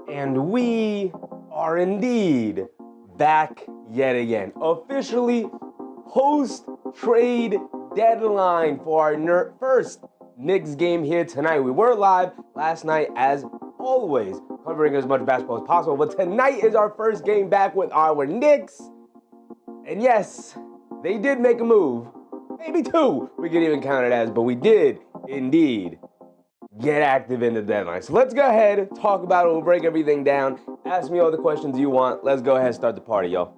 And we are indeed back yet again. Officially post-trade deadline for our first Knicks game here tonight. We were live last night as always, covering as much basketball as possible. But tonight is our first game back with our Knicks. And yes, they did make a move. Maybe two, we could even count it as, but we did indeed get active in the deadline. So let's go ahead, talk about it, we'll break everything down. Ask me all the questions you want. Let's go ahead and start the party, y'all.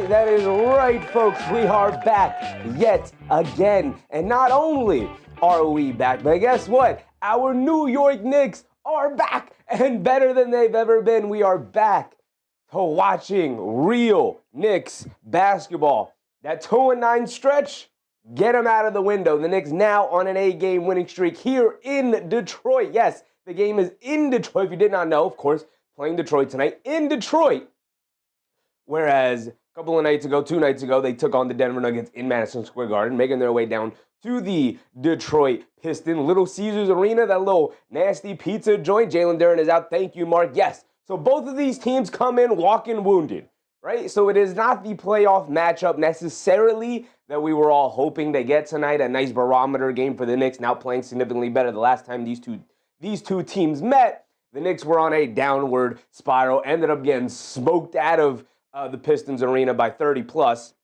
That is right, folks. We are back yet again. And not only are we back, but guess what? Our New York Knicks are back and better than they've ever been. We are back to watching real Knicks basketball. That 2-9 stretch, get them out of the window. The Knicks now on an 8-game winning streak here in Detroit. Yes, the game is in Detroit. If you did not know, of course, playing Detroit tonight in Detroit. Whereas a couple of nights ago, 2 nights ago, they took on the Denver Nuggets in Madison Square Garden, making their way down to the Detroit Pistons. Little Caesars Arena, that little nasty pizza joint. Jalen Duren is out. Thank you, Mark. Yes. So both of these teams come in walking wounded, right? So it is not the playoff matchup necessarily that we were all hoping to get tonight. A nice barometer game for the Knicks, now playing significantly better. The last time these two teams met, the Knicks were on a downward spiral, ended up getting smoked out of the Pistons arena by 30 plus.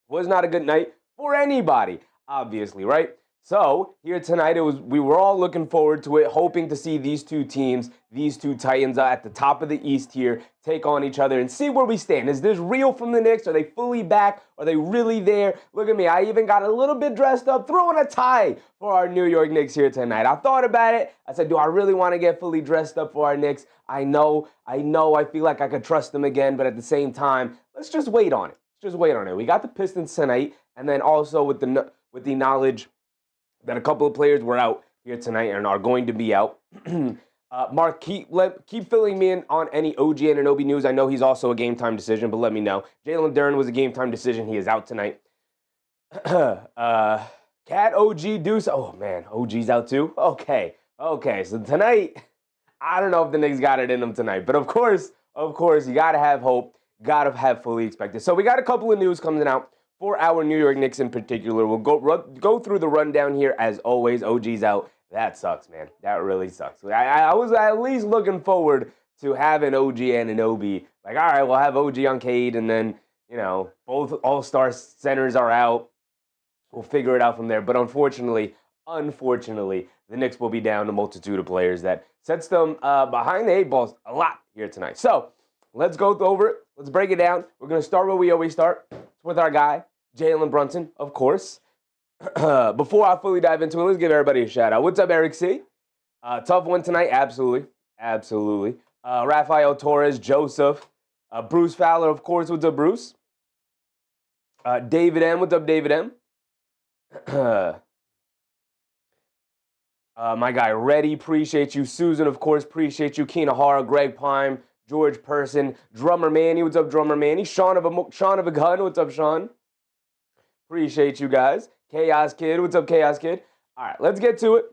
Was not a good night for anybody, obviously, right? So here tonight, we were all looking forward to it, hoping to see these two teams, these two Titans at the top of the East here, take on each other and see where we stand. Is this real from the Knicks? Are they fully back? Are they really there? Look at me. I even got a little bit dressed up, throwing a tie for our New York Knicks here tonight. I thought about it. I said, do I really want to get fully dressed up for our Knicks? I know. I feel like I could trust them again, but at the same time, let's just wait on it. Let's just wait on it. We got the Pistons tonight, and then also with the knowledge that a couple of players were out here tonight and are going to be out. Mark, keep filling me in on any OG Anunoby news. I know he's also a game-time decision, but let me know. Jalen Duren was a game-time decision. He is out tonight. Cat OG Deuce. Oh, man. OG's out too? Okay. So tonight, I don't know if the Knicks got it in them tonight. But of course, you got to have hope. Got to have fully expected. So we got a couple of news coming out for our New York Knicks in particular. We'll go through the rundown here as always. OG's out. That sucks, man. That really sucks. I was at least looking forward to having OG and Anunoby. Like, all right, we'll have OG on Cade, and then, both all-star centers are out. We'll figure it out from there. But unfortunately, the Knicks will be down a multitude of players that sets them behind the 8 balls a lot here tonight. So let's go over it. Let's break it down. We're going to start where we always start. It's with our guy, Jalen Brunson, of course. Before I fully dive into it, let's give everybody a shout out. What's up, Eric C? Tough one tonight, absolutely. Rafael Torres, Joseph, Bruce Fowler, of course. What's up, Bruce? David M. What's up, David M? My guy, Reddy, appreciate you. Susan, of course, appreciate you. Kinahara, Greg Pime, George Person, Drummer Manny. What's up, Drummer Manny? Sean of a Gun. What's up, Sean? Appreciate you guys. Chaos Kid. What's up, Chaos Kid? All right, let's get to it.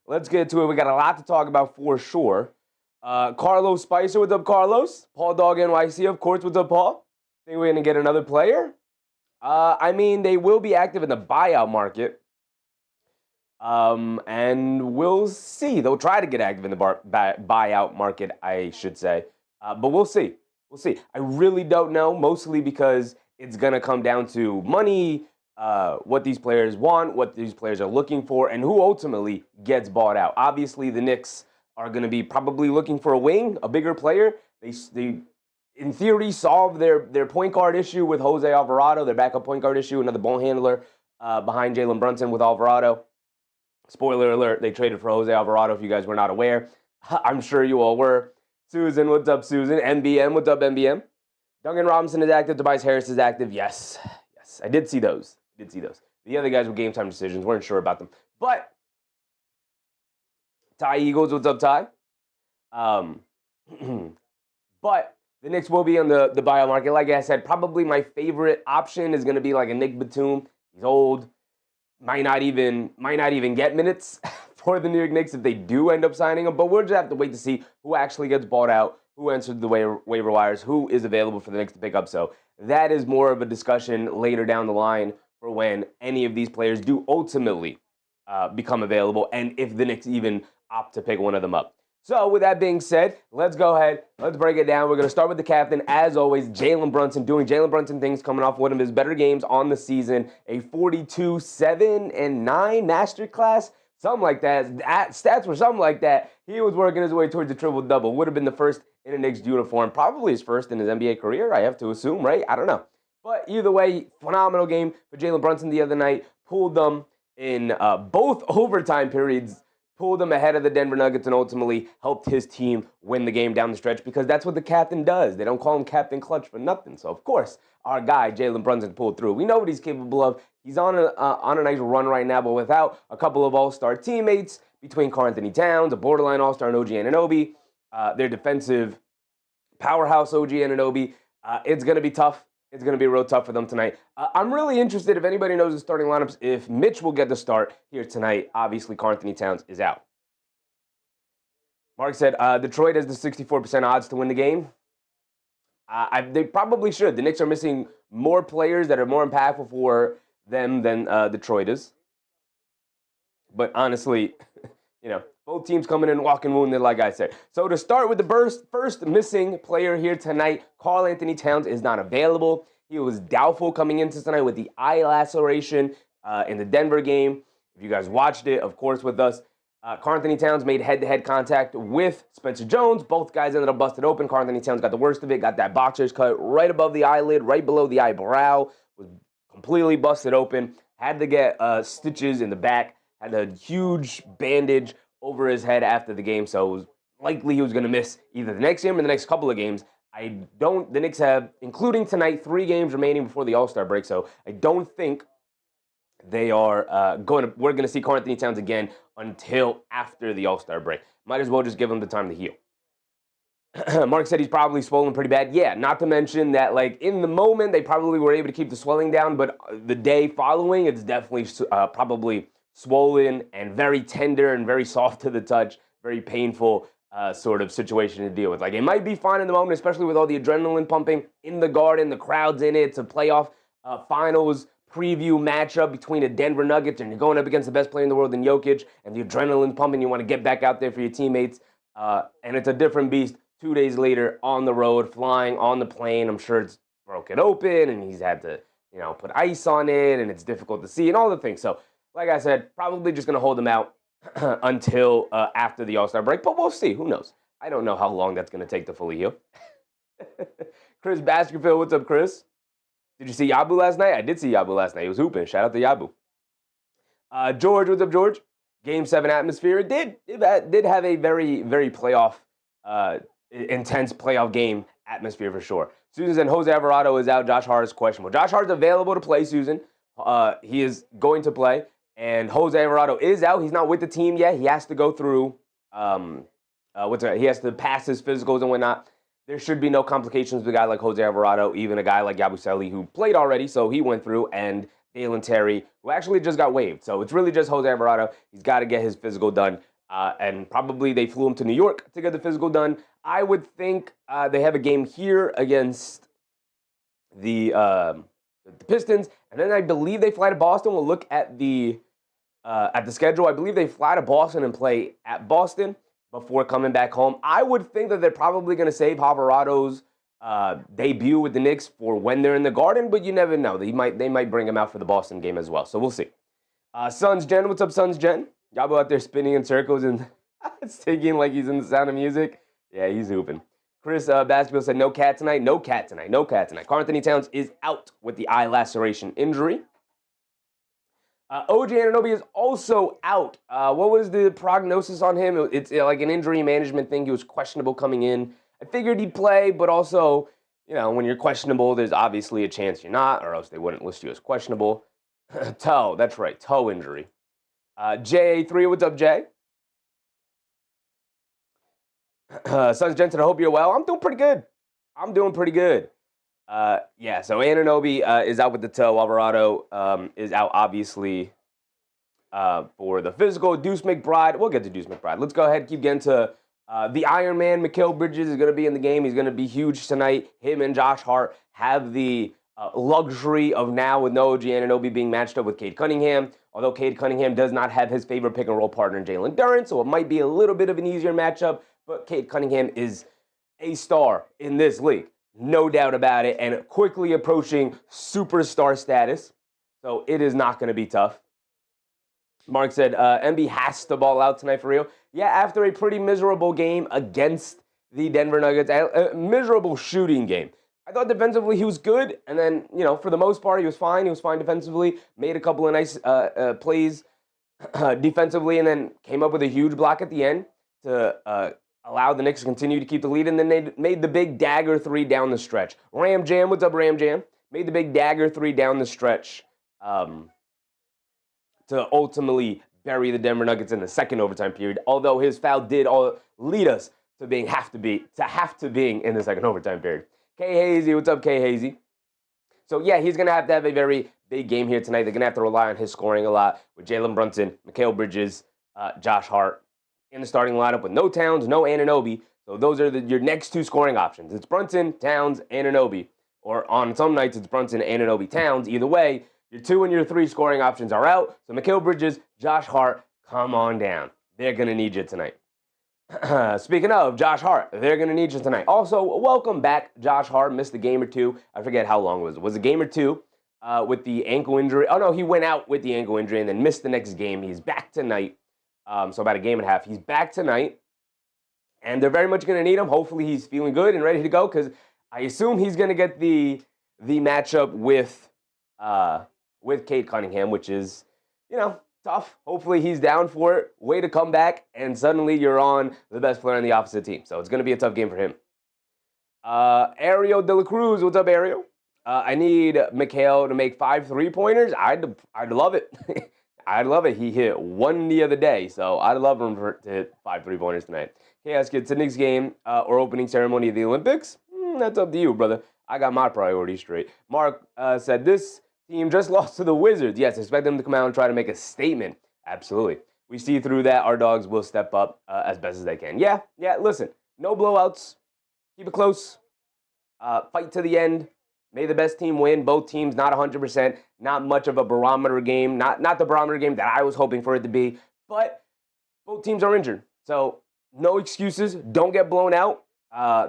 We got a lot to talk about for sure. Carlos Spicer. What's up, Carlos? Paul Dog NYC, of course. What's up, Paul? Think we're going to get another player? They will be active in the buyout market. And we'll see. They'll try to get active in the buyout market, I should say. But we'll see. I really don't know, mostly because it's going to come down to money, what these players want, what these players are looking for, and who ultimately gets bought out. Obviously, the Knicks are going to be probably looking for a wing, a bigger player. They in theory, solve their point guard issue with Jose Alvarado, their backup point guard issue, another ball handler behind Jalen Brunson with Alvarado. Spoiler alert, they traded for Jose Alvarado if you guys were not aware. I'm sure you all were. Susan, what's up, Susan? MBM, what's up, MBM? Duncan Robinson is active. Tobias Harris is active. Yes. I did see those. The other guys were game time decisions. Weren't sure about them. But Ty Eagles, what's up, Ty? But the Knicks will be on the buyout market. Like I said, probably my favorite option is going to be like a Nick Batum. He's old. Might not even get minutes for the New York Knicks if they do end up signing him. But we'll just have to wait to see who actually gets bought out, who entered the waiver wires, who is available for the Knicks to pick up. So that is more of a discussion later down the line for when any of these players do ultimately become available, and if the Knicks even opt to pick one of them up. So with that being said, let's go ahead. Let's break it down. We're going to start with the captain. As always, Jalen Brunson, doing Jalen Brunson things, coming off one of his better games on the season, a 42-7-9 masterclass. Something like that. Stats were something like that. He was working his way towards a triple-double. Would have been the first in a Knicks uniform. Probably his first in his NBA career, I have to assume, right? I don't know. But either way, phenomenal game for Jalen Brunson the other night. Pulled them in both overtime periods. Pulled them ahead of the Denver Nuggets and ultimately helped his team win the game down the stretch, because that's what the captain does. They don't call him Captain Clutch for nothing. So, of course, our guy, Jalen Brunson, pulled through. We know what he's capable of. He's on a nice run right now, but without a couple of all-star teammates between Anthony Towns, a borderline all-star, and OG Anunoby, their defensive powerhouse OG Anunoby, it's going to be tough. It's going to be real tough for them tonight. I'm really interested, if anybody knows the starting lineups, if Mitch will get the start here tonight. Obviously, Anthony Towns is out. Mark said, Detroit has the 64% odds to win the game. They probably should. The Knicks are missing more players that are more impactful for them than Detroit is. But honestly, both teams coming in walking wounded, like I said. So to start with the first missing player here tonight, Anthony Towns is not available. He was doubtful coming into tonight with the eye laceration in the Denver game. If you guys watched it, of course, with us, Anthony Towns made head-to-head contact with Spencer Jones. Both guys ended up busted open. Anthony Towns got the worst of it, got that boxer's cut right above the eyelid, right below the eyebrow, was completely busted open, had to get stitches in the back, had a huge bandage over his head after the game, so it was likely he was going to miss either the next game or the next couple of games. The Knicks have, including tonight, 3 games remaining before the All-Star break, so I don't think they are we're going to see Anthony Towns again until after the All-Star break. Might as well just give him the time to heal. Mark said he's probably swollen pretty bad. Yeah, not to mention that, in the moment, they probably were able to keep the swelling down, but the day following, it's definitely probably swollen and very tender and very soft to the touch, very painful sort of situation to deal with. It might be fine in the moment, especially with all the adrenaline pumping in the Garden, the crowd's in it. It's a playoff finals preview matchup between the Denver Nuggets, and you're going up against the best player in the world in Jokic, and the adrenaline pumping. You want to get back out there for your teammates, and it's a different beast 2 days later on the road, flying on the plane. I'm sure it's broken open, and he's had to, put ice on it, and it's difficult to see, and all the things. So, like I said, probably just going to hold him out until after the All-Star break, but we'll see. Who knows? I don't know how long that's going to take to fully heal. Chris Baskerville, what's up, Chris? Did you see Yabu last night? I did see Yabu last night. He was hooping. Shout out to Yabu. George, what's up, George? Game 7 atmosphere. It did have a very, very playoff, intense playoff game atmosphere for sure. Susan said Jose Alvarado is out. Josh Hart is questionable. Josh Hart's available to play, Susan. He is going to play. And Jose Alvarado is out. He's not with the team yet. He has to go through, he has to pass his physicals and whatnot. There should be no complications with a guy like Jose Alvarado, even a guy like Yabusele, who played already, so he went through, and Dalen Terry, who actually just got waived. So it's really just Jose Alvarado. He's got to get his physical done. And probably they flew him to New York to get the physical done. I would think they have a game here against the Pistons, and then I believe they fly to Boston. We'll look at the schedule. I believe they fly to Boston and play at Boston before coming back home. I would think that they're probably going to save Alvarado's debut with the Knicks for when they're in the Garden, but you never know. They might bring him out for the Boston game as well, so we'll see. Suns Jen, what's up, Suns Jen? Yabo out there spinning in circles and singing like he's in the Sound of Music. Yeah, he's hooping. Chris Basketball said no cat tonight. No cat tonight. Anthony Towns is out with the eye laceration injury. OG Anunoby is also out. What was the prognosis on him? It's like an injury management thing. He was questionable coming in. I figured he'd play, but also, when you're questionable, there's obviously a chance you're not, or else they wouldn't list you as questionable. Toe, that's right, toe injury. JA3, what's up, Jay? Sons Jensen, I hope you're well. I'm doing pretty good. Yeah, so Anunoby is out with the toe. Alvarado is out, obviously, for the physical. Deuce McBride, we'll get to Deuce McBride. Let's go ahead and keep getting to the Iron Man. Mikal Bridges is going to be in the game. He's going to be huge tonight. Him and Josh Hart have the luxury of now, with no OG Anunoby, being matched up with Cade Cunningham. Although Cade Cunningham does not have his favorite pick-and-roll partner in Jalen Duren, so it might be a little bit of an easier matchup. But Cade Cunningham is a star in this league. No doubt about it, and quickly approaching superstar status. So it is not going to be tough. Mark said, MB has to ball out tonight for real. Yeah, after a pretty miserable game against the Denver Nuggets, a miserable shooting game. I thought defensively he was good, and then, for the most part, he was fine. He was fine defensively, made a couple of nice plays defensively, and then came up with a huge block at the end to allow the Knicks to continue to keep the lead, and then they made the big dagger three down the stretch. Ram Jam, what's up, Ram Jam? Made the big dagger three down the stretch to ultimately bury the Denver Nuggets in the second overtime period, although his foul did lead us to have to being in the second overtime period. K Hazy, what's up, K Hazy? So yeah, he's gonna have to have a very big game here tonight. They're gonna have to rely on his scoring a lot with Jalen Brunson, Mikal Bridges, Josh Hart in the starting lineup with no Towns, no Anunoby. So those are your next two scoring options. It's Brunson, Towns, Anunoby, or on some nights it's Brunson, Anunoby, Towns. Either way, your 2 and your 3 scoring options are out. So Mikal Bridges, Josh Hart, come on down. They're gonna need you tonight. Speaking of Josh Hart, they're going to need you tonight. Also, welcome back, Josh Hart. Missed a game or two. I forget how long it was. It was a game or two with the ankle injury. Oh, no, he went out with the ankle injury and then missed the next game. He's back tonight. So about a game and a half. He's back tonight, and they're very much going to need him. Hopefully he's feeling good and ready to go, because I assume he's going to get the matchup with Cade Cunningham, which is, tough. Hopefully he's down for it. Way to come back, and suddenly you're on the best player on the opposite team. So it's going to be a tough game for him. Ariel De La Cruz, what's up, Ariel? I need Mikal to make 5 3-pointers. I'd love it. I'd love it. He hit 1 the other day, so I'd love him to hit 5 3-pointers tonight. Chaos Kids, the Knicks game or opening ceremony of the Olympics? That's up to you, brother. I got my priorities straight. Mark said this team just lost to the Wizards. Yes, expect them to come out and try to make a statement. Absolutely. We see through that. Our dogs will step up as best as they can. Yeah, listen. No blowouts. Keep it close. Fight to the end. May the best team win. Both teams not 100%. Not much of a barometer game. Not the barometer game that I was hoping for it to be. But both teams are injured. So no excuses. Don't get blown out.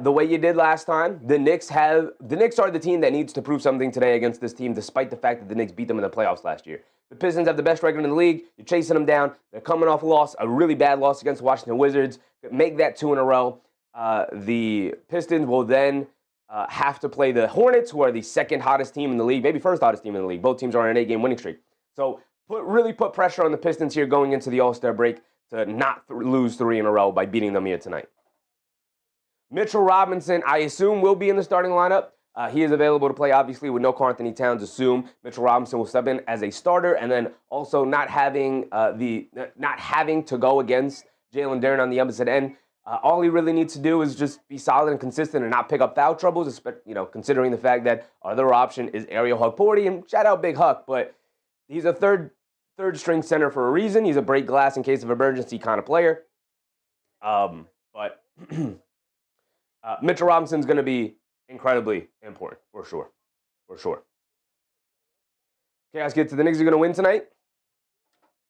The way you did last time. The Knicks are the team that needs to prove something today against this team, despite the fact that the Knicks beat them in the playoffs last year. The Pistons have the best record in the league. You're chasing them down. They're coming off a really bad loss against the Washington Wizards. Make that 2 in a row. The Pistons will then have to play the Hornets, who are the second hottest team in the league, maybe first hottest team in the league. Both teams are on an 8-game winning streak. So really put pressure on the Pistons here going into the All-Star break to not lose 3 in a row by beating them here tonight. Mitchell Robinson, I assume, will be in the starting lineup. He is available to play, obviously, with no Karl-Anthony Towns. Assume Mitchell Robinson will step in as a starter, and then also not having to go against Jalen Duren on the opposite end. All he really needs to do is just be solid and consistent and not pick up foul troubles, considering the fact that our other option is Ariel Huck-Porty, and shout out Big Huck, but he's a third string center for a reason. He's a break glass in case of emergency kind of player. But Mitchell Robinson's going to be incredibly important, for sure. Okay, let's get to the Knicks are going to win tonight.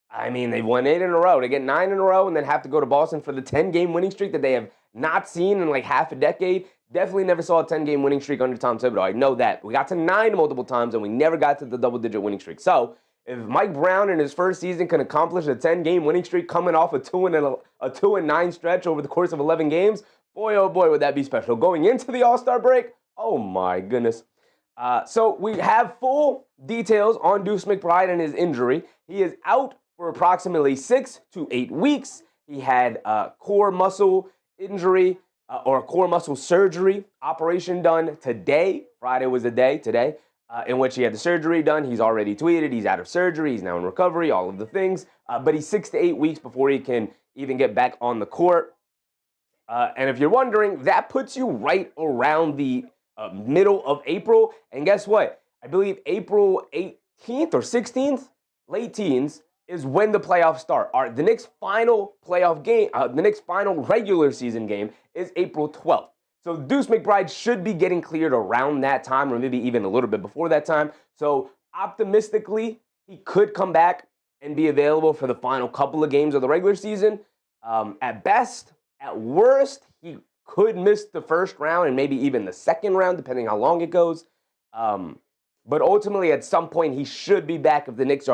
I mean, they've won 8 in a row. They get 9 in a row and then have to go to Boston for the 10-game winning streak that they have not seen in like half a decade. Definitely never saw a 10-game winning streak under Tom Thibodeau. I know that. We got to 9 multiple times and we never got to the double-digit winning streak. So if Mike Brown in his first season can accomplish a 10-game winning streak coming off a 2-9 stretch over the course of 11 games, boy, oh boy, would that be special. Going into the All-Star break, oh my goodness. So we have full details on Deuce McBride and his injury. He is out for approximately 6 to 8 weeks. He had a core muscle injury or core muscle surgery operation done today. Friday was the day today in which he had the surgery done. He's already tweeted he's out of surgery. He's now in recovery, all of the things. But he's 6 to 8 weeks before he can even get back on the court. And if you're wondering, that puts you right around the middle of April. And guess what? I believe April 18th or 16th, late teens, is when the playoffs start. The Knicks' final playoff game, the Knicks' final regular season game is April 12th. So Deuce McBride should be getting cleared around that time, or maybe even a little bit before that time. So optimistically, he could come back and be available for the final couple of games of the regular season. At best, at worst, he could miss the first round and maybe even the second round, depending how long it goes. But ultimately, at some point, he should be back if the Knicks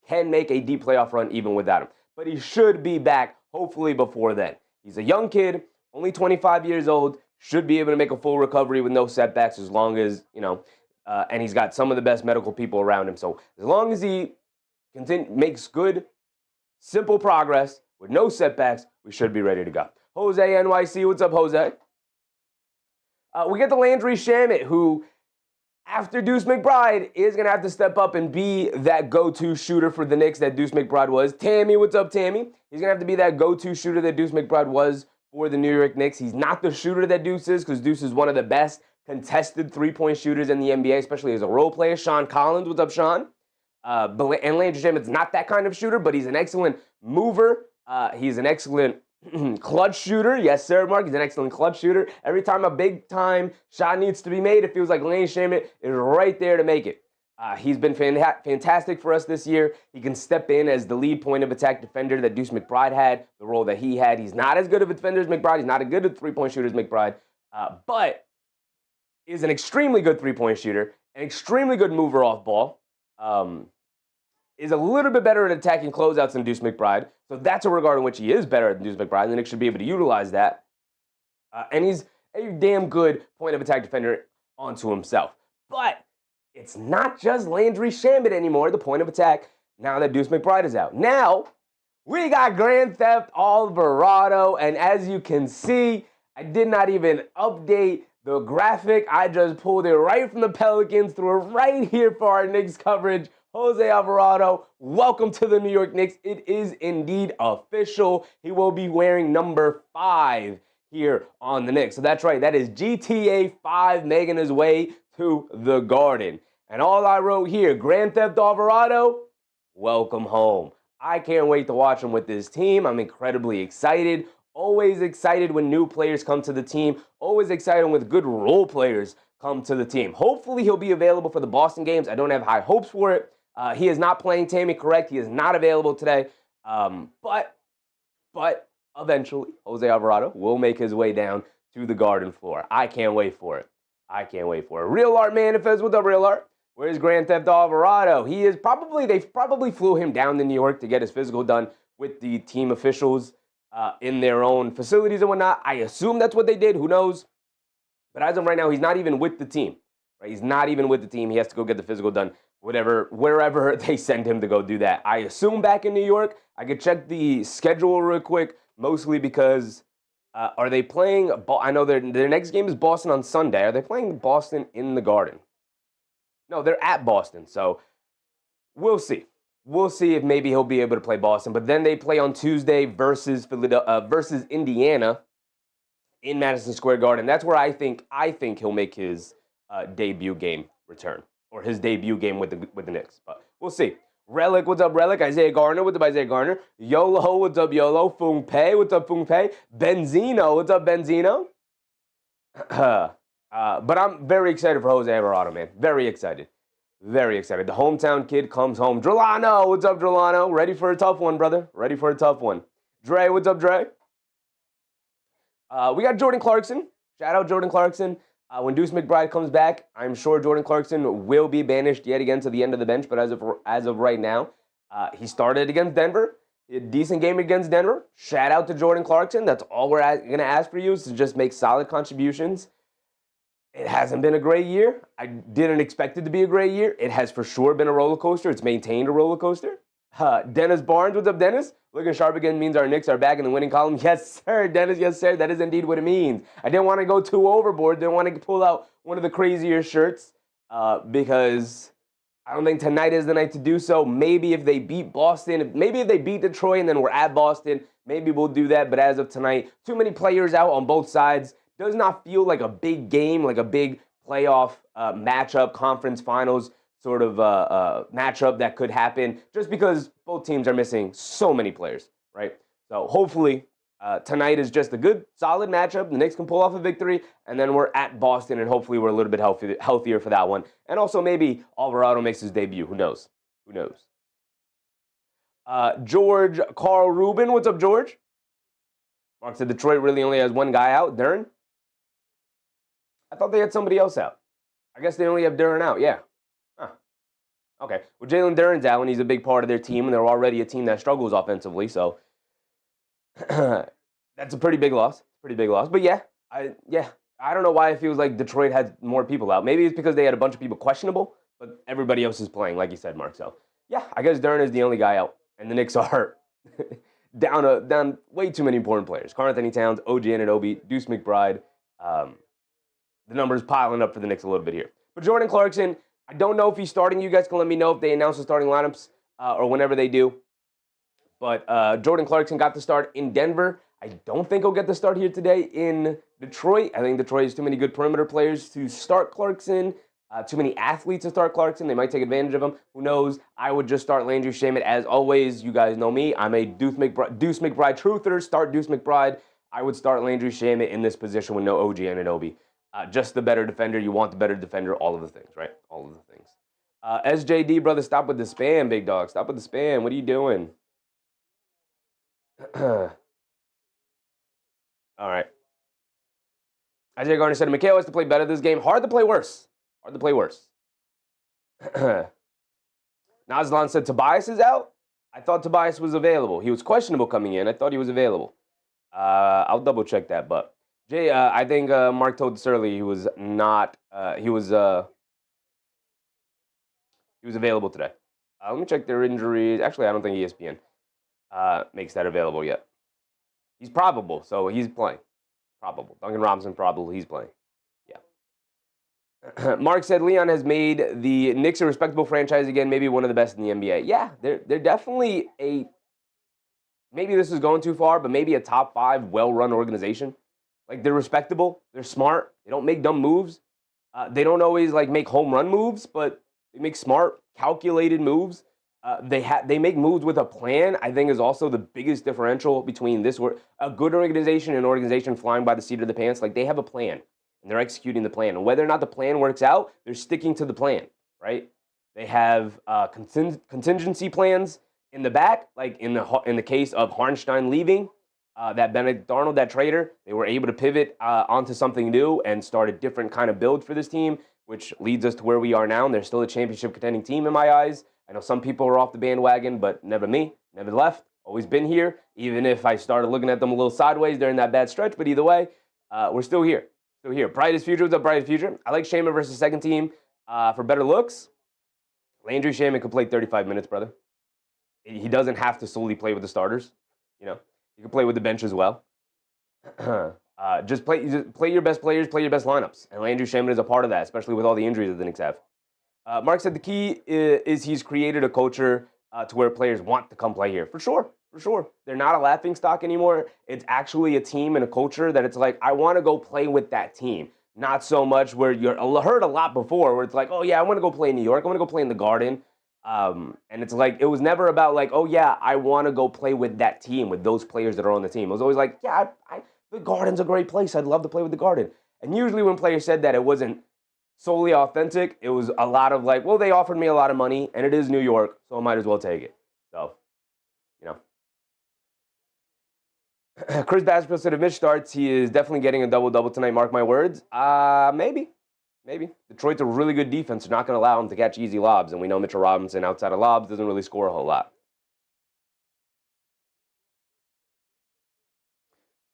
can make a deep playoff run even without him. But he should be back, hopefully, before then. He's a young kid, only 25 years old, should be able to make a full recovery with no setbacks as long as, and he's got some of the best medical people around him. So as long as he makes good, simple progress with no setbacks, we should be ready to go. Jose NYC, what's up, Jose? We get the Landry Shamet, who, after Deuce McBride, is going to have to step up and be that go-to shooter for the Knicks that Deuce McBride was. Tammy, what's up, Tammy? He's going to have to be that go-to shooter that Deuce McBride was for the New York Knicks. He's not the shooter that Deuce is, because Deuce is one of the best contested three-point shooters in the NBA, especially as a role player. Sean Collins, what's up, Sean? And Landry Shamet's not that kind of shooter, but he's an excellent mover. He's an excellent clutch shooter. Yes, sir, Mark. He's an excellent clutch shooter. Every time a big-time shot needs to be made, it feels like Landry Shamet is right there to make it. He's been fantastic for us this year. He can step in as the lead point of attack defender that Deuce McBride had, the role that he had. He's not as good of a defender as McBride. He's not as good a three-point shooter as McBride, but is an extremely good three-point shooter, an extremely good mover off ball, is a little bit better at attacking closeouts than Deuce McBride. So that's a regard in which he is better than Deuce McBride, and the Knicks should be able to utilize that. And he's a damn good point of attack defender onto himself. But it's not just Landry Shamet anymore, the point of attack, now that Deuce McBride is out. Now, we got Grand Theft Alvarado, and as you can see, I did not even update the graphic. I just pulled it right from the Pelicans, threw it right here for our Knicks coverage. Jose Alvarado, welcome to the New York Knicks. It is indeed official. He will be wearing number 5 here on the Knicks. So that's right, that is GTA 5 making his way to the Garden. And all I wrote here, Grand Theft Alvarado, welcome home. I can't wait to watch him with this team. I'm incredibly excited. Always excited when new players come to the team. Always excited when good role players come to the team. Hopefully he'll be available for the Boston games. I don't have high hopes for it. He is not playing Tammy, correct? He is not available today. But eventually, Jose Alvarado will make his way down to the Garden floor. I can't wait for it. I can't wait for it. Real Art Manifest, what's up, Real Art? Where's Grand Theft Alvarado? They probably flew him down to New York to get his physical done with the team officials in their own facilities and whatnot. I assume that's what they did. Who knows? But as of right now, he's not even with the team. Right? He's not even with the team. He has to go get the physical done, wherever they send him to go do that. I assume back in New York. I could check the schedule real quick, mostly because are they playing? I know their next game is Boston on Sunday. Are they playing Boston in the Garden? No, they're at Boston. So we'll see. We'll see if maybe he'll be able to play Boston. But then they play on Tuesday versus Indiana in Madison Square Garden. That's where I think he'll make his debut game return, or his debut game with the Knicks. But we'll see. Relic, what's up, Relic? Isaiah Garner, what's up, Isaiah Garner? YOLO, what's up, YOLO? Fung Pei, what's up, Fung Pei? Benzino, what's up, Benzino? But I'm very excited for Jose Alvarado, man. Very excited. Very excited. The hometown kid comes home. Drolano, what's up, Drolano? Ready for a tough one, brother. Ready for a tough one. Dre, what's up, Dre? We got Jordan Clarkson. Shout out Jordan Clarkson. When Deuce McBride comes back, I'm sure Jordan Clarkson will be banished yet again to the end of the bench. But as of right now, he started against Denver. He had a decent game against Denver. Shout out to Jordan Clarkson. That's all we're going to ask for you, is to just make solid contributions. It hasn't been a great year. I didn't expect it to be a great year. It has for sure been a roller coaster. It's maintained a roller coaster. Dennis Barnes, what's up, Dennis? Looking sharp again means our Knicks are back in the winning column. Yes, sir, Dennis. Yes, sir. That is indeed what it means. I didn't want to go too overboard. Didn't want to pull out one of the crazier shirts because I don't think tonight is the night to do so. Maybe if they beat Boston, maybe if they beat Detroit and then we're at Boston, maybe we'll do that. But as of tonight, too many players out on both sides. Does not feel like a big game, like a big playoff matchup, conference finals sort of matchup that could happen just because both teams are missing so many players, right? So hopefully tonight is just a good, solid matchup. The Knicks can pull off a victory, and then we're at Boston, and hopefully we're a little bit healthier for that one. And also maybe Alvarado makes his debut. Who knows? Who knows? George Carl Rubin. What's up, George? Mark said Detroit really only has one guy out. Duren? I thought they had somebody else out. I guess they only have Duren out, yeah. Huh. Okay. Well, Jalen Duren's out, and he's a big part of their team, and they're already a team that struggles offensively, so that's a pretty big loss. Pretty big loss. But yeah, I don't know why it feels like Detroit had more people out. Maybe it's because they had a bunch of people questionable, but everybody else is playing, like you said, Mark. So yeah, I guess Duren is the only guy out, and the Knicks are down way too many important players. Karl-Anthony Towns, OG Anunoby, Deuce McBride. The numbers piling up for the Knicks a little bit here. But Jordan Clarkson, I don't know if he's starting. You guys can let me know if they announce the starting lineups or whenever they do. But Jordan Clarkson got the start in Denver. I don't think he'll get the start here today in Detroit. I think Detroit has too many good perimeter players to start Clarkson. Too many athletes to start Clarkson. They might take advantage of him. Who knows? I would just start Landry Shamet. As always, you guys know me. I'm a Deuce McBride truther. Start Deuce McBride. I would start Landry Shamet in this position with no OG Anunoby. Just the better defender. You want the better defender. All of the things, right? All of the things. SJD, brother, stop with the spam, big dog. Stop with the spam. What are you doing? All right. Isaiah Garner said, Mikhail has to play better this game. Hard to play worse. Hard to play worse. Nazlan said, Tobias is out? I thought Tobias was available. He was questionable coming in. I thought he was available. I'll double check that, but Jay, I think Mark told us earlier he was not. He was available today. Let me check their injuries. Actually, I don't think ESPN makes that available yet. He's probable, so he's playing. Probable. Duncan Robinson probable. He's playing. Yeah. Mark said Leon has made the Knicks a respectable franchise again. Maybe one of the best in the NBA. Yeah, they're definitely a. Maybe this is going too far, but maybe a top 5 well-run organization. Like, they're respectable, they're smart, they don't make dumb moves. They don't always, like, make home run moves, but they make smart, calculated moves. They make moves with a plan, I think is also the biggest differential between a good organization and an organization flying by the seat of the pants. Like, they have a plan, and they're executing the plan. And whether or not the plan works out, they're sticking to the plan, right? They have contingency plans in the back, like in the case of Hartenstein leaving. That Benedict Arnold, that trader, they were able to pivot onto something new and start a different kind of build for this team, which leads us to where we are now. And they're still a championship contending team in my eyes. I know some people are off the bandwagon, but never me, never left, always been here, even if I started looking at them a little sideways during that bad stretch. But either way, we're still here. Still here. Brightest future. What's up, brightest future? I like Shamet versus second team for better looks. Landry Shamet could play 35 minutes, brother. He doesn't have to solely play with the starters, you know. You can play with the bench as well. Just play your best players, play your best lineups. And Landry Shamet is a part of that, especially with all the injuries that the Knicks have. Mark said the key is he's created a culture to where players want to come play here. For sure. They're not a laughingstock anymore. It's actually a team and a culture that it's like, I want to go play with that team. Not so much where you're heard a lot before where it's like, oh, yeah, I want to go play in New York. I want to go play in the Garden. And it's like, it was never about like, oh, yeah, I want to go play with that team, with those players that are on the team. It was always like, yeah, the Garden's a great place. I'd love to play with the Garden. And usually when players said that, it wasn't solely authentic. It was a lot of like, well, they offered me a lot of money, and it is New York, so I might as well take it. So, you know. Chris Baskerville said if Mitch starts, he is definitely getting a double-double tonight, mark my words. Maybe. Detroit's a really good defense. They're not going to allow him to catch easy lobs, and we know Mitchell Robinson outside of lobs doesn't really score a whole lot.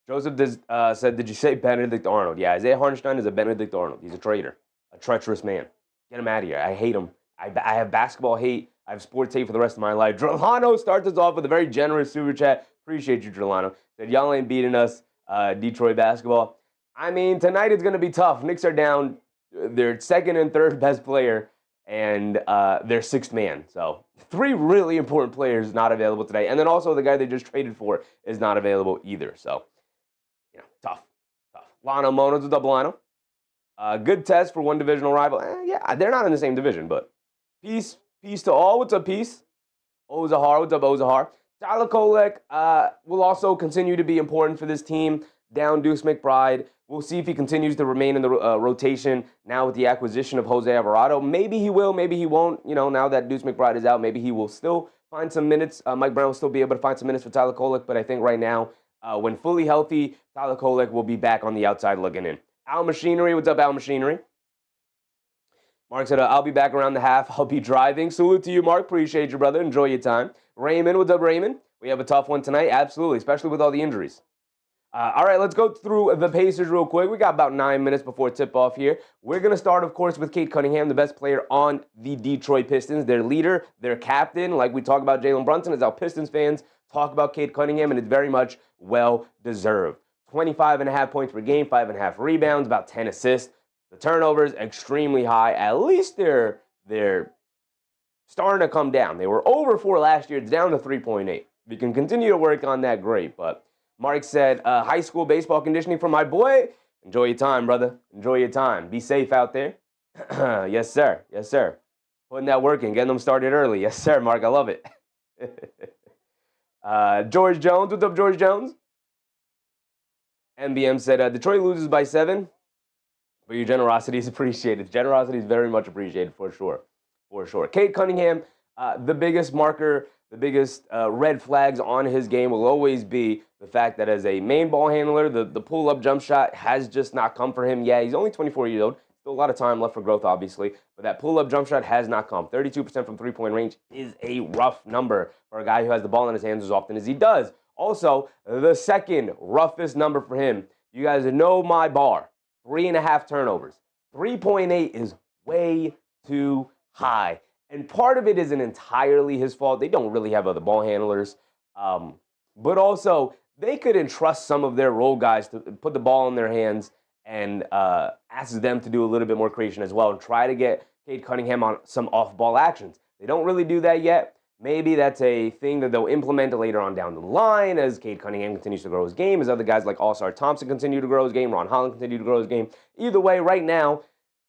Joseph said, did you say Benedict Arnold? Yeah, Isaiah Hartenstein is a Benedict Arnold. He's a traitor, a treacherous man. Get him out of here. I hate him. I have basketball hate. I have sports hate for the rest of my life. Drolano starts us off with a very generous super chat. Appreciate you, Drolano. Said, y'all ain't beating us, Detroit basketball. I mean, tonight it's going to be tough. Knicks are down their second and third best player and their sixth man. So 3 really important players not available today. And then also the guy they just traded for is not available either. So, tough. Lano Monos with double Lano. Good test for one divisional rival. Yeah, they're not in the same division, but peace to all. What's up, peace? Ozahar, what's up, Ozahar? Tyler Kolek will also continue to be important for this team. Down Deuce McBride. We'll see if he continues to remain in the rotation now with the acquisition of Jose Alvarado. Maybe he will, maybe he won't. Now that Deuce McBride is out, maybe he will still find some minutes. Mike Brown will still be able to find some minutes for Tyler Kolek, but I think right now, when fully healthy, Tyler Kolek will be back on the outside looking in. Al Machinery, what's up, Al Machinery? Mark said, I'll be back around the half. I'll be driving. Salute to you, Mark. Appreciate you, brother. Enjoy your time. Raymond, what's up, Raymond? We have a tough one tonight. Absolutely, especially with all the injuries. All right, let's go through the Pacers real quick. We got about 9 minutes before tip-off here. We're going to start, of course, with Cade Cunningham, the best player on the Detroit Pistons. Their leader, their captain, like we talk about Jalen Brunson, as our Pistons fans talk about Cade Cunningham, and it's very much well-deserved. 25.5 points per game, 5.5 rebounds, about 10 assists. The turnovers, extremely high. At least they're starting to come down. They were over 4 last year. It's down to 3.8. If you can continue to work on that, great, but Mark said, high school baseball conditioning for my boy. Enjoy your time, brother. Enjoy your time. Be safe out there. Yes, sir. Yes, sir. Putting that work in, getting them started early. Yes, sir, Mark. I love it. George Jones. What's up, George Jones? MBM said, Detroit loses by 7, but your generosity is appreciated. Generosity is very much appreciated, for sure. For sure. Cade Cunningham, the biggest marker, the biggest red flags on his game will always be the fact that as a main ball handler, the pull-up jump shot has just not come for him. Yeah, he's only 24 years old. Still a lot of time left for growth, obviously. But that pull-up jump shot has not come. 32% from three-point range is a rough number for a guy who has the ball in his hands as often as he does. Also, the second roughest number for him, you guys know my bar, 3.5 turnovers. 3.8 is way too high. And part of it isn't entirely his fault. They don't really have other ball handlers. But also, they could entrust some of their role guys to put the ball in their hands and ask them to do a little bit more creation as well and try to get Cade Cunningham on some off-ball actions. They don't really do that yet. Maybe that's a thing that they'll implement later on down the line as Cade Cunningham continues to grow his game, as other guys like All-Star Thompson continue to grow his game, Ron Holland continue to grow his game. Either way, right now,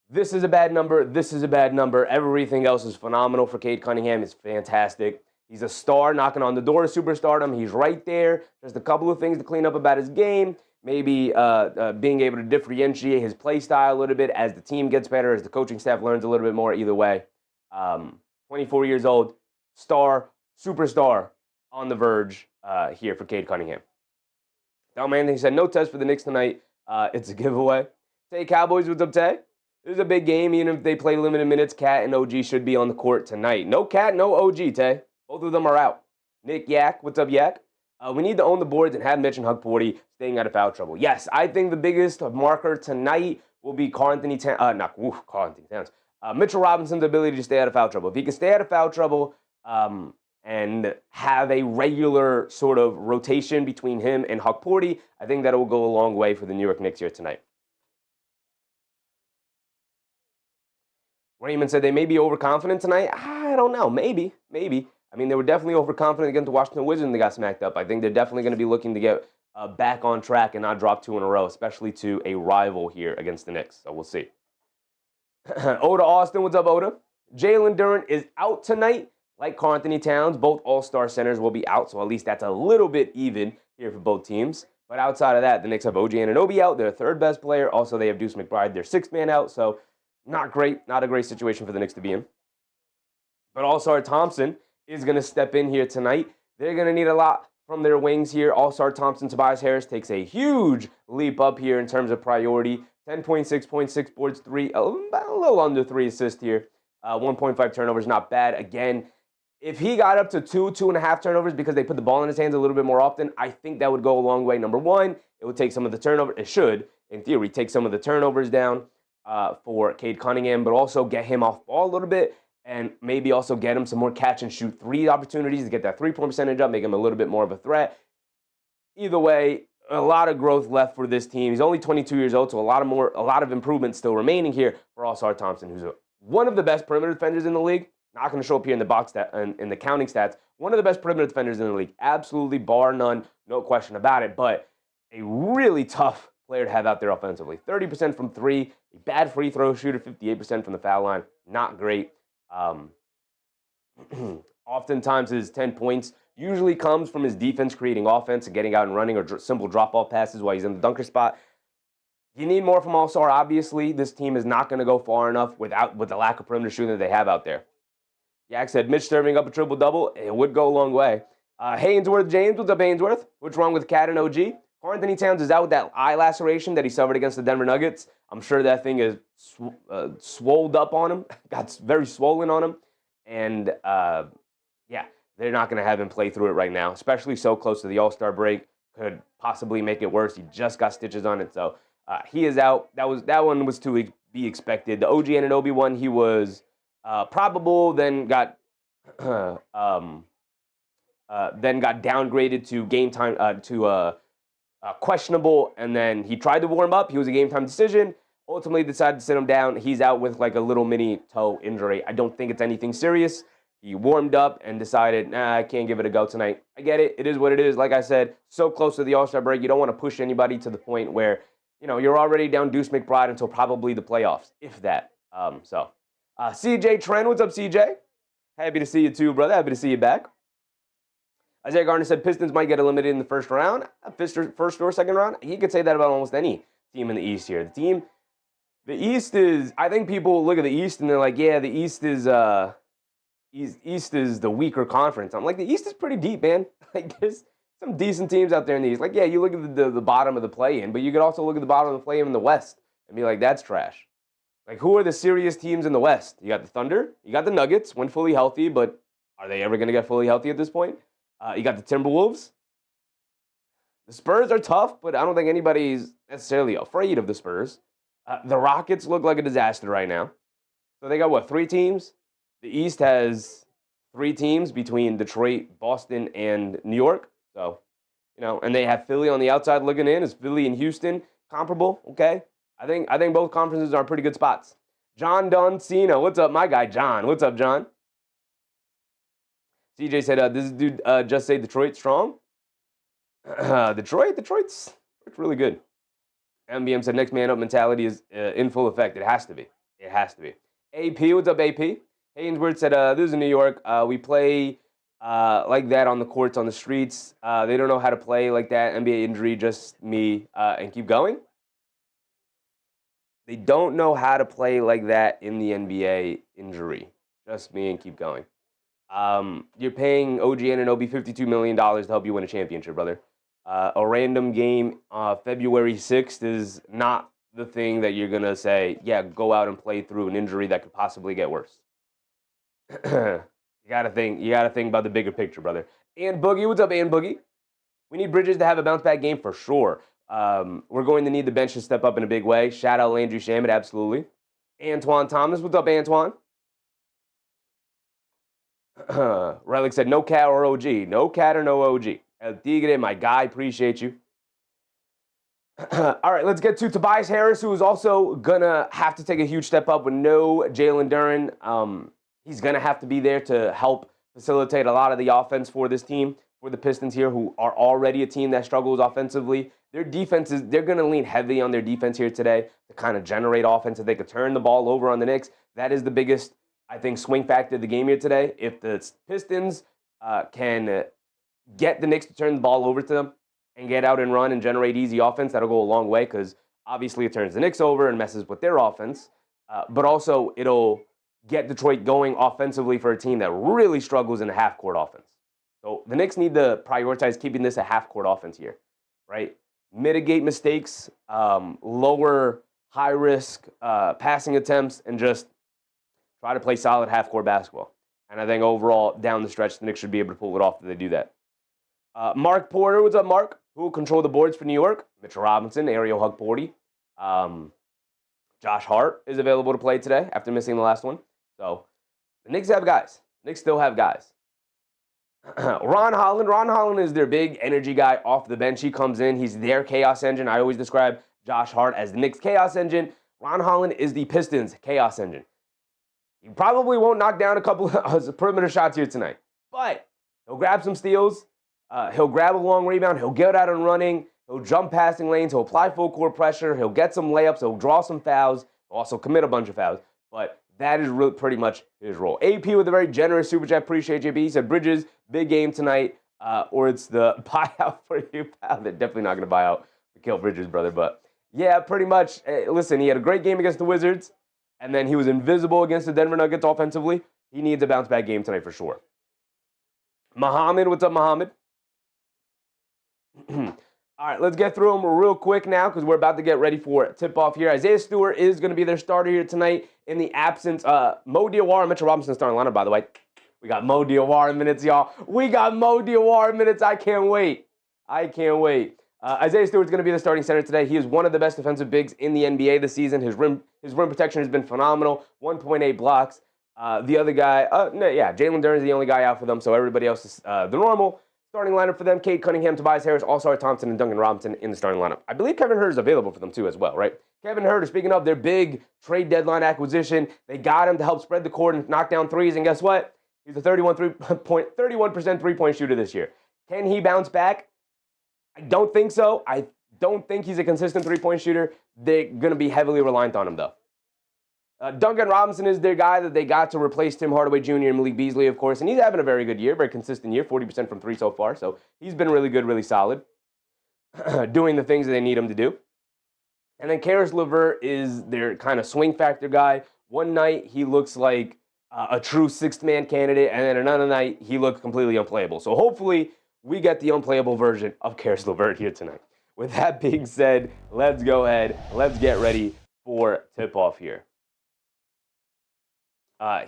this is a bad number. This is a bad number. Everything else is phenomenal for Cade Cunningham. It's fantastic. He's a star knocking on the door of superstardom. He's right there. Just a couple of things to clean up about his game. Maybe being able to differentiate his play style a little bit as the team gets better, as the coaching staff learns a little bit more. Either way, 24 years old, star, superstar on the verge here for Cade Cunningham. Dom Anthony said, no test for the Knicks tonight. It's a giveaway. Tay Cowboys, what's up, Tay? This is a big game. Even if they play limited minutes, Cat and OG should be on the court tonight. No Cat, no OG, Tay. Both of them are out. Nick Yak, what's up, Yak? We need to own the boards and have Mitch and Hugporty staying out of foul trouble. Yes, I think the biggest marker tonight will be Mitchell Robinson's ability to stay out of foul trouble. If he can stay out of foul trouble and have a regular sort of rotation between him and Hugporty, I think that will go a long way for the New York Knicks here tonight. Raymond said they may be overconfident tonight. I don't know. Maybe. I mean, they were definitely overconfident against the Washington Wizards and they got smacked up. I think they're definitely going to be looking to get back on track and not drop 2 in a row, especially to a rival here against the Knicks. So we'll see. Oda Austin, what's up, Oda? Jalen Duren is out tonight, like Karl-Anthony Towns. Both all-star centers will be out, so at least that's a little bit even here for both teams. But outside of that, the Knicks have OG Anunoby out, their third best player. Also, they have Deuce McBride, their sixth man out, so not great. Not a great situation for the Knicks to be in. But All-Star Thompson is going to step in here tonight. They're going to need a lot from their wings here. All-Star Thompson, Tobias Harris takes a huge leap up here in terms of priority. 10.6 points, 6 boards, a little under 3 assists here. 1.5 turnovers, not bad. Again, if he got up to 2.5 turnovers because they put the ball in his hands a little bit more often, I think that would go a long way. Number one, It would take some of the turnover. It should, in theory, take some of the turnovers down for Cade Cunningham, but also get him off ball a little bit and maybe also get him some more catch and shoot three opportunities to get that 3-point percentage up, make him a little bit more of a threat. Either way, a lot of growth left for this team. He's only 22 years old, so a lot of improvement still remaining here for All-Star Thompson, who's one of the best perimeter defenders in the league. Not going to show up here in the box in the counting stats. One of the best perimeter defenders in the league, absolutely, bar none, no question about it. But a really tough player to have out there offensively. 30% from three, a bad free throw shooter, 58% from the foul line. Not great. Oftentimes his 10 points usually comes from his defense creating offense and getting out and running, or simple drop-off passes while he's in the dunker spot. You need more from All-Star, obviously. This team is not going to go far enough with the lack of perimeter shooting that they have out there. Yak said, Mitch serving up a triple-double, it would go a long way. Hainsworth James, what's up, Hainsworth? What's wrong with Cade and OG? Anthony Towns is out with that eye laceration that he suffered against the Denver Nuggets. I'm sure that thing is swolled up on him, got very swollen on him. And, yeah, they're not going to have him play through it right now, especially so close to the All-Star break. Could possibly make it worse. He just got stitches on it, so he is out. That one was to be expected. The OG Anunoby one, he was probable, then got downgraded to game time questionable, and then he tried to warm up. He was a game time decision. Ultimately decided to sit him down. He's out with like a little mini toe injury. I don't think it's anything serious. He warmed up and decided, I can't give it a go tonight. I get it. It is what it is. Like I said, so close to the All-Star break, you don't want to push anybody to the point where, you're already down Deuce McBride until probably the playoffs, if that. CJ Trent, what's up, CJ? Happy to see you too, brother. Happy to see you back. Isaiah Garner said Pistons might get eliminated in the first round. First or second round. He could say that about almost any team in the East here. The East is, I think people look at the East and they're like, yeah, the East is East is the weaker conference. I'm like, the East is pretty deep, man. Like, there's some decent teams out there in the East. Like, yeah, you look at the bottom of the play-in, but you could also look at the bottom of the play-in in the West and be like, that's trash. Like, who are the serious teams in the West? You got the Thunder. You got the Nuggets when fully healthy, but are they ever going to get fully healthy at this point? You got the Timberwolves. The Spurs are tough, but I don't think anybody's necessarily afraid of the Spurs. The Rockets look like a disaster right now. So they got, 3 teams? The East has 3 teams between Detroit, Boston, and New York. So, and they have Philly on the outside looking in. Is Philly and Houston comparable? Okay. I think both conferences are pretty good spots. John Doncino, what's up, my guy John? What's up, John? CJ said, this dude just say Detroit strong. Detroit's really good. MBM said next man up mentality is in full effect. It has to be. It has to be. AP, what's up, AP? Hainsworth said, this is in New York. We play like that on the courts, on the streets. They don't know how to play like that. NBA injury, just me, and keep going. They don't know how to play like that in the NBA injury. Just me and keep going. You're paying OG Anunoby $52 million to help you win a championship, brother. A random game February 6th is not the thing that you're going to say, yeah, go out and play through an injury that could possibly get worse. You gotta think about the bigger picture, brother. And Boogie, what's up, and Boogie? We need Bridges to have a bounce-back game for sure. We're going to need the bench to step up in a big way. Shout out Landry Shamet, absolutely. Antoine Thomas, what's up, Antoine? Relic said, no cat or OG. No cat or no OG. El Tigre, my guy, appreciate you. All right, let's get to Tobias Harris, who is also going to have to take a huge step up with no Jalen Duren. He's going to have to be there to help facilitate a lot of the offense for this team, for the Pistons here, who are already a team that struggles offensively. Their defense they're going to lean heavy on their defense here today to kind of generate offense. If they could turn the ball over on the Knicks, that is the biggest, I think, swing factor of the game here today. If the Pistons can get the Knicks to turn the ball over to them and get out and run and generate easy offense, that'll go a long way because obviously it turns the Knicks over and messes with their offense. But also it'll get Detroit going offensively for a team that really struggles in a half-court offense. So the Knicks need to prioritize keeping this a half-court offense here, right? Mitigate mistakes, lower high-risk passing attempts, and just try to play solid half-court basketball. And I think overall, down the stretch, the Knicks should be able to pull it off if they do that. Mark Porter, what's up, Mark? Who will control the boards for New York? Mitchell Robinson, Ariel Hugporty. Josh Hart is available to play today after missing the last one. So the Knicks have guys. Knicks still have guys. Ron Holland is their big energy guy off the bench. He comes in. He's their chaos engine. I always describe Josh Hart as the Knicks chaos engine. Ron Holland is the Pistons chaos engine. He probably won't knock down a couple of perimeter shots here tonight, but he'll grab some steals. He'll grab a long rebound. He'll get out and running. He'll jump passing lanes. He'll apply full court pressure. He'll get some layups. He'll draw some fouls. He'll also commit a bunch of fouls. But that is really pretty much his role. AP with a very generous super chat. Appreciate JB. He said, Bridges, big game tonight. Or it's the buyout for you, pal. They're definitely not going to buy out Mikal Bridges, brother. But yeah, pretty much. Listen, he had a great game against the Wizards. And then he was invisible against the Denver Nuggets offensively. He needs a bounce-back game tonight for sure. Muhammad, what's up, Muhammad? All right, let's get through them real quick now because we're about to get ready for tip-off here. Isaiah Stewart is going to be their starter here tonight in the absence. Mo Diawara, Mitchell Robinson starting lineup, by the way. We got Mo Diawara minutes, y'all. We got Mo Diawara minutes. I can't wait. Isaiah Stewart's going to be the starting center today. He is one of the best defensive bigs in the NBA this season. His rim protection has been phenomenal. 1.8 blocks. The other guy, Jalen Duren is the only guy out for them, so everybody else is the normal. Starting lineup for them, Cade, Cunningham, Tobias Harris, All-Star Thompson, and Duncan Robinson in the starting lineup. I believe Kevin Huerter is available for them too as well, right? Kevin Huerter, speaking of their big trade deadline acquisition, they got him to help spread the court and knock down threes, and guess what? He's a 31% three-point shooter this year. Can he bounce back? I don't think so. I don't think he's a consistent three-point shooter. They're going to be heavily reliant on him, though. Duncan Robinson is their guy that they got to replace Tim Hardaway Jr. and Malik Beasley, of course, and he's having a very good year, very consistent year, 40% from three so far, so he's been really good, really solid, doing the things that they need him to do. And then Karis LeVert is their kind of swing factor guy. One night, he looks like a true sixth-man candidate, and then another night, he looks completely unplayable. So hopefully, we get the unplayable version of Karis LeVert here tonight. With that being said, let's go ahead, let's get ready for tip-off here.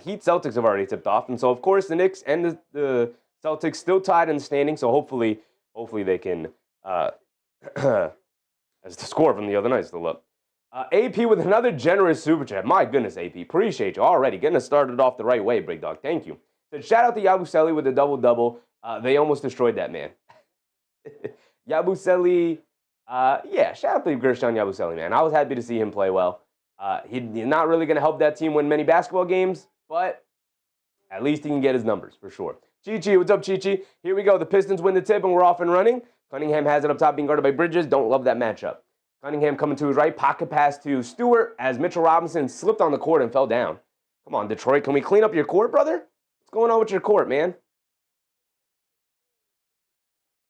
Heat Celtics have already tipped off, and so of course the Knicks and the Celtics still tied in the standing. So hopefully they can, as the score from the other night still up. AP with another generous super chat. My goodness, AP, appreciate you already getting us started off the right way, Big Dog. Thank you. So shout out to Yabusele with the double-double. They almost destroyed that man. Yabusele, shout out to Gershon Yabusele, man. I was happy to see him play well. He's not really going to help that team win many basketball games, but at least he can get his numbers, for sure. Chi-Chi, what's up, Chi-Chi? Here we go. The Pistons win the tip, and we're off and running. Cunningham has it up top, being guarded by Bridges. Don't love that matchup. Cunningham coming to his right. Pocket pass to Stewart as Mitchell Robinson slipped on the court and fell down. Come on, Detroit. Can we clean up your court, brother? What's going on with your court, man?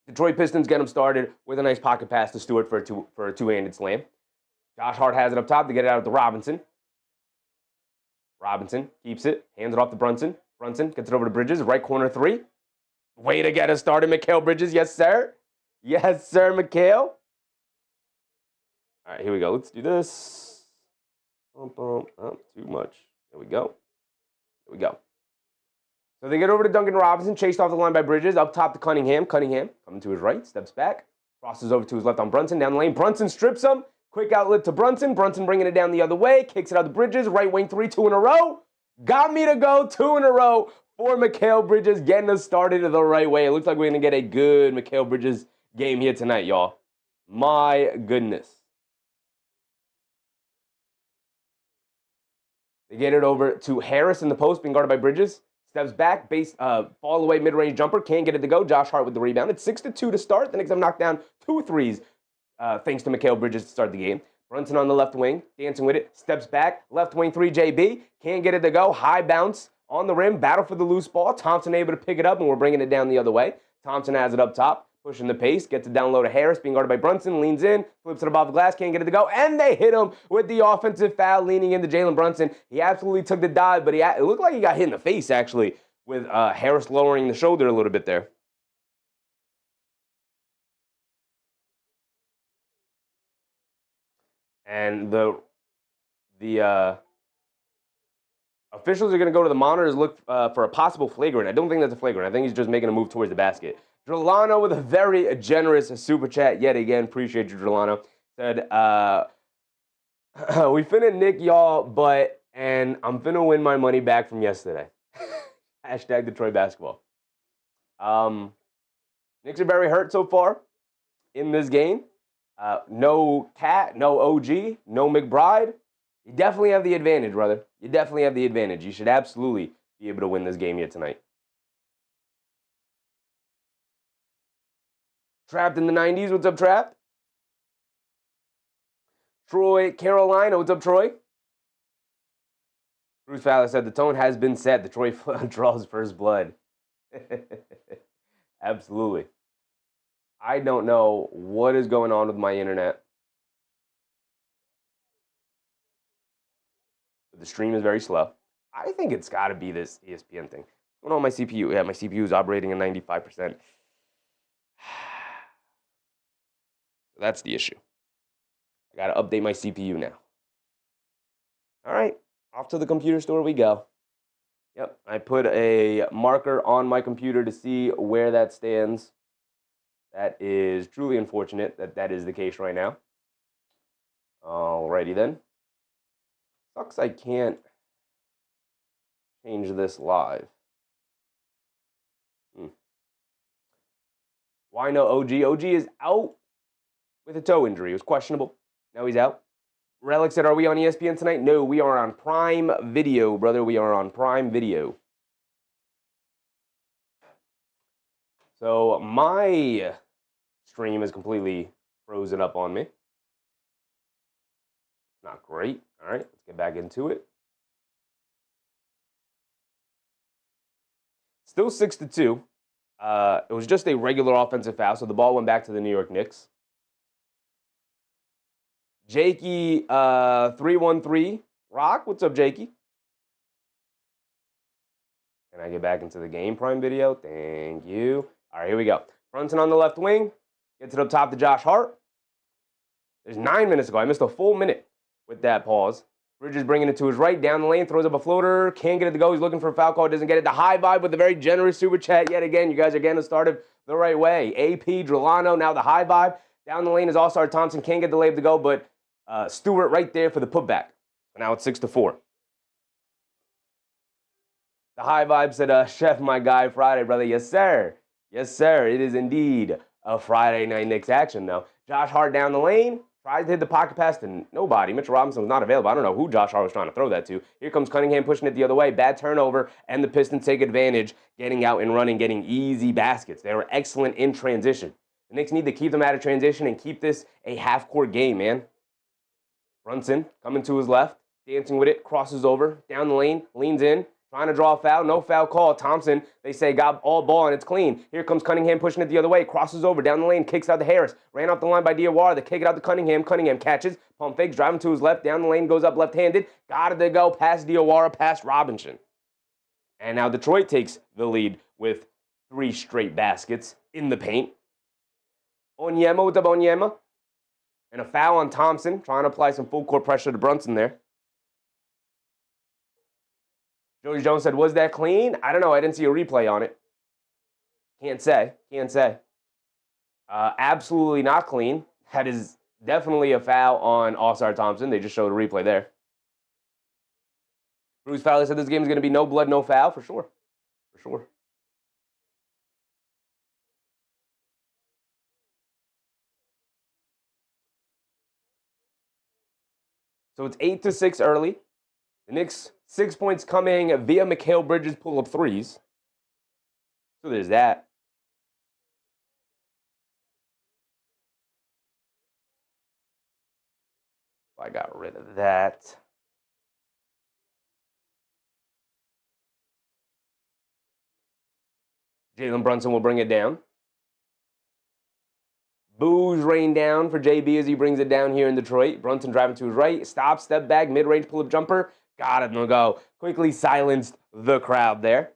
Detroit Pistons get him started with a nice pocket pass to Stewart for a two-handed slam. Josh Hart has it up top to get it out to Robinson. Robinson keeps it, hands it off to Brunson. Brunson gets it over to Bridges, right corner three. Way to get us started, Mikal Bridges. Yes, sir. Yes, sir, Mikal. All right, here we go. Let's do this. Too much. There we go. So they get over to Duncan Robinson, chased off the line by Bridges, up top to Cunningham. Cunningham coming to his right, steps back, crosses over to his left on Brunson, down the lane. Brunson strips him. Quick outlet to Brunson. Brunson bringing it down the other way. Kicks it out to Bridges. Right wing three, 2 in a row. Got me to go 2 in a row for Mikal Bridges, getting us started the right way. It looks like we're going to get a good Mikal Bridges game here tonight, y'all. My goodness. They get it over to Harris in the post, being guarded by Bridges. Steps back, fall away mid-range jumper. Can't get it to go. Josh Hart with the rebound. It's 6-2 to start. The Knicks have knocked down 2 threes. Thanks to Mikal Bridges to start the game. Brunson on the left wing, dancing with it, steps back, left wing three, JB, can't get it to go, high bounce on the rim, battle for the loose ball. Thompson able to pick it up, and we're bringing it down the other way. Thompson has it up top, pushing the pace, gets it down low to Harris, being guarded by Brunson, leans in, flips it above the glass, can't get it to go, and they hit him with the offensive foul, leaning into Jalen Brunson. He absolutely took the dive, but it looked like he got hit in the face, actually, with Harris lowering the shoulder a little bit there. And the officials are going to go to the monitors, look for a possible flagrant. I don't think that's a flagrant. I think he's just making a move towards the basket. Drolano with a very generous super chat yet again. Appreciate you, Drolano. Said, we finna nick y'all, and I'm finna win my money back from yesterday. Hashtag Detroit basketball. Knicks are very hurt so far in this game. No Cat, no OG, no McBride. You definitely have the advantage, brother. You definitely have the advantage. You should absolutely be able to win this game here tonight. Trapped in the 90s. What's up, Trapped? Troy, Carolina. What's up, Troy? Bruce Fowler said the tone has been set. Detroit draws first blood. Absolutely. I don't know what is going on with my internet. The stream is very slow. I think it's got to be this ESPN thing. What's going on with my CPU? Yeah, my CPU is operating at 95%. That's the issue. I got to update my CPU now. All right, off to the computer store we go. Yep, I put a marker on my computer to see where that stands. That is truly unfortunate that that is the case right now. Alrighty then. Sucks I can't change this live. Why no OG? OG is out with a toe injury. It was questionable. Now he's out. Relic said, are we on ESPN tonight? No, we are on Prime Video, brother. We are on Prime Video. So my stream is completely frozen up on me. Not great. All right, let's get back into it. Still 6-2. It was just a regular offensive foul, so the ball went back to the New York Knicks. Jakey 313 Rock, what's up, Jakey? Can I get back into the game, Prime Video? Thank you. All right, here we go. Brunson on the left wing. Gets it up top to Josh Hart. There's 9 minutes ago. I missed a full minute with that pause. Bridges bringing it to his right, down the lane, throws up a floater, can't get it to go. He's looking for a foul call, doesn't get it. The high vibe with a very generous super chat yet again. You guys are getting it started the right way. AP, Drolano, now the high vibe. Down the lane is All-Star Thompson, can't get the layup to go, but Stewart right there for the putback. Now it's 6-4. The high vibe said, Chef, my guy, Friday, brother. Yes, sir. Yes, sir. It is indeed a Friday night Knicks action, though. Josh Hart down the lane. Tries to hit the pocket pass to nobody. Mitchell Robinson was not available. I don't know who Josh Hart was trying to throw that to. Here comes Cunningham pushing it the other way. Bad turnover, and the Pistons take advantage, getting out and running, getting easy baskets. They were excellent in transition. The Knicks need to keep them out of transition and keep this a half-court game, man. Brunson coming to his left, dancing with it, crosses over, down the lane, leans in, trying to draw a foul, no foul call. Thompson, they say, got all ball and it's clean. Here comes Cunningham pushing it the other way, crosses over, down the lane, kicks out to Harris. Ran off the line by Diawara, they kick it out to Cunningham. Cunningham catches, pump fakes, driving to his left, down the lane, goes up left-handed. Got it to go, past Diawara, past Robinson. And now Detroit takes the lead with 3 straight baskets in the paint. Onyema, what's up, Onyema? And a foul on Thompson, trying to apply some full-court pressure to Brunson there. Joey Jones said, was that clean? I don't know. I didn't see a replay on it. Can't say. Can't say. Absolutely not clean. That is definitely a foul on All-Star Thompson. They just showed a replay there. Bruce Fowler said this game is going to be no blood, no foul. For sure. For sure. So it's 8-6 early. The Knicks, 6 points coming via Mikal Bridges pull-up threes. So there's that. I got rid of that. Jalen Brunson will bring it down. Boos rain down for JB as he brings it down here in Detroit. Brunson driving to his right. Stop, step back, mid-range pull-up jumper. Got it, no go. Quickly silenced the crowd there.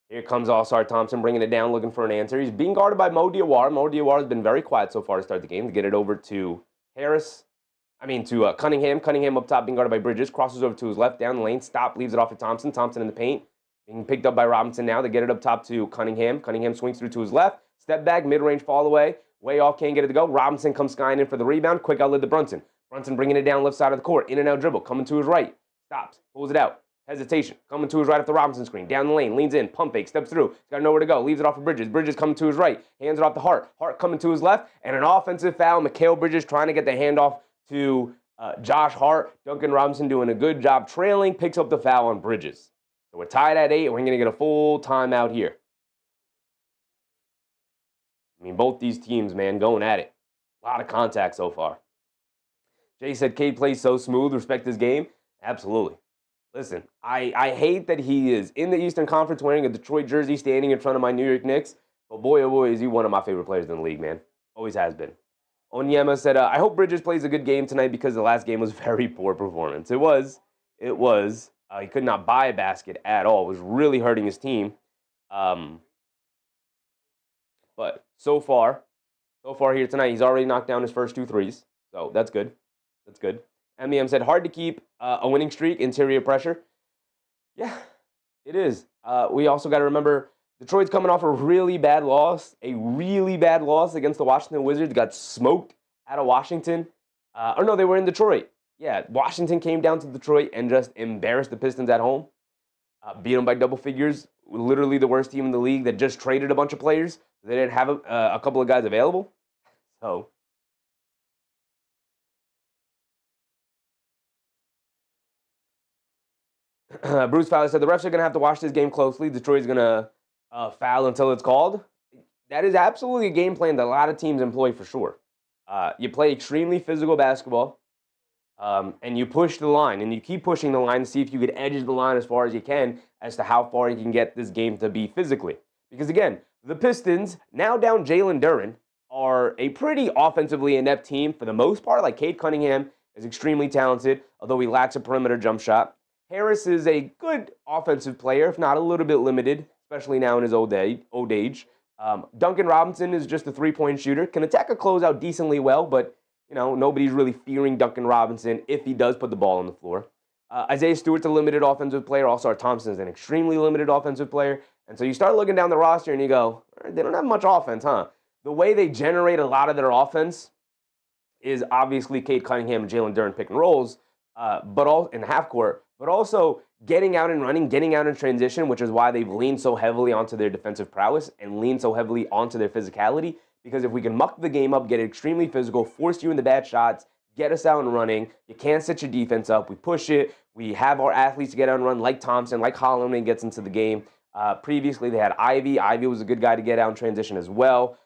Here comes All-Star Thompson bringing it down, looking for an answer. He's being guarded by Mo Diawara. Mo Diawara has been very quiet so far to start the game. To get it over to Cunningham. Cunningham up top being guarded by Bridges. Crosses over to his left, down the lane. Stop, leaves it off to Thompson. Thompson in the paint. Being picked up by Robinson now. They get it up top to Cunningham. Cunningham swings through to his left. Step back, mid-range fall away. Way off, can't get it to go. Robinson comes skying in for the rebound. Quick outlet to Brunson. Brunson bringing it down left side of the court. In and out dribble. Coming to his right. Stops. Pulls it out. Hesitation. Coming to his right off the Robinson screen. Down the lane. Leans in. Pump fake. Steps through. He's got nowhere to go. Leaves it off of Bridges. Bridges coming to his right. Hands it off to Hart. Hart coming to his left. And an offensive foul. Mikal Bridges trying to get the handoff to Josh Hart. Duncan Robinson doing a good job trailing. Picks up the foul on Bridges. So we're tied at 8. We're going to get a full timeout here. I mean, both these teams, man, going at it. A lot of contact so far. Jay said, Cade plays so smooth. Respect his game. Absolutely. Listen, I hate that he is in the Eastern Conference wearing a Detroit jersey standing in front of my New York Knicks. But boy, oh boy, is he one of my favorite players in the league, man. Always has been. Onyema said, I hope Bridges plays a good game tonight because the last game was very poor performance. It was. He could not buy a basket at all. It was really hurting his team. But so far here tonight, he's already knocked down his first 2 threes. So that's good. That's good. MEM said, hard to keep a winning streak, interior pressure. Yeah, it is. We also got to remember, Detroit's coming off a really bad loss against the Washington Wizards. Got smoked out of Washington. Or no, they were in Detroit. Yeah, Washington came down to Detroit and just embarrassed the Pistons at home. Beat them by double figures. Literally the worst team in the league that just traded a bunch of players. They didn't have a couple of guys available. So Bruce Fowler said, the refs are going to have to watch this game closely. Detroit's going to foul until it's called. That is absolutely a game plan that a lot of teams employ for sure. You play extremely physical basketball. And you push the line, and you keep pushing the line to see if you could edge the line as far as you can as to how far you can get this game to be physically. Because again, the Pistons, now down Jalen Duren, are a pretty offensively inept team for the most part. Like Cade Cunningham is extremely talented, although he lacks a perimeter jump shot. Harris is a good offensive player, if not a little bit limited, especially now in his old age. Duncan Robinson is just a three-point shooter, can attack a closeout decently well, but you know, nobody's really fearing Duncan Robinson if he does put the ball on the floor. Isaiah Stewart's a limited offensive player. Also, Thompson's an extremely limited offensive player. And so you start looking down the roster and you go, they don't have much offense, huh? The way they generate a lot of their offense is obviously Cade Cunningham and Jalen Duren pick and rolls, but all in half court, but also getting out and running, getting out in transition, which is why they've leaned so heavily onto their defensive prowess and leaned so heavily onto their physicality. Because if we can muck the game up, get it extremely physical, force you into bad shots, get us out and running, you can't set your defense up. We push it. We have our athletes get out and run like Thompson, like Holloman gets into the game. Previously, they had Ivy. Ivy was a good guy to get out in transition as well.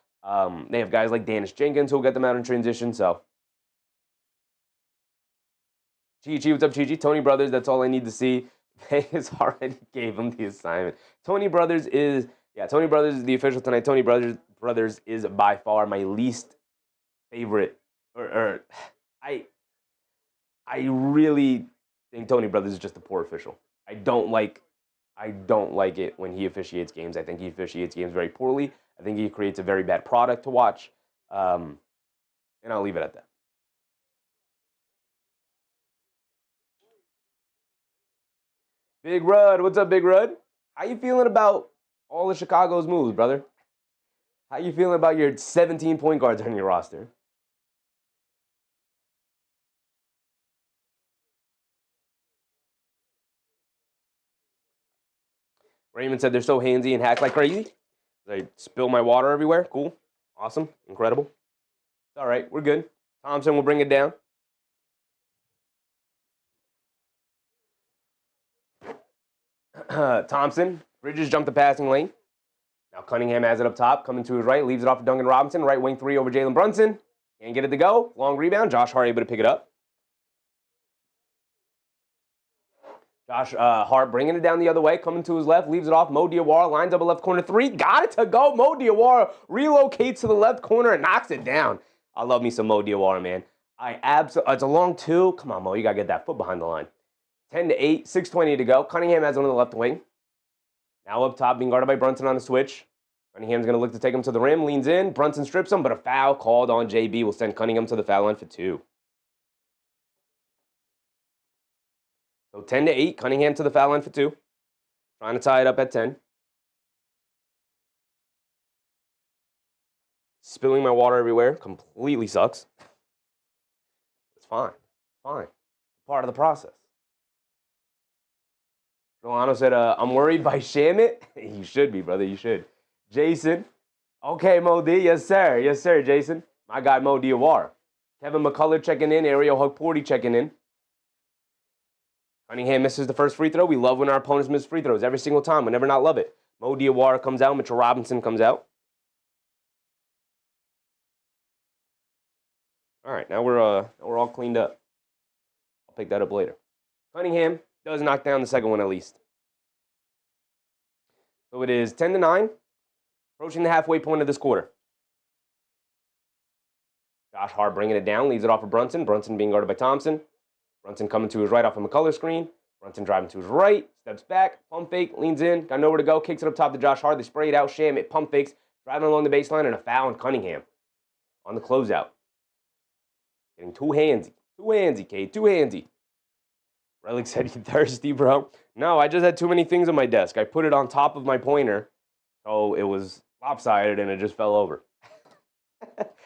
They have guys like Dennis Jenkins who will get them out in transition. So, Chi, what's up, Chi? Tony Brothers, that's all I need to see. Vegas already gave him the assignment. Tony Brothers is the official tonight. Tony Brothers is by far my least favorite. I really think Tony Brothers is just a poor official. I don't like it when he officiates games. I think he officiates games very poorly. I think he creates a very bad product to watch. And I'll leave it at that. Big Rud, what's up, Big Rud? How you feeling about all of Chicago's moves, brother? How you feeling about your 17 point guards on your roster? Raymond said they're so handsy and hack like crazy. They spill my water everywhere. Cool. Awesome. Incredible. It's all right. We're good. Thompson will bring it down. Thompson. Bridges jumped the passing lane. Now Cunningham has it up top. Coming to his right. Leaves it off to Duncan Robinson. Right wing three over Jalen Brunson. Can't get it to go. Long rebound. Josh Hart able to pick it up. Josh Hart bringing it down the other way, coming to his left, leaves it off. Mo Diawara lines up a left corner three, got it to go. Mo Diawara relocates to the left corner and knocks it down. I love me some Mo Diawara, man. It's a long two. Come on, Mo, you gotta get that foot behind the line. 10-8, 6:20 to go. Cunningham has one on the left wing. Now up top, being guarded by Brunson on the switch. Cunningham's gonna look to take him to the rim, leans in. Brunson strips him, but a foul called on JB will send Cunningham to the foul line for 2. So 10-8, Cunningham to the foul line for 2. Trying to tie it up at 10. Spilling my water everywhere. Completely sucks. It's fine. It's fine. Part of the process. Delano said, I'm worried by Shamet. You should be, brother. You should. Jason. Okay, Mo D. Yes, sir. Yes, sir, Jason. My guy, Mo Diawara. Kevin McCullough checking in. Ariel Hugporty checking in. Cunningham misses the first free throw. We love when our opponents miss free throws every single time. We never not love it. Mo Diawara comes out. Mitchell Robinson comes out. All right, now we're all cleaned up. I'll pick that up later. Cunningham does knock down the second one at least. So it is 10-9, approaching the halfway point of this quarter. Josh Hart bringing it down, leaves it off of Brunson. Brunson being guarded by Thompson. Brunson coming to his right off of McCullough's screen. Brunson driving to his right, steps back, pump fake, leans in, got nowhere to go, kicks it up top to Josh Hart. They spray it out, Shamet, pump fakes, driving along the baseline, and a foul on Cunningham on the closeout. Getting too handsy. Too handsy, Cade. Too handsy. Relic said, you thirsty, bro? No, I just had too many things on my desk. I put it on top of my pointer, so it was lopsided and it just fell over.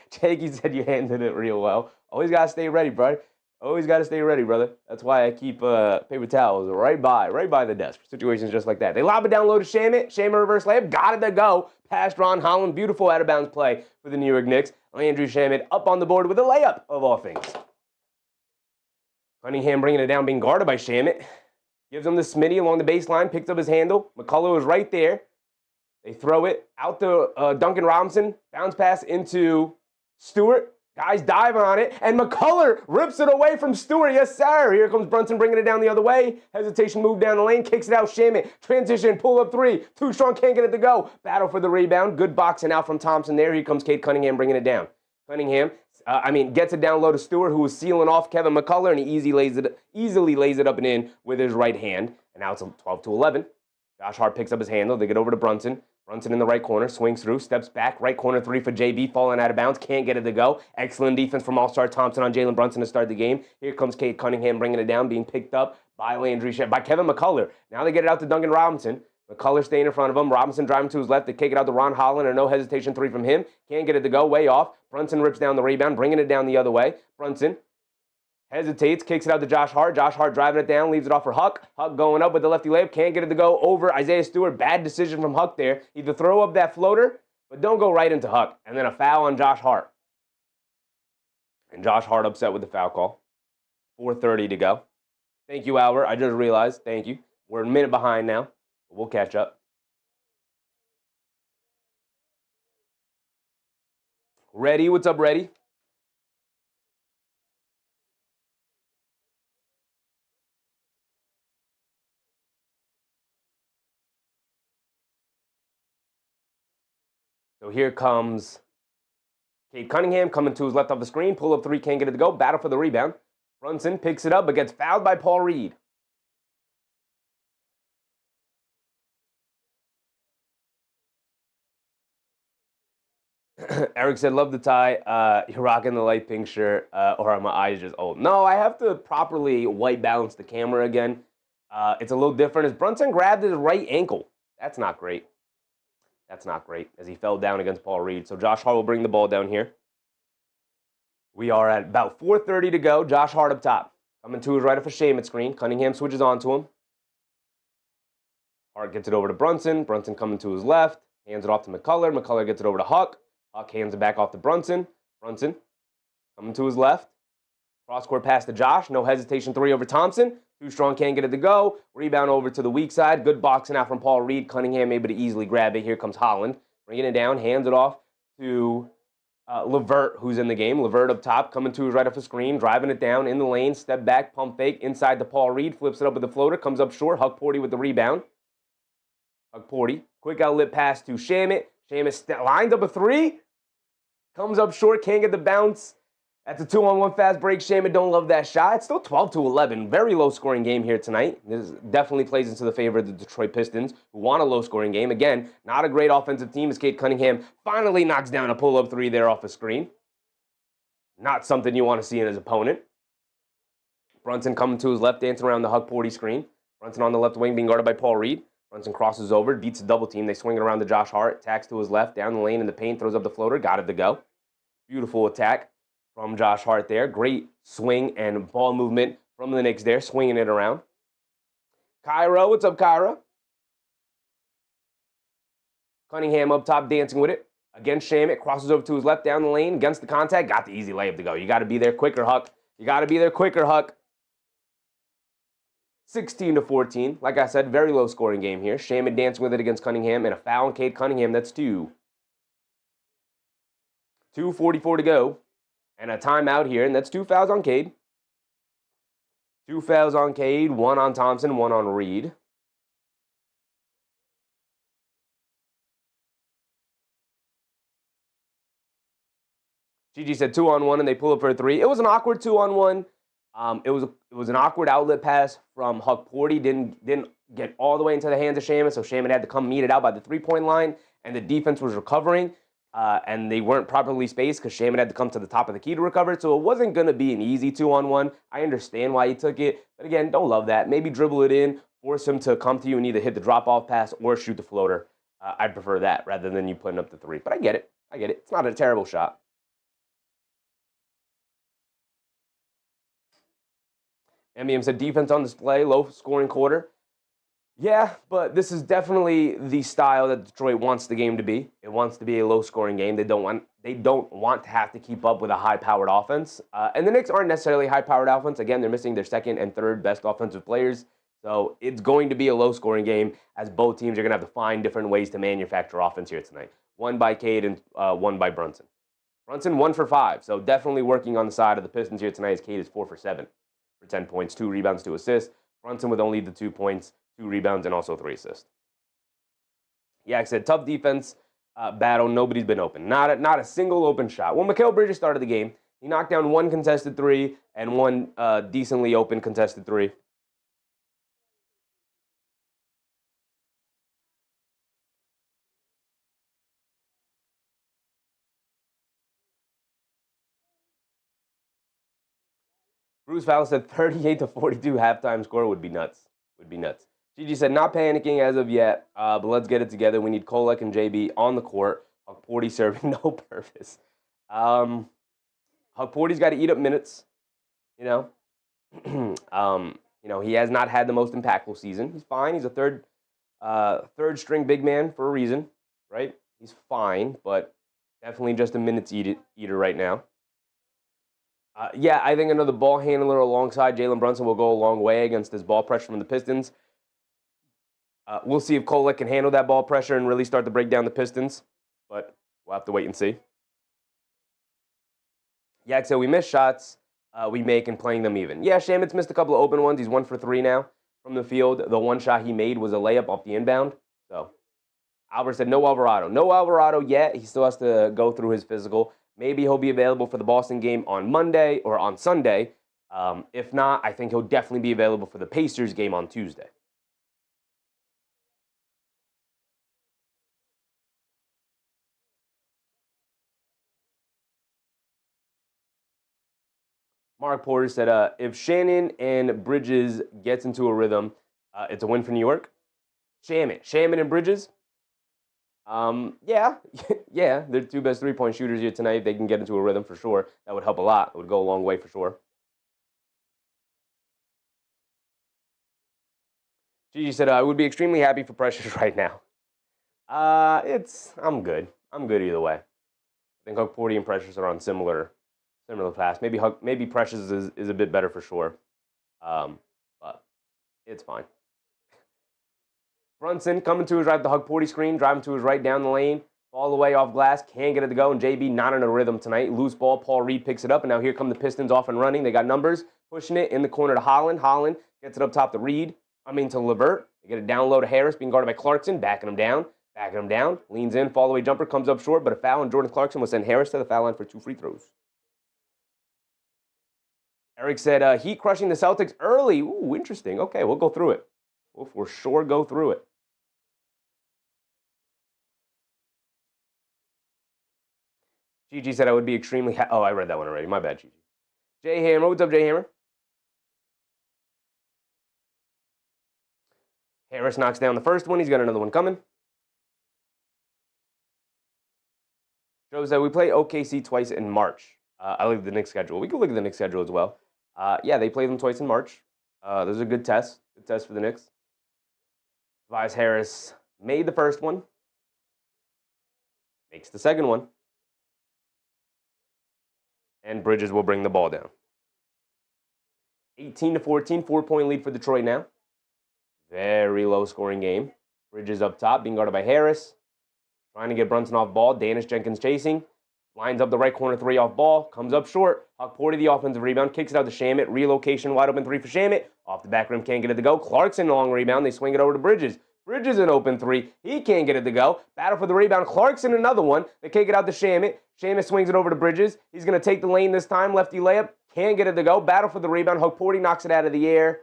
Jakey said you handled it real well. Always got to stay ready, bro. Always got to stay ready, brother. That's why I keep paper towels right by the desk for situations just like that. They lob it down low to Shamet. Shamet reverse layup. Got it to go. Past Ron Holland. Beautiful out-of-bounds play for the New York Knicks. Landry Shamet up on the board with a layup of all things. Cunningham bringing it down, being guarded by Shamet. Gives him the Smitty along the baseline. Picks up his handle. McCullough is right there. They throw it out to Duncan Robinson. Bounce pass into Stewart. Guys dive on it, and McCullough rips it away from Stewart. Yes, sir. Here comes Brunson bringing it down the other way. Hesitation move down the lane, kicks it out. Shamet, transition, pull up three. Too strong, can't get it to go. Battle for the rebound. Good boxing out from Thompson there. Here comes Cade Cunningham bringing it down. Cunningham, gets it down low to Stewart, who was sealing off Kevin McCullough, and he easily lays it up and in with his right hand. And now it's 12-11. Josh Hart picks up his handle. They get over to Brunson. Brunson in the right corner, swings through, steps back, right corner three for JB, falling out of bounds, can't get it to go. Excellent defense from All-Star Thompson on Jalen Brunson to start the game. Here comes Cade Cunningham bringing it down, being picked up by Kevin McCullough. Now they get it out to Duncan Robinson. McCullough staying in front of him. Robinson driving to his left. They kick it out to Ron Holland, and no hesitation three from him. Can't get it to go, way off. Brunson rips down the rebound, bringing it down the other way. Brunson hesitates, kicks it out to Josh Hart. Josh Hart driving it down, leaves it off for Huck. Huck going up with the lefty layup, can't get it to go over Isaiah Stewart. Bad decision from Huck there. Either throw up that floater, but don't go right into Huck. And then a foul on Josh Hart. And Josh Hart upset with the foul call. 4:30 to go. Thank you, Albert. I just realized. Thank you. We're a minute behind now, but we'll catch up. Ready? What's up, Ready? So here comes Cade Cunningham coming to his left off the screen. Pull up three, can't get it to go. Battle for the rebound. Brunson picks it up, but gets fouled by Paul Reed. Eric said, love the tie. You're rocking the light pink shirt, or are my eyes just old? No, I have to properly white balance the camera again. It's a little different. As Brunson grabbed his right ankle. That's not great. That's not great, as he fell down against Paul Reed. So Josh Hart will bring the ball down here. We are at about 4:30 to go. Josh Hart up top. Coming to his right off a Shamet screen. Cunningham switches on to him. Hart gets it over to Brunson. Brunson coming to his left. Hands it off to McCullough. McCullough gets it over to Huck. Huck hands it back off to Brunson. Brunson coming to his left. Cross-court pass to Josh. No hesitation three over Thompson. Too strong, can't get it to go. Rebound over to the weak side. Good boxing out from Paul Reed. Cunningham able to easily grab it. Here comes Holland. Bringing it down. Hands it off to Levert, who's in the game. Levert up top. Coming to his right off the screen. Driving it down in the lane. Step back. Pump fake. Inside to Paul Reed. Flips it up with the floater. Comes up short. Hugporty with the rebound. Hugporty. Quick outlet pass to Shamet. Shamet lines up a three. Comes up short. Can't get the bounce. That's a 2-on-1 fast break. Shamet don't love that shot. It's still 12-11. Very low-scoring game here tonight. This definitely plays into the favor of the Detroit Pistons, who want a low-scoring game. Again, not a great offensive team as Cade Cunningham finally knocks down a pull-up three there off the screen. Not something you want to see in his opponent. Brunson coming to his left, dancing around the Hugporty screen. Brunson on the left wing being guarded by Paul Reed. Brunson crosses over, beats a double team. They swing it around to Josh Hart, tacks to his left, down the lane in the paint, throws up the floater, got it to go. Beautiful attack from Josh Hart there. Great swing and ball movement from the Knicks there, swinging it around. Kyra, what's up, Kyra? Cunningham up top, dancing with it. Against Shamet, crosses over to his left, down the lane, against the contact, got the easy layup to go. You got to be there quicker, Huck. You got to be there quicker, Huck. 16-14. Like I said, very low scoring game here. Shamet dancing with it against Cunningham, and a foul on Cade Cunningham. That's 2. 2:44 to go. And a timeout here, and that's 2 fouls on Cade. 2 fouls on Cade, 1 on Thompson, 1 on Reed. Gigi said 2-on-1, and they pull up for a 3. It was an awkward 2-on-1. It was an awkward outlet pass from Huck Porty. Didn't get all the way into the hands of Shamet, so Shamet had to come meet it out by the 3-point line, and the defense was recovering, and they weren't properly spaced because Shamet had to come to the top of the key to recover it, so it wasn't going to be an easy 2-on-1. I understand why he took it, but again, don't love that. Maybe dribble it in, force him to come to you and either hit the drop-off pass or shoot the floater. I'd prefer that rather than you putting up the 3, but I get it. It's not a terrible shot. MEM said defense on display, low scoring quarter. Yeah, but this is definitely the style that Detroit wants the game to be. It wants to be a low scoring game. They don't want to have to keep up with a high powered offense. And the Knicks aren't necessarily high powered offense. Again, they're missing their second and third best offensive players. So it's going to be a low scoring game as both teams are going to have to find different ways to manufacture offense here tonight. 1 by Cade and 1 by Brunson. Brunson 1 for 5. So definitely working on the side of the Pistons here tonight as Cade is 4 for 7. For 10 points, 2 rebounds, 2 assists. Brunson with only the 2 points, 2 rebounds, and also 3 assists. Yeah, like I said, tough defense battle. Nobody's been open. Not a single open shot. Well, Mikal Bridges started the game. He knocked down 1 contested 3 and 1 decently open contested 3. Bruce Fowler said 38-42 halftime score would be nuts. Gigi said not panicking as of yet, but let's get it together. We need Kolek and JB on the court. Huck Porty serving no purpose. Huck Porty's got to eat up minutes. He has not had the most impactful season. He's fine. He's a third string big man for a reason, right? He's fine, but definitely just a minutes eater right now. I think another ball handler alongside Jalen Brunson will go a long way against this ball pressure from the Pistons. We'll see if Kolek can handle that ball pressure and really start to break down the Pistons, but we'll have to wait and see. Yeah, so we miss shots we make and playing them even. Yeah, Shamet's missed a couple of open ones. He's 1 for 3 now from the field. The one shot he made was a layup off the inbound. So Albert said no Alvarado. No Alvarado yet. He still has to go through his physical. Maybe he'll be available for the Boston game on Monday or on Sunday. If not, I think he'll definitely be available for the Pacers game on Tuesday. Mark Porter said, if Shannon and Bridges gets into a rhythm, it's a win for New York. Shamet and Bridges? Yeah, they're 2 best 3-point shooters here tonight. If they can get into a rhythm for sure, that would help a lot. It would go a long way for sure. Gigi said, I would be extremely happy for Precious right now. I'm good. I'm good either way. I think Huck Porty and Precious are on similar paths. Maybe Precious is a bit better for sure. But it's fine. Brunson coming to his right, the Huck Porty screen, driving to his right down the lane, all the way off glass, can't get it to go, and JB not in a rhythm tonight. Loose ball, Paul Reed picks it up, and now here come the Pistons off and running. They got numbers, pushing it in the corner to Holland. Holland gets it up top to Levert. They get it down low to Harris, being guarded by Clarkson, backing him down, leans in, fall away jumper, comes up short, but a foul, and Jordan Clarkson will send Harris to the foul line for 2 free throws. Eric said, Heat crushing the Celtics early. Ooh, interesting. Okay, we'll go through it. We'll for sure go through it. Gigi said I would be extremely oh, I read that one already. My bad, Gigi. Jay Hammer. What's up, Jay Hammer? Harris knocks down the first one. He's got another one coming. Joe said, we play OKC twice in March. I look at the Knicks schedule. We can look at the Knicks schedule as well. Yeah, they play them twice in March. Those are good tests. Good test for the Knicks. Tobias Harris made the first one. Makes the second one. And Bridges will bring the ball down. 18-14, 4-point lead for Detroit now. Very low-scoring game. Bridges up top, being guarded by Harris. Trying to get Brunson off ball. Danish Jenkins chasing. Lines up the right corner three off ball. Comes up short. Huck Porty, the offensive rebound. Kicks it out to Shamet. Relocation, wide open three for Shamet. Off the back rim, can't get it to go. Clarkson, long rebound. They swing it over to Bridges. Bridges, an open three. He can't get it to go. Battle for the rebound. Clarkson, another one. They kick it out to Shamet. Shamet swings it over to Bridges. He's going to take the lane this time. Lefty layup. Can't get it to go. Battle for the rebound. Huck Porty knocks it out of the air.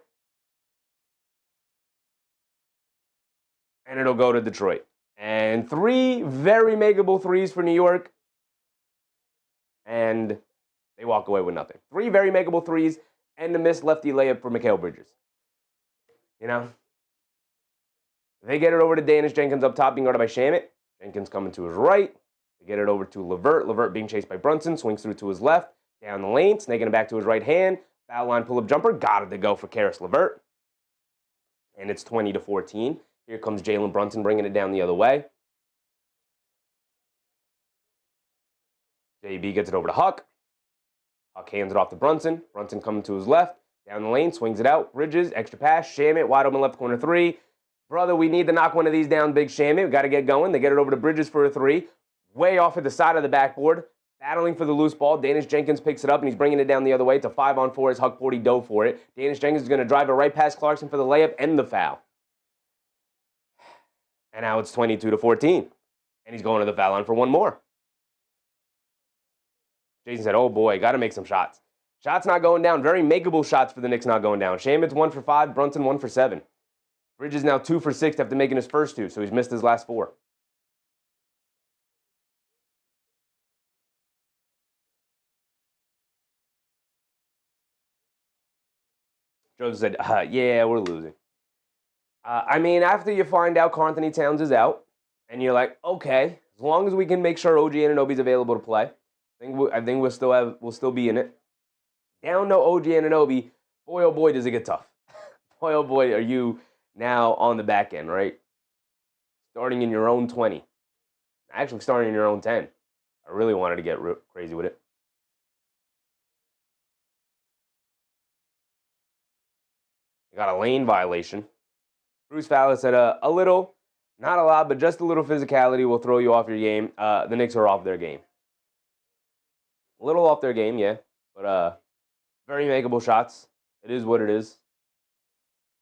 And it'll go to Detroit. And 3 very makeable threes for New York. And they walk away with nothing. 3 very makeable threes and a missed lefty layup for Mikal Bridges. You know, they get it over to Danish Jenkins up top, being guarded by Shamet. Jenkins coming to his right. They get it over to Levert. Levert being chased by Brunson. Swings through to his left. Down the lane. Snaking it back to his right hand. Foul line pull-up jumper. Got it to go for Karis Levert. And it's 20-14. Here comes Jalen Brunson bringing it down the other way. JB gets it over to Huck. Huck hands it off to Brunson. Brunson coming to his left. Down the lane, swings it out. Bridges, extra pass. Shamet, wide open left corner three. Brother, we need to knock one of these down, big Shamet. We got to get going. They get it over to Bridges for a three. Way off at the side of the backboard. Battling for the loose ball. Danish Jenkins picks it up, and he's bringing it down the other way. It's a 5-on-4 as Huck Porty dove for it. Danish Jenkins is going to drive it right past Clarkson for the layup and the foul. And now it's 22-14. And he's going to the foul line for one more. Jason said, oh boy, got to make some shots. Shots not going down. Very makeable shots for the Knicks not going down. Shamet's 1 for 5, Brunson 1 for 7. Bridges now 2 for 6 after making his first 2, so he's missed his last 4. Joseph said, yeah, we're losing. I mean, after you find out Brunson and Towns is out, and you're like, okay, as long as we can make sure OG Anunoby's available to play, I think we'll still be in it. Down no OG Anunoby, boy oh boy does it get tough. Boy oh boy are you now on the back end, right? Starting in your own 20. Actually starting in your own 10. I really wanted to get crazy with it. They got a lane violation. Bruce Fowler said a little, not a lot, but just a little physicality will throw you off your game. The Knicks are off their game. A little off their game, yeah. But very makeable shots. It is what it is.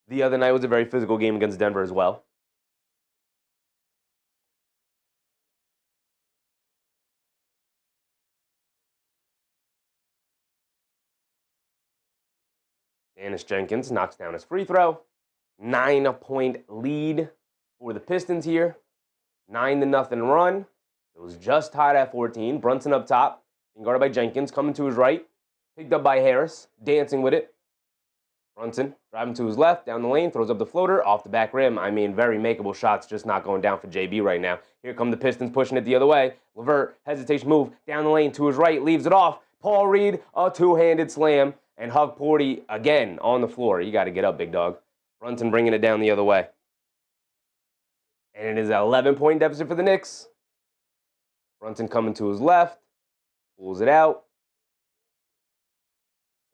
The other night was a very physical game against Denver as well. Danish Jenkins knocks down his free throw. 9-point lead for the Pistons here. 9-0 run. It was just tied at 14. Brunson up top, being guarded by Jenkins, coming to his right. Picked up by Harris, dancing with it. Brunson driving to his left, down the lane, throws up the floater, off the back rim. I mean, very makeable shots, just not going down for JB right now. Here come the Pistons pushing it the other way. Levert, hesitation move, down the lane to his right, leaves it off. Paul Reed, a two-handed slam. And Huck Porty, again, on the floor. You got to get up, big dog. Brunson bringing it down the other way. And it is an 11-point deficit for the Knicks. Brunson coming to his left. Pulls it out.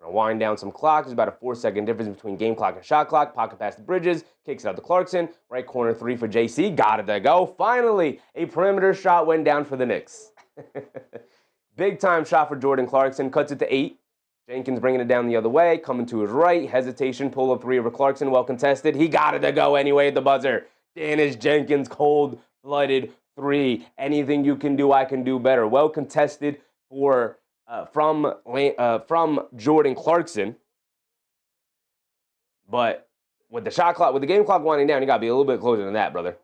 Gonna wind down some clock. There's about a 4-second difference between game clock and shot clock. Pocket pass to Bridges. Kicks it out to Clarkson. Right corner three for JC. Got it to go. Finally, a perimeter shot went down for the Knicks. Big time shot for Jordan Clarkson. Cuts it to 8. Jenkins bringing it down the other way. Coming to his right. Hesitation. Pull up three over Clarkson. Well contested. He got it to go anyway at the buzzer. Danish Jenkins, cold-blooded three. Anything you can do, I can do better. Well contested for from Jordan Clarkson. But with the shot clock, with the game clock winding down, you got to be a little bit closer than that, brother.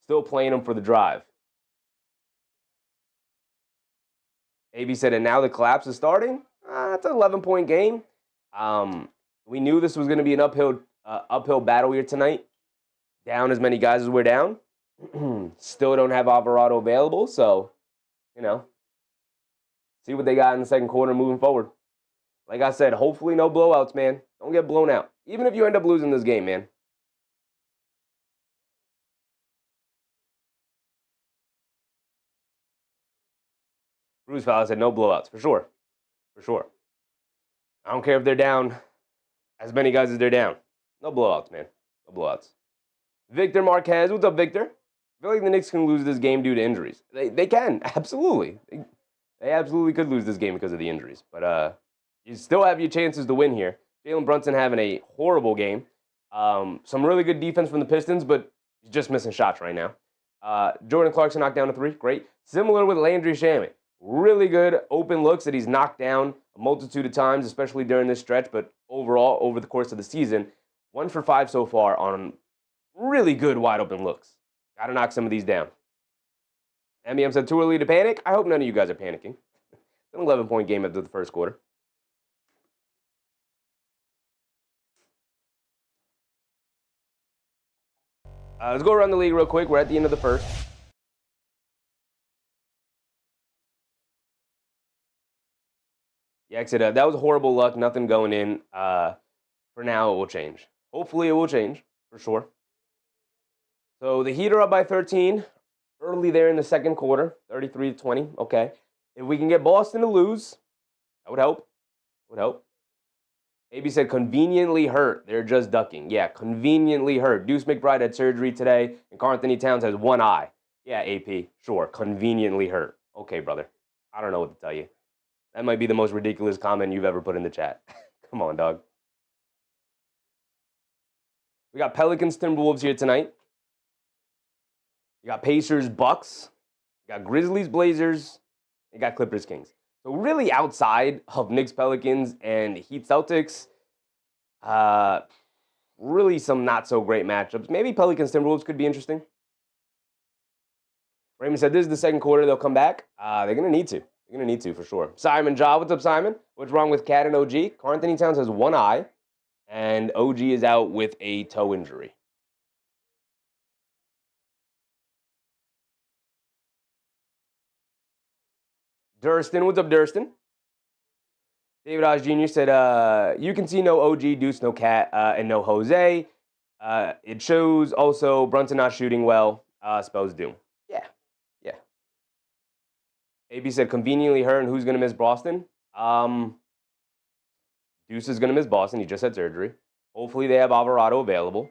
Still playing him for the drive. AB said, and now the collapse is starting? It's an 11-point game. We knew this was going to be an uphill uphill battle here tonight. Down as many guys as we're down. Still don't have Alvarado available, so, see what they got in the second quarter moving forward. Like I said, hopefully no blowouts, man. Don't get blown out. Even if you end up losing this game, man. Bruce Fowler said no blowouts, for sure. For sure. I don't care if they're down as many guys as they're down. No blowouts, man. No blowouts. Victor Marquez, what's up, Victor? I feel like the Knicks can lose this game due to injuries. They can, absolutely. They absolutely could lose this game because of the injuries. But you still have your chances to win here. Jalen Brunson having a horrible game. Some really good defense from the Pistons, but he's just missing shots right now. Jordan Clarkson knocked down a three. Great. Similar with Landry Shamet. Really good open looks that he's knocked down a multitude of times, especially during this stretch. But overall, over the course of the season, 1 for 5 so far on really good wide open looks. Got to knock some of these down. MBM said too early to panic. I hope none of you guys are panicking. It's an 11-point game after the first quarter. Let's go around the league real quick. We're at the end of the first. Yeah, that was horrible luck. Nothing going in. For now, it will change. Hopefully, it will change, for sure. So the Heat are up by 13 early there in the second quarter, 33-20. Okay. If we can get Boston to lose, that would help. Would help. AB said conveniently hurt. They're just ducking. Yeah, conveniently hurt. Deuce McBride had surgery today, and Carl-Anthony Towns has one eye. Yeah, AP, sure, conveniently hurt. Okay, brother. I don't know what to tell you. That might be the most ridiculous comment you've ever put in the chat. Come on, dog. We got Pelicans, Timberwolves here tonight. You got Pacers, Bucks. You got Grizzlies, Blazers. You got Clippers, Kings. So really outside of Knicks, Pelicans, and Heat, Celtics, really some not so great matchups. Maybe Pelicans, Timberwolves could be interesting. Raymond said this is the second quarter. They'll come back. They're going to need to. They're going to need to for sure. Simon Ja, what's up, Simon? What's wrong with Cat and OG? Carl-Anthony Towns has one eye, and OG is out with a toe injury. Durston, what's up, Durston? David Oz Jr. said, you can see no OG, Deuce, no Cat, and no Jose. It shows also Brunson not shooting well, spells doom. Yeah. AB said, conveniently hurt, and who's going to miss Boston? Deuce is going to miss Boston. He just had surgery. Hopefully they have Alvarado available.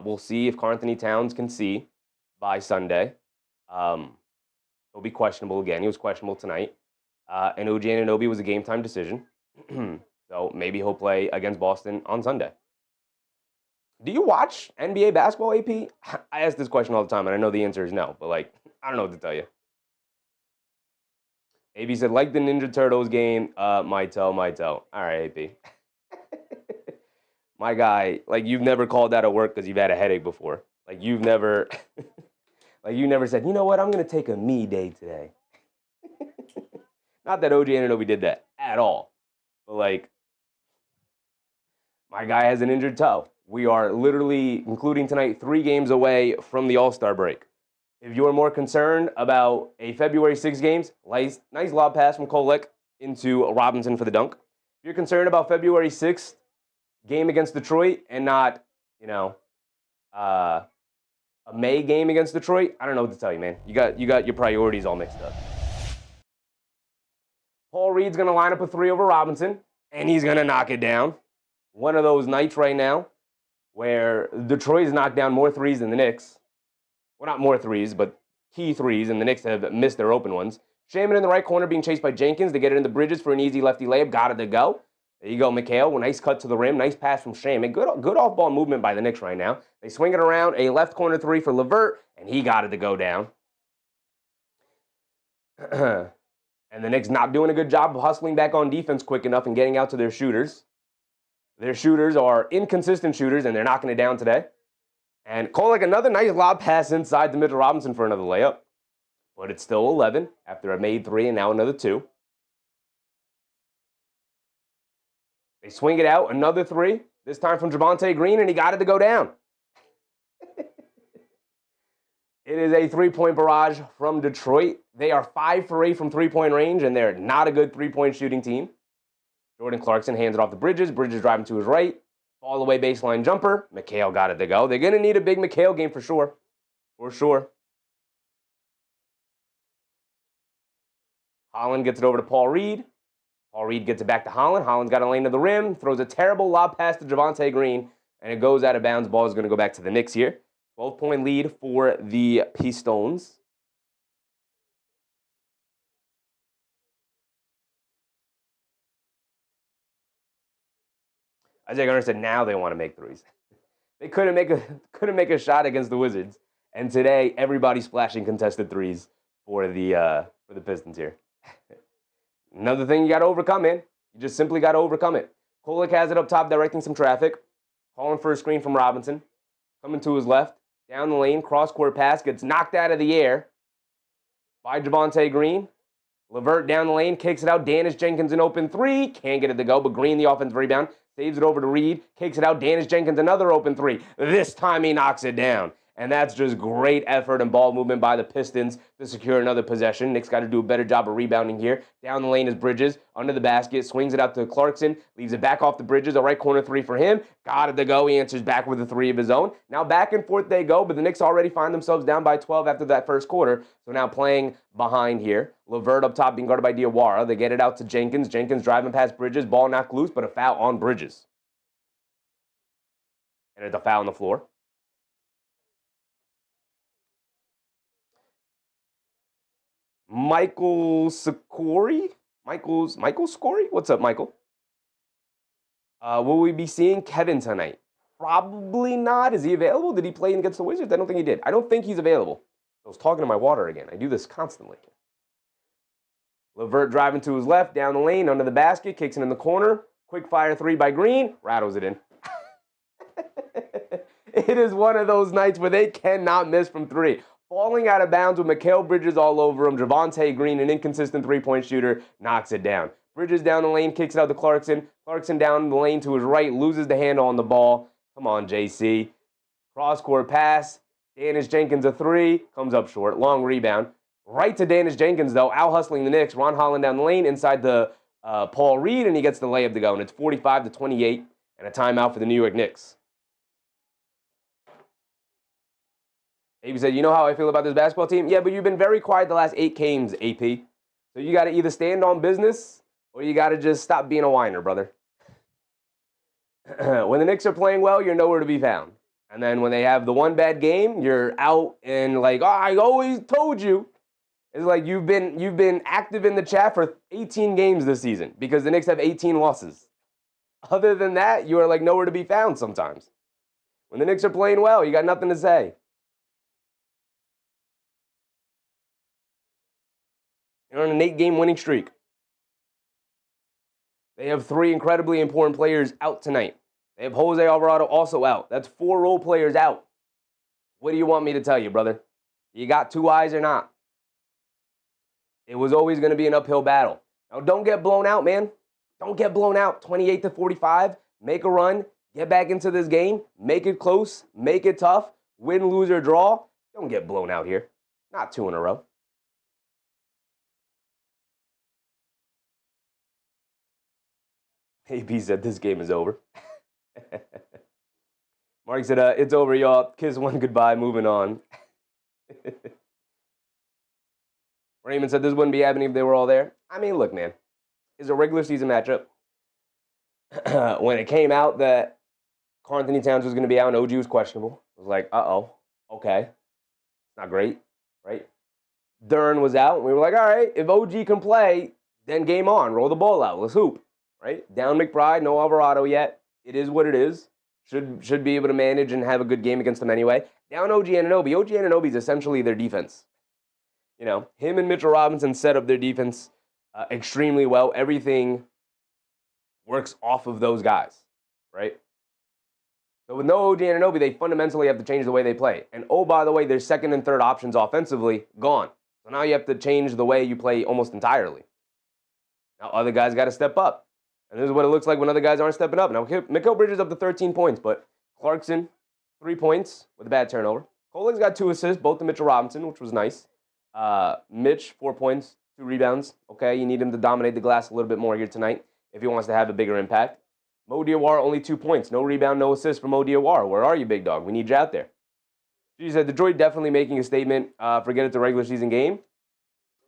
We'll see if Carl-Anthony Towns can see by Sunday. He'll be questionable again. He was questionable tonight. And OG Anunoby was a game-time decision. So maybe he'll play against Boston on Sunday. Do you watch NBA basketball, AP? I ask this question all the time, and I know the answer is no. But, I don't know what to tell you. AB said, like the Ninja Turtles game, my toe. All right, AP. My guy, you've never called out of work because you've had a headache before. You've never... you never said, you know what, I'm going to take a me day today. Not that OG Anunoby did that at all. But, my guy has an injured toe. We are literally, including tonight, 3 games away from the All-Star break. If you're more concerned about a February 6 games, nice lob pass from Kolek into Robinson for the dunk. If you're concerned about February 6th game against Detroit and not, a May game against Detroit, I don't know what to tell you, man. You got your priorities all mixed up. Paul Reed's going to line up a 3 over Robinson, and he's going to knock it down. One of those nights right now where Detroit's knocked down more threes than the Knicks. Well, not more threes, but key threes, and the Knicks have missed their open ones. Shaman in the right corner being chased by Jenkins. They get it in the Bridges for an easy lefty layup. Got it to go. There you go, McHale. Nice cut to the rim. Nice pass from Shaman. Good off-ball movement by the Knicks right now. They swing it around. A left corner 3 for LeVert, and he got it to go down. And the Knicks not doing a good job of hustling back on defense quick enough and getting out to their shooters. Their shooters are inconsistent shooters, and they're knocking it down today. And Kolek, another nice lob pass inside to Mitchell Robinson for another layup. But it's still 11 after a made 3 and now another 2. They swing it out, another 3. This time from Javonte Green, and he got it to go down. It is a three-point barrage from Detroit. They are 5 for 8 from three-point range, and they're not a good three-point shooting team. Jordan Clarkson hands it off to Bridges. Bridges driving to his right. All the way baseline jumper. McHale got it to go. They're going to need a big McHale game for sure. For sure. Holland gets it over to Paul Reed. Paul Reed gets it back to Holland. Holland's got a lane to the rim. Throws a terrible lob pass to Javonte Green, and it goes out of bounds. Ball is going to go back to the Knicks here. 12-point lead for the Pistons. Isaiah Garner said now they want to make threes. They couldn't make a shot against the Wizards, and today everybody's splashing contested threes for the Pistons here. Another thing you got to overcome, man. You just simply got to overcome it. Kolek has it up top, directing some traffic. Calling for a screen from Robinson. Coming to his left. Down the lane, cross-court pass. Gets knocked out of the air by Javonte Green. LeVert down the lane, kicks it out. Dennis Jenkins an open three. Can't get it to go, but Green, the offensive rebound, saves it over to Reed. Kicks it out. Dennis Jenkins another open three. This time he knocks it down. And that's just great effort and ball movement by the Pistons to secure another possession. Knicks got to do a better job of rebounding here. Down the lane is Bridges, under the basket, swings it out to Clarkson, leaves it back off the Bridges, a right corner three for him. Got it to go. He answers back with a three of his own. Now back and forth they go, but the Knicks already find themselves down by 12 after that first quarter. So now playing behind here. LeVert up top being guarded by Diawara. They get it out to Jenkins. Jenkins driving past Bridges. Ball knocked loose, but a foul on Bridges. And it's a foul on the floor. Michael Scory? Michael Scory? What's up, Michael? Will we be seeing Kevin tonight? Probably not. Is he available? Did he play against the Wizards? I don't think he did. I don't think he's available. I was talking to my water again. I do this constantly. LeVert driving to his left, down the lane, under the basket, kicks it in the corner. Quick fire three by Green. Rattles it in. It is one of those nights where they cannot miss from three. Falling out of bounds with Mikal Bridges all over him. Javonte Green, an inconsistent three-point shooter, knocks it down. Bridges down the lane, kicks it out to Clarkson. Clarkson down the lane to his right, loses the handle on the ball. Come on, JC. Cross-court pass. Dennis Jenkins a three. Comes up short. Long rebound. Right to Dennis Jenkins, though. Out-hustling the Knicks. Ron Holland down the lane inside the Paul Reed, and he gets the layup to go. And it's 45-28 and a timeout for the New York Knicks. AP said, you know how I feel about this basketball team? Yeah, but you've been very quiet the last 8 games, AP. So you got to either stand on business or you got to just stop being a whiner, brother. When the Knicks are playing well, you're nowhere to be found. And then when they have the one bad game, you're out and like, oh, I always told you. It's like you've been active in the chat for 18 games this season because the Knicks have 18 losses. Other than that, you are like nowhere to be found sometimes. When the Knicks are playing well, you got nothing to say. They're on an 8-game winning streak. They have 3 incredibly important players out tonight. They have Jose Alvarado also out. That's 4 role players out. What do you want me to tell you, brother? You got 2 eyes or not? It was always going to be an uphill battle. Now, don't get blown out, man. Don't get blown out. 28-45. Make a run. Get back into this game. Make it close. Make it tough. Win, lose, or draw. Don't get blown out here. Not 2 in a row. AP said this game is over. Mark said, it's over, y'all. Kiss one goodbye, moving on. Raymond said this wouldn't be happening if they were all there. I mean, look, man. It's a regular season matchup. When it came out that Karl-Anthony Towns was going to be out and OG was questionable, it was like, uh-oh, okay. Not great, right? Dern was out, and we were like, all right, if OG can play, then game on. Roll the ball out. Let's hoop. Right? Down McBride, no Alvarado yet. It is what it is. Should be able to manage and have a good game against them anyway. Down OG Anunoby. OG Anunoby is essentially their defense. You know, him and Mitchell Robinson set up their defense extremely well. Everything works off of those guys, right? So with no OG Anunoby, they fundamentally have to change the way they play. And oh, by the way, their second and third options offensively, gone. So now you have to change the way you play almost entirely. Now other guys got to step up. And this is what it looks like when other guys aren't stepping up. Now, Mikal Bridges up to 13 points, but Clarkson, 3 points with a bad turnover. Kolic's got 2 assists, both to Mitchell Robinson, which was nice. Mitch, 4 points, 2 rebounds. Okay, you need him to dominate the glass a little bit more here tonight if he wants to have a bigger impact. Mo Diawara, only 2 points. No rebound, no assist for Mo Diawara. Where are you, big dog? We need you out there. She said, Detroit definitely making a statement. Forget it's a regular season game.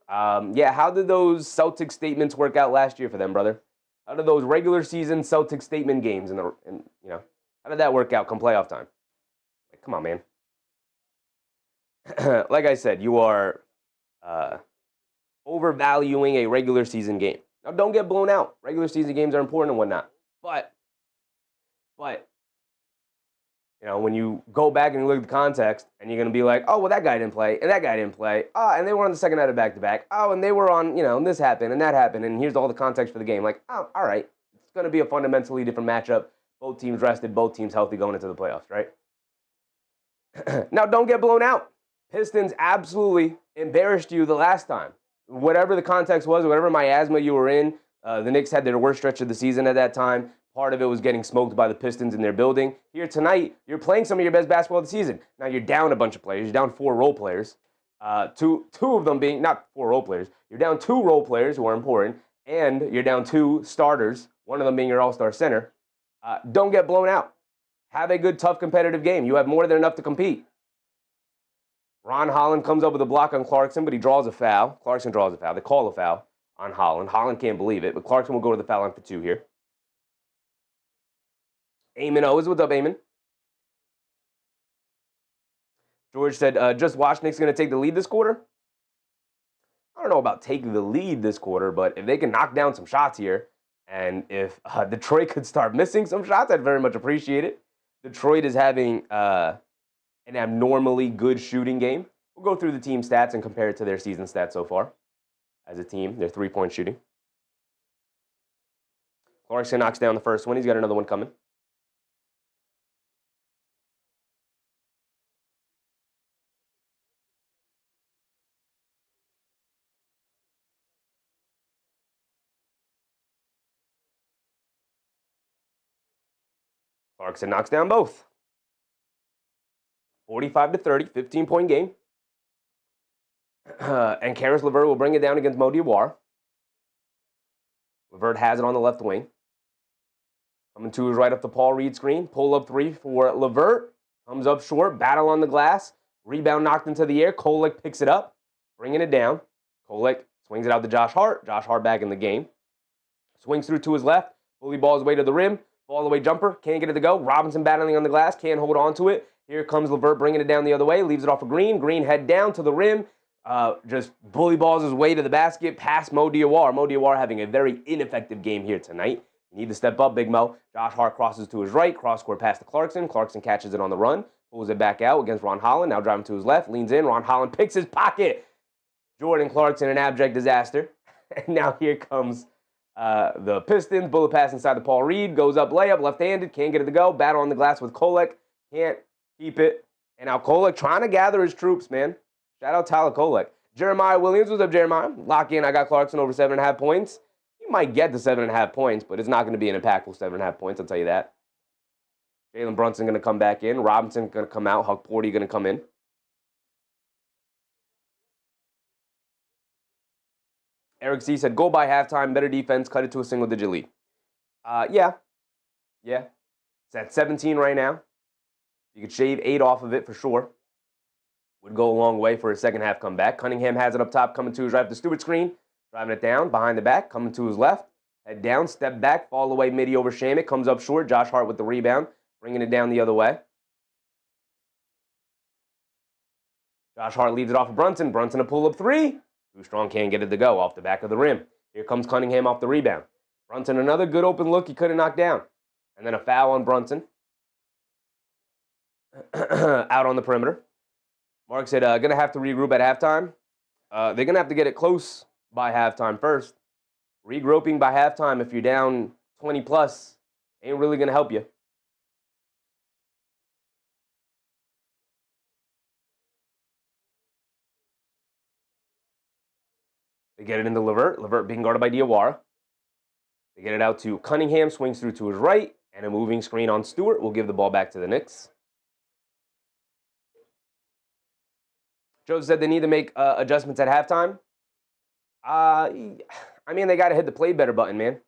Yeah, how did those Celtics statements work out last year for them, brother? How did those regular season Celtics statement games how did that work out come playoff time? Like, come on, man. Like I said, you are overvaluing a regular season game. Now, don't get blown out. Regular season games are important and whatnot. But when you go back and look at the context, and you're going to be like, oh, well, that guy didn't play, and that guy didn't play. And they were on the second night of back-to-back. Oh, and they were on, and this happened, and that happened, and here's all the context for the game. Like, oh, all right. It's going to be a fundamentally different matchup. Both teams rested, both teams healthy going into the playoffs, right? Now, don't get blown out. Pistons absolutely embarrassed you the last time. Whatever the context was, whatever miasma you were in, the Knicks had their worst stretch of the season at that time. Part of it was getting smoked by the Pistons in their building. Here tonight, you're playing some of your best basketball of the season. Now, you're down a bunch of players. You're down 4 role players. Two of them being, not 4 role players. You're down 2 role players who are important, and you're down 2 starters, one of them being your all-star center. Don't get blown out. Have a good, tough, competitive game. You have more than enough to compete. Ron Holland comes up with a block on Clarkson, but he draws a foul. Clarkson draws a foul. They call a foul on Holland. Holland can't believe it, but Clarkson will go to the foul line for 2 here. Eamon O's, what's up, Eamon? George said, just watch Knicks going to take the lead this quarter. I don't know about taking the lead this quarter, but if they can knock down some shots here, and if Detroit could start missing some shots, I'd very much appreciate it. Detroit is having an abnormally good shooting game. We'll go through the team stats and compare it to their season stats so far. As a team, their 3-point shooting. Clarkson knocks down the first one. He's got another one coming. Clarkson knocks down both. 45-30, 15-point game. And Karis LeVert will bring it down against Mo Diawara. LeVert has it on the left wing. Coming to his right up the Paul Reed screen. Pull up 3 for LeVert. Comes up short. Battle on the glass. Rebound knocked into the air. Kolek picks it up. Bringing it down. Kolek swings it out to Josh Hart. Josh Hart back in the game. Swings through to his left. Bully ball his way to the rim. Ball away jumper. Can't get it to go. Robinson battling on the glass. Can't hold on to it. Here comes LeVert bringing it down the other way. Leaves it off of Green. Green head down to the rim. Just bully balls his way to the basket past Mo Diawara. Mo Diawara having a very ineffective game here tonight. You need to step up, Big Mo. Josh Hart crosses to his right. Cross-court pass to Clarkson. Clarkson catches it on the run. Pulls it back out against Ron Holland. Now driving to his left. Leans in. Ron Holland picks his pocket. Jordan Clarkson, an abject disaster. And now here comes the Pistons. Bullet pass inside the Paul Reed. Goes up layup. Left-handed. Can't get it to go. Battle on the glass with Kolek. Can't keep it. And now Kolek trying to gather his troops, man. Shout out Tyler Kolek. Jeremiah Williams, what's up, Jeremiah? Lock in. I got Clarkson over 7.5 points. You might get the 7.5 points, but it's not going to be an impactful 7.5 points, I'll tell you that. Jalen Brunson going to come back in. Robinson going to come out. Huck Porty going to come in. Eric C. said, go by halftime, better defense, cut it to a single-digit lead. Yeah. It's at 17 right now. You could shave 8 off of it for sure. Would go a long way for a second-half comeback. Cunningham has it up top, coming to his right. The Stewart screen, driving it down, behind the back, coming to his left. Head down, step back, fall away midi over Shamet. Comes up short. Josh Hart with the rebound, bringing it down the other way. Josh Hart leaves it off of Brunson. Brunson a pull-up 3. Too strong, can't get it to go off the back of the rim. Here comes Cunningham off the rebound. Brunson, another good open look he couldn't knock down. And then a foul on Brunson. Out on the perimeter. Mark said, going to have to regroup at halftime. They're going to have to get it close by halftime first. Regrouping by halftime, if you're down 20 plus, ain't really going to help you. They get it into LeVert. LeVert being guarded by Diawara. They get it out to Cunningham, swings through to his right, and a moving screen on Stewart will give the ball back to the Knicks. Joe said they need to make adjustments at halftime. I mean, they got to hit the play better button, man.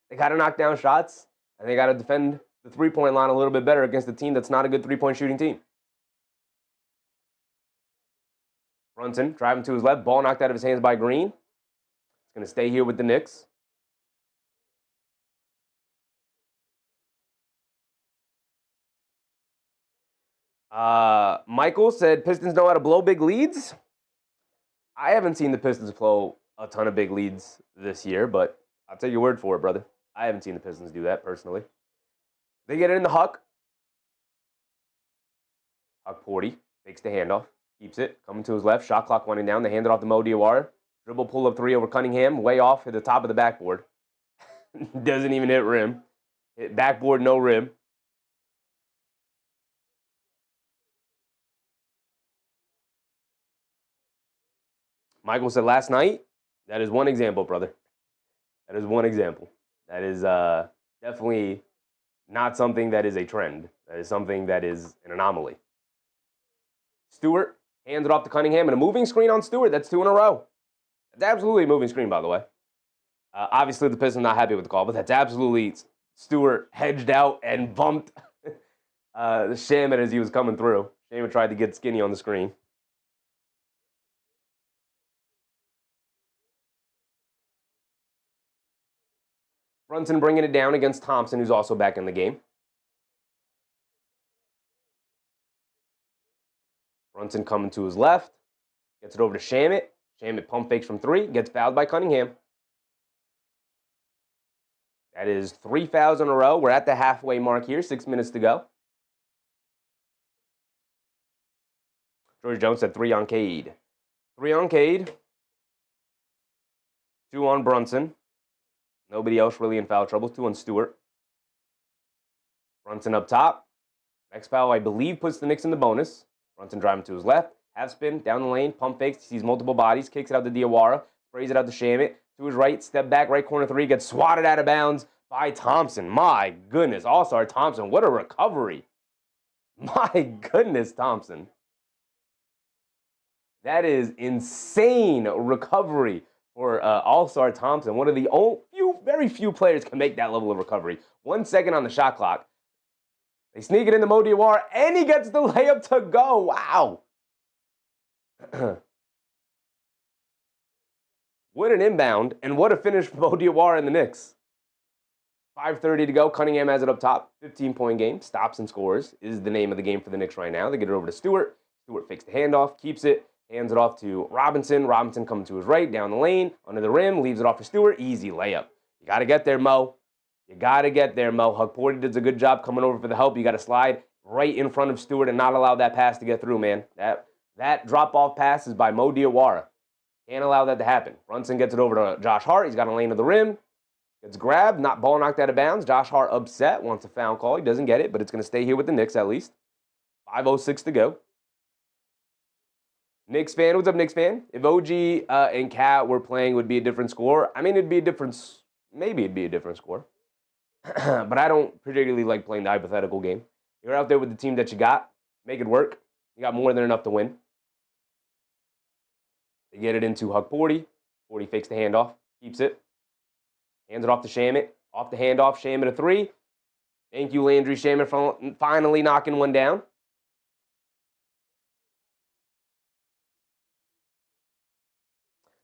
They got to knock down shots, and they got to defend the three-point line a little bit better against a team that's not a good three-point shooting team. Brunson driving to his left, ball knocked out of his hands by Green. It's going to stay here with the Knicks. Michael said Pistons know how to blow big leads. I haven't seen the Pistons blow a ton of big leads this year, but I'll take your word for it, brother. I haven't seen the Pistons do that personally. They get it in the Huck. Huck Porty takes the handoff, keeps it, coming to his left, shot clock winding down. They hand it off to Mo Diawara. Dribble pull-up three over Cunningham, way off at the top of the backboard. Doesn't even hit rim. Hit backboard, no rim. Michael said last night, that is one example, brother. That is one example. That is definitely not something that is a trend. That is something that is an anomaly. Stewart hands it off to Cunningham, and a moving screen on Stewart. That's two in a row. That's absolutely a moving screen, by the way. Obviously, the Pistons not happy with the call, but that's absolutely Stewart hedged out and bumped Shamet as he was coming through. Shamet tried to get skinny on the screen. Brunson bringing it down against Thompson, who's also back in the game. Brunson coming to his left. Gets it over to Shamet. Shamet pump fakes from three. Gets fouled by Cunningham. That is 3 fouls in a row. We're at the halfway mark here. 6 minutes to go. George Jones said 3 on Cade. 3 on Cade. 2 on Brunson. Nobody else really in foul trouble. 2 on Stewart. Brunson up top. Next foul, I believe, puts the Knicks in the bonus. Brunson driving to his left. Half spin, down the lane, pump fakes, sees multiple bodies, kicks it out to Diawara, sprays it out to Shamet. To his right, step back, right corner three, gets swatted out of bounds by Thompson. My goodness, All-Star Thompson, what a recovery. My goodness, Thompson. That is insane recovery for All-Star Thompson. One of the very few players can make that level of recovery. 1 second on the shot clock. They sneak it into Mo Diawara, and he gets the layup to go. Wow. What an inbound, and what a finish for Mo Diawara and the Knicks. 5:30 to go. Cunningham has it up top. 15-point game. Stops and scores is the name of the game for the Knicks right now. They get it over to Stewart. Stewart fakes the handoff, keeps it, hands it off to Robinson. Robinson coming to his right, down the lane, under the rim, leaves it off for Stewart. Easy layup. You got to get there, Mo. You got to get there, Mo. Huck Porty does a good job coming over for the help. You got to slide right in front of Stewart and not allow that pass to get through, man. That drop-off pass is by Mo Diawara. Can't allow that to happen. Brunson gets it over to Josh Hart. He's got a lane to the rim. Gets grabbed, ball knocked out of bounds. Josh Hart upset, wants a foul call. He doesn't get it, but it's going to stay here with the Knicks at least. 5:06 to go. Knicks fan, what's up, Knicks fan? If OG and Cat were playing, it would be a different score. I mean, maybe it'd be a different score. But I don't particularly like playing the hypothetical game. You're out there with the team that you got. Make it work. You got more than enough to win. They get it into Huck Porty. Porty fakes the handoff, keeps it. Hands it off to Shamet. Off the handoff, Shamet a three. Thank you, Landry Shamet, for finally knocking one down.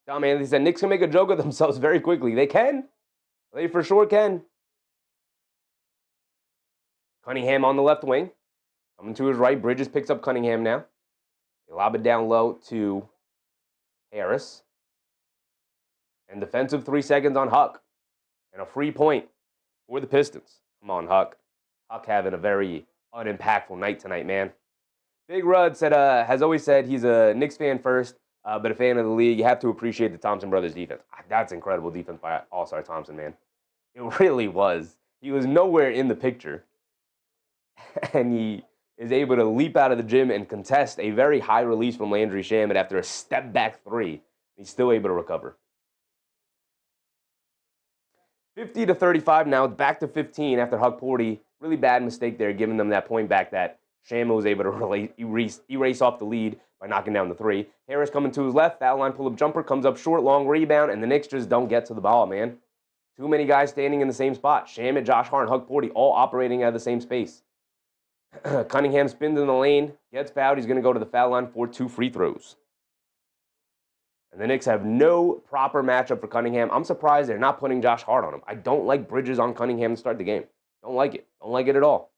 Dom Anthony said, Knicks can make a joke of themselves very quickly. They can. They for sure can. Cunningham on the left wing. Coming to his right. Bridges picks up Cunningham now. They lob it down low to Harris. And defensive 3 seconds on Huck. And a free point for the Pistons. Come on, Huck. Huck having a very unimpactful night tonight, man. Big Rudd said, has always said he's a Knicks fan first, but a fan of the league. You have to appreciate the Thompson brothers' defense. That's incredible defense by All-Star Thompson, man. It really was. He was nowhere in the picture. And he is able to leap out of the gym and contest a very high release from Landry Shamet after a step-back three. He's still able to recover. 50 to 35 now. It's back to 15 after Huck Porty. Really bad mistake there, giving them that point back that Shamet was able to erase off the lead by knocking down the three. Harris coming to his left, foul line pull-up jumper, comes up short, long rebound, and the Knicks just don't get to the ball, man. Too many guys standing in the same spot. Shamet, Josh Hart, and Huck Porty all operating out of the same space. Cunningham spins in the lane, gets fouled. He's going to go to the foul line for 2 free throws. And the Knicks have no proper matchup for Cunningham. I'm surprised they're not putting Josh Hart on him. I don't like Bridges on Cunningham to start the game. Don't like it. Don't like it at all.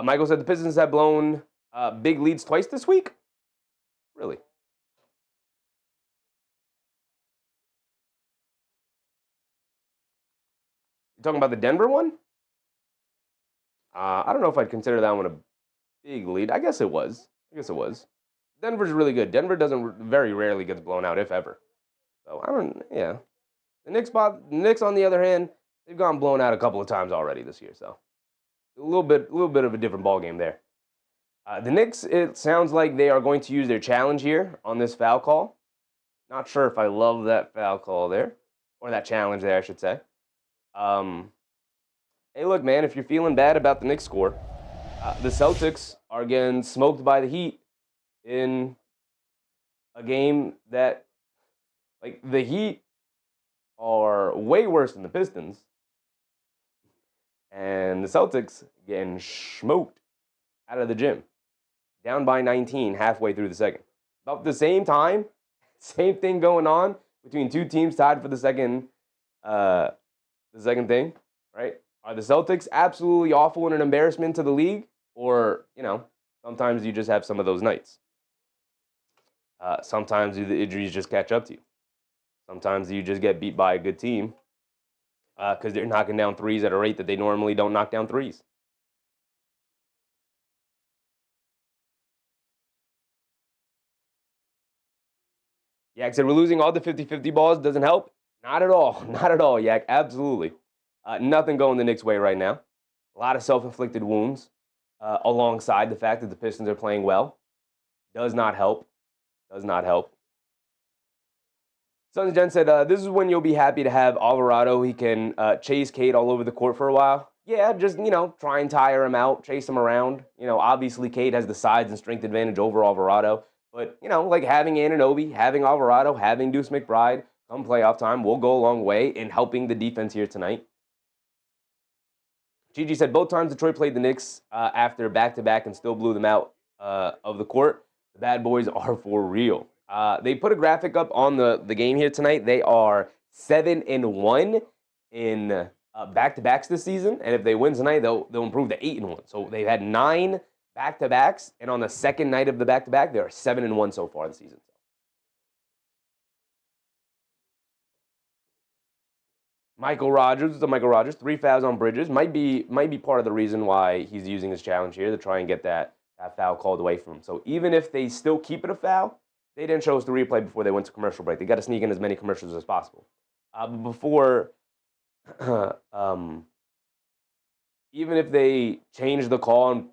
Michael said the Pistons have blown big leads twice this week? Really? You talking about the Denver one? I don't know if I'd consider that one a big lead. I guess it was. Denver's really good. Denver very rarely gets blown out, if ever. So yeah. The Knicks, on the other hand, they've gotten blown out a couple of times already this year. So a little bit of a different ball game there. The Knicks, it sounds like they are going to use their challenge here on this foul call. Not sure if I love that foul call there, or that challenge there, I should say. Hey, look, man, if you're feeling bad about the Knicks score, the Celtics are getting smoked by the Heat in a game that, like, the Heat are way worse than the Pistons, and the Celtics getting smoked out of the gym, down by 19 halfway through the second. About the same time, same thing going on between two teams tied for the second thing, right? Are the Celtics absolutely awful and an embarrassment to the league? Or, sometimes you just have some of those nights. Sometimes the injuries just catch up to you. Sometimes you just get beat by a good team because they're knocking down threes at a rate that they normally don't knock down threes. Yak said, we're losing all the 50-50 balls. Doesn't help? Not at all. Not at all, Yak. Absolutely. Nothing going the Knicks' way right now. A lot of self-inflicted wounds alongside the fact that the Pistons are playing well. Does not help. Does not help. Sons Jen said, this is when you'll be happy to have Alvarado. He can chase Cade all over the court for a while. Yeah, just, try and tire him out, chase him around. Obviously Cade has the size and strength advantage over Alvarado. But, like having Anunoby, having Alvarado, having Deuce McBride come playoff time will go a long way in helping the defense here tonight. Gigi said, both times Detroit played the Knicks after back-to-back and still blew them out of the court. The bad boys are for real. They put a graphic up on the game here tonight. They are 7-1 in back-to-backs this season, and if they win tonight, they'll improve to 8-1. So they've had 9 back-to-backs, and on the second night of the back-to-back, they are 7-1 so far this season. Michael Rogers, 3 fouls on Bridges. Might be part of the reason why he's using his challenge here to try and get that foul called away from him. So even if they still keep it a foul, they didn't show us the replay before they went to commercial break. They got to sneak in as many commercials as possible. But before, even if they change the call and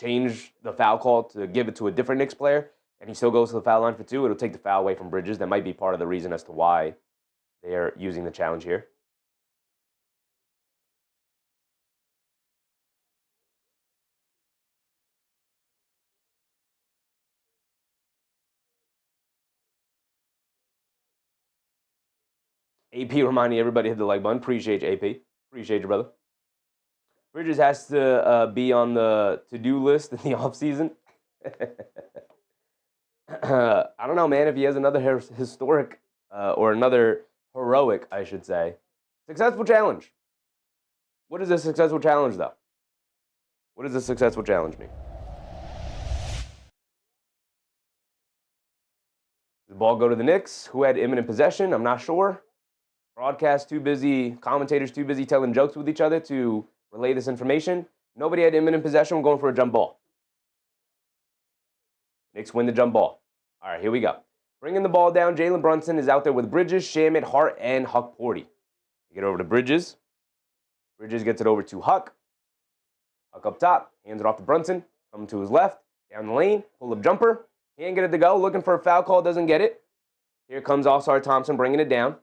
change the foul call to give it to a different Knicks player, and he still goes to the foul line for 2, it'll take the foul away from Bridges. That might be part of the reason as to why they're using the challenge here. AP reminding everybody to hit the like button. Appreciate you, AP. Appreciate you, brother. Bridges has to be on the to-do list in the offseason. I don't know, man, if he has another historic or another heroic, I should say, successful challenge. What is a successful challenge, though? What does a successful challenge mean? The ball go to the Knicks. Who had imminent possession? I'm not sure. Broadcast too busy, commentators too busy telling jokes with each other to relay this information. Nobody had imminent possession. We're going for a jump ball. Knicks win the jump ball. All right, here we go. Bringing the ball down, Jalen Brunson is out there with Bridges, Shamet, Hart, and Huck Porty. Get over to Bridges. Bridges gets it over to Huck. Huck up top, hands it off to Brunson. coming to his left, down the lane, pull-up jumper. Can't get it to go, looking for a foul call, doesn't get it. Here comes All-Star Thompson bringing it down.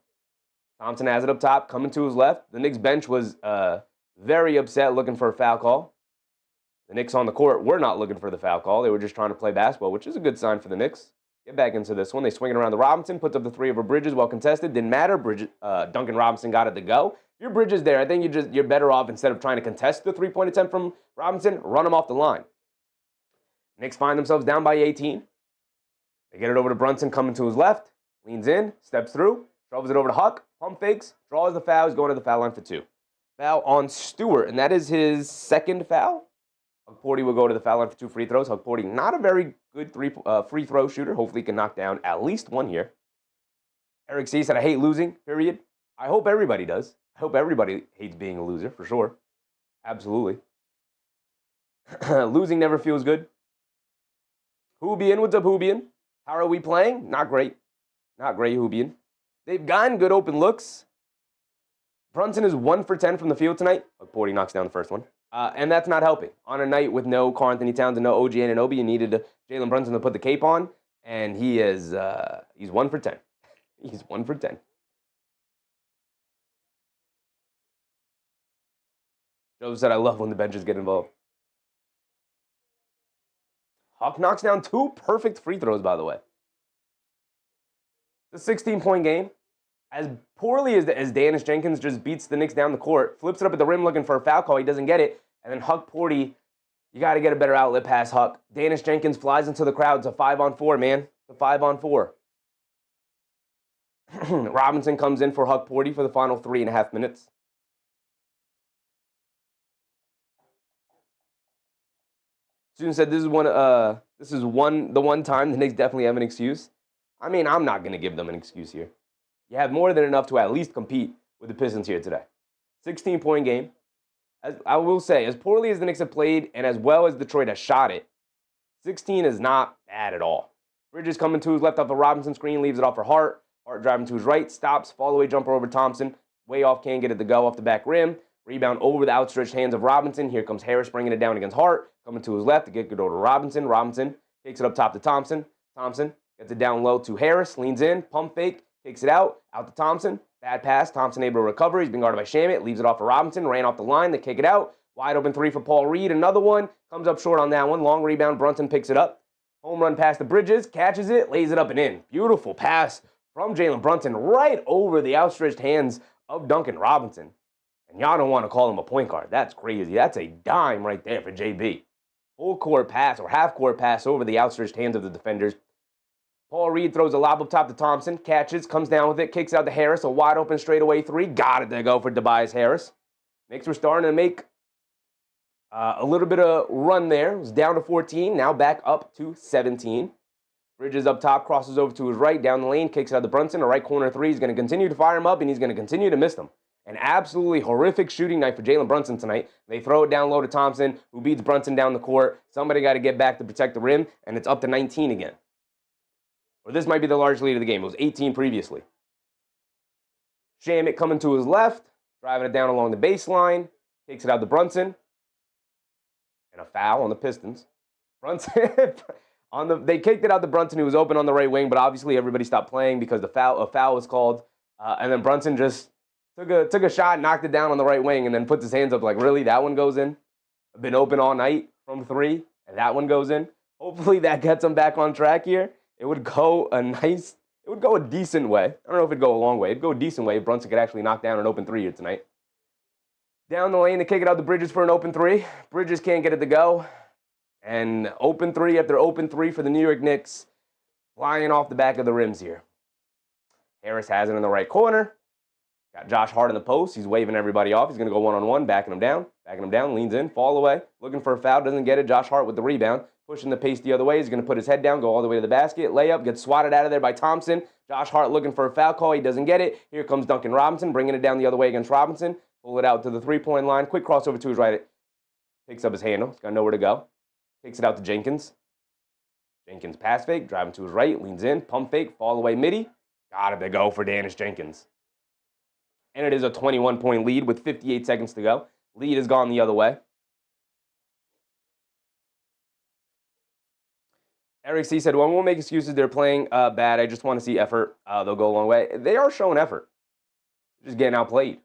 Thompson has it up top, coming to his left. The Knicks bench was very upset looking for a foul call. The Knicks on the court were not looking for the foul call. They were just trying to play basketball, which is a good sign for the Knicks. Get back into this one. They swing it around to Robinson, puts up the three over Bridges, well contested. Didn't matter. Duncan Robinson got it to go. If your Bridges there, I think you're better off, instead of trying to contest the three-point attempt from Robinson, run him off the line. Knicks find themselves down by 18. They get it over to Brunson, coming to his left. Leans in, steps through, shovels it over to Huck, pump fakes, draws the foul. He's going to the foul line for 2. Foul on Stewart, and that is his second foul. Hugporty will go to the foul line for 2 free throws. Hugporty, not a very good free throw shooter. Hopefully he can knock down at least one here. Eric C. said, I hate losing, period. I hope everybody does. I hope everybody hates being a loser, for sure. Absolutely. Losing never feels good. Hoobian, what's up, Hoobian? How are we playing? Not great. Not great, Hoobian. They've gotten good open looks. Brunson is 1 for 10 from the field tonight. Hugporty knocks down the first one. And that's not helping. On a night with no Karl-Anthony Towns and no OG Anunoby, you needed Jalen Brunson to put the cape on, and he's 1 for 10. He's 1 for 10. Joe said, I love when the benches get involved. Huck knocks down 2 perfect free throws, by the way. It's a 16-point game. As poorly as Danish Jenkins just beats the Knicks down the court, flips it up at the rim looking for a foul call. He doesn't get it. And then Hugporty, you got to get a better outlet pass, Huck. Danish Jenkins flies into the crowd. It's a 5-on-4, man. It's a 5-on-4. Robinson comes in for Hugporty for the final 3.5 minutes. Student said this is the one time the Knicks definitely have an excuse. I mean, I'm not going to give them an excuse here. You have more than enough to at least compete with the Pistons here today. 16-point game. As I will say, as poorly as the Knicks have played and as well as Detroit has shot it, 16 is not bad at all. Bridges coming to his left off a Robinson screen, leaves it off for Hart. Hart driving to his right, stops, fall-away jumper over Thompson. Way off, can't get it to go off the back rim. Rebound over the outstretched hands of Robinson. Here comes Harris bringing it down against Hart. Coming to his left to get it over to Robinson. Robinson takes it up top to Thompson. Thompson gets it down low to Harris. Leans in, pump fake, takes it out to Thompson. Bad pass. Thompson able to recover. He's been guarded by Shamet. Leaves it off for Robinson. Ran off the line. They kick it out. Wide open 3 for Paul Reed. Another one. Comes up short on that one. Long rebound. Brunson picks it up. Home run past the Bridges. Catches it. Lays it up and in. Beautiful pass from Jalen Brunson right over the outstretched hands of Duncan Robinson. And y'all don't want to call him a point guard. That's crazy. That's a dime right there for JB. Full court pass or half court pass over the outstretched hands of the defenders. Paul Reed throws a lob up top to Thompson, catches, comes down with it, kicks out to Harris, a wide open straightaway 3. Got it to go for Tobias Harris. Knicks were starting to make a little bit of run there. It was down to 14, now back up to 17. Bridges up top, crosses over to his right, down the lane, kicks out to Brunson, a right corner 3. He's going to continue to fire him up, and he's going to continue to miss them. An absolutely horrific shooting night for Jalen Brunson tonight. They throw it down low to Thompson, who beats Brunson down the court. Somebody got to get back to protect the rim, and it's up to 19 again. Or this might be the largest lead of the game. It was 18 previously. Shamet coming to his left, driving it down along the baseline, takes it out to Brunson. And a foul on the Pistons. Brunson, they kicked it out to Brunson, who was open on the right wing, but obviously everybody stopped playing because a foul was called. And then Brunson just took a shot, knocked it down on the right wing, and then puts his hands up like, really, that one goes in? I've been open all night from 3, and that one goes in? Hopefully that gets him back on track here. It would go a decent way. I don't know if it'd go a long way. It'd go a decent way if Brunson could actually knock down an open 3 here tonight. Down the lane, they kick it out to Bridges for an open 3. Bridges can't get it to go. And open 3 after open 3 for the New York Knicks. Flying off the back of the rims here. Harris has it in the right corner. Got Josh Hart in the post. He's waving everybody off. He's going to go one-on-one, backing him down, leans in, fall away, looking for a foul, doesn't get it. Josh Hart with the rebound, pushing the pace the other way. He's going to put his head down, go all the way to the basket, layup, gets swatted out of there by Thompson. Josh Hart looking for a foul call. He doesn't get it. Here comes Duncan Robinson, bringing it down the other way against Robinson. Pull it out to the three-point line. Quick crossover to his right. Picks up his handle. He's got nowhere to go. Takes it out to Jenkins. Jenkins pass fake, driving to his right, leans in, pump fake, fall away midi. Got it to go for Danish Jenkins. And it is a 21-point lead with 58 seconds to go. Lead has gone the other way. Eric C said, well, I won't make excuses. They're playing bad. I just want to see effort. They'll go a long way. They are showing effort. Just getting outplayed.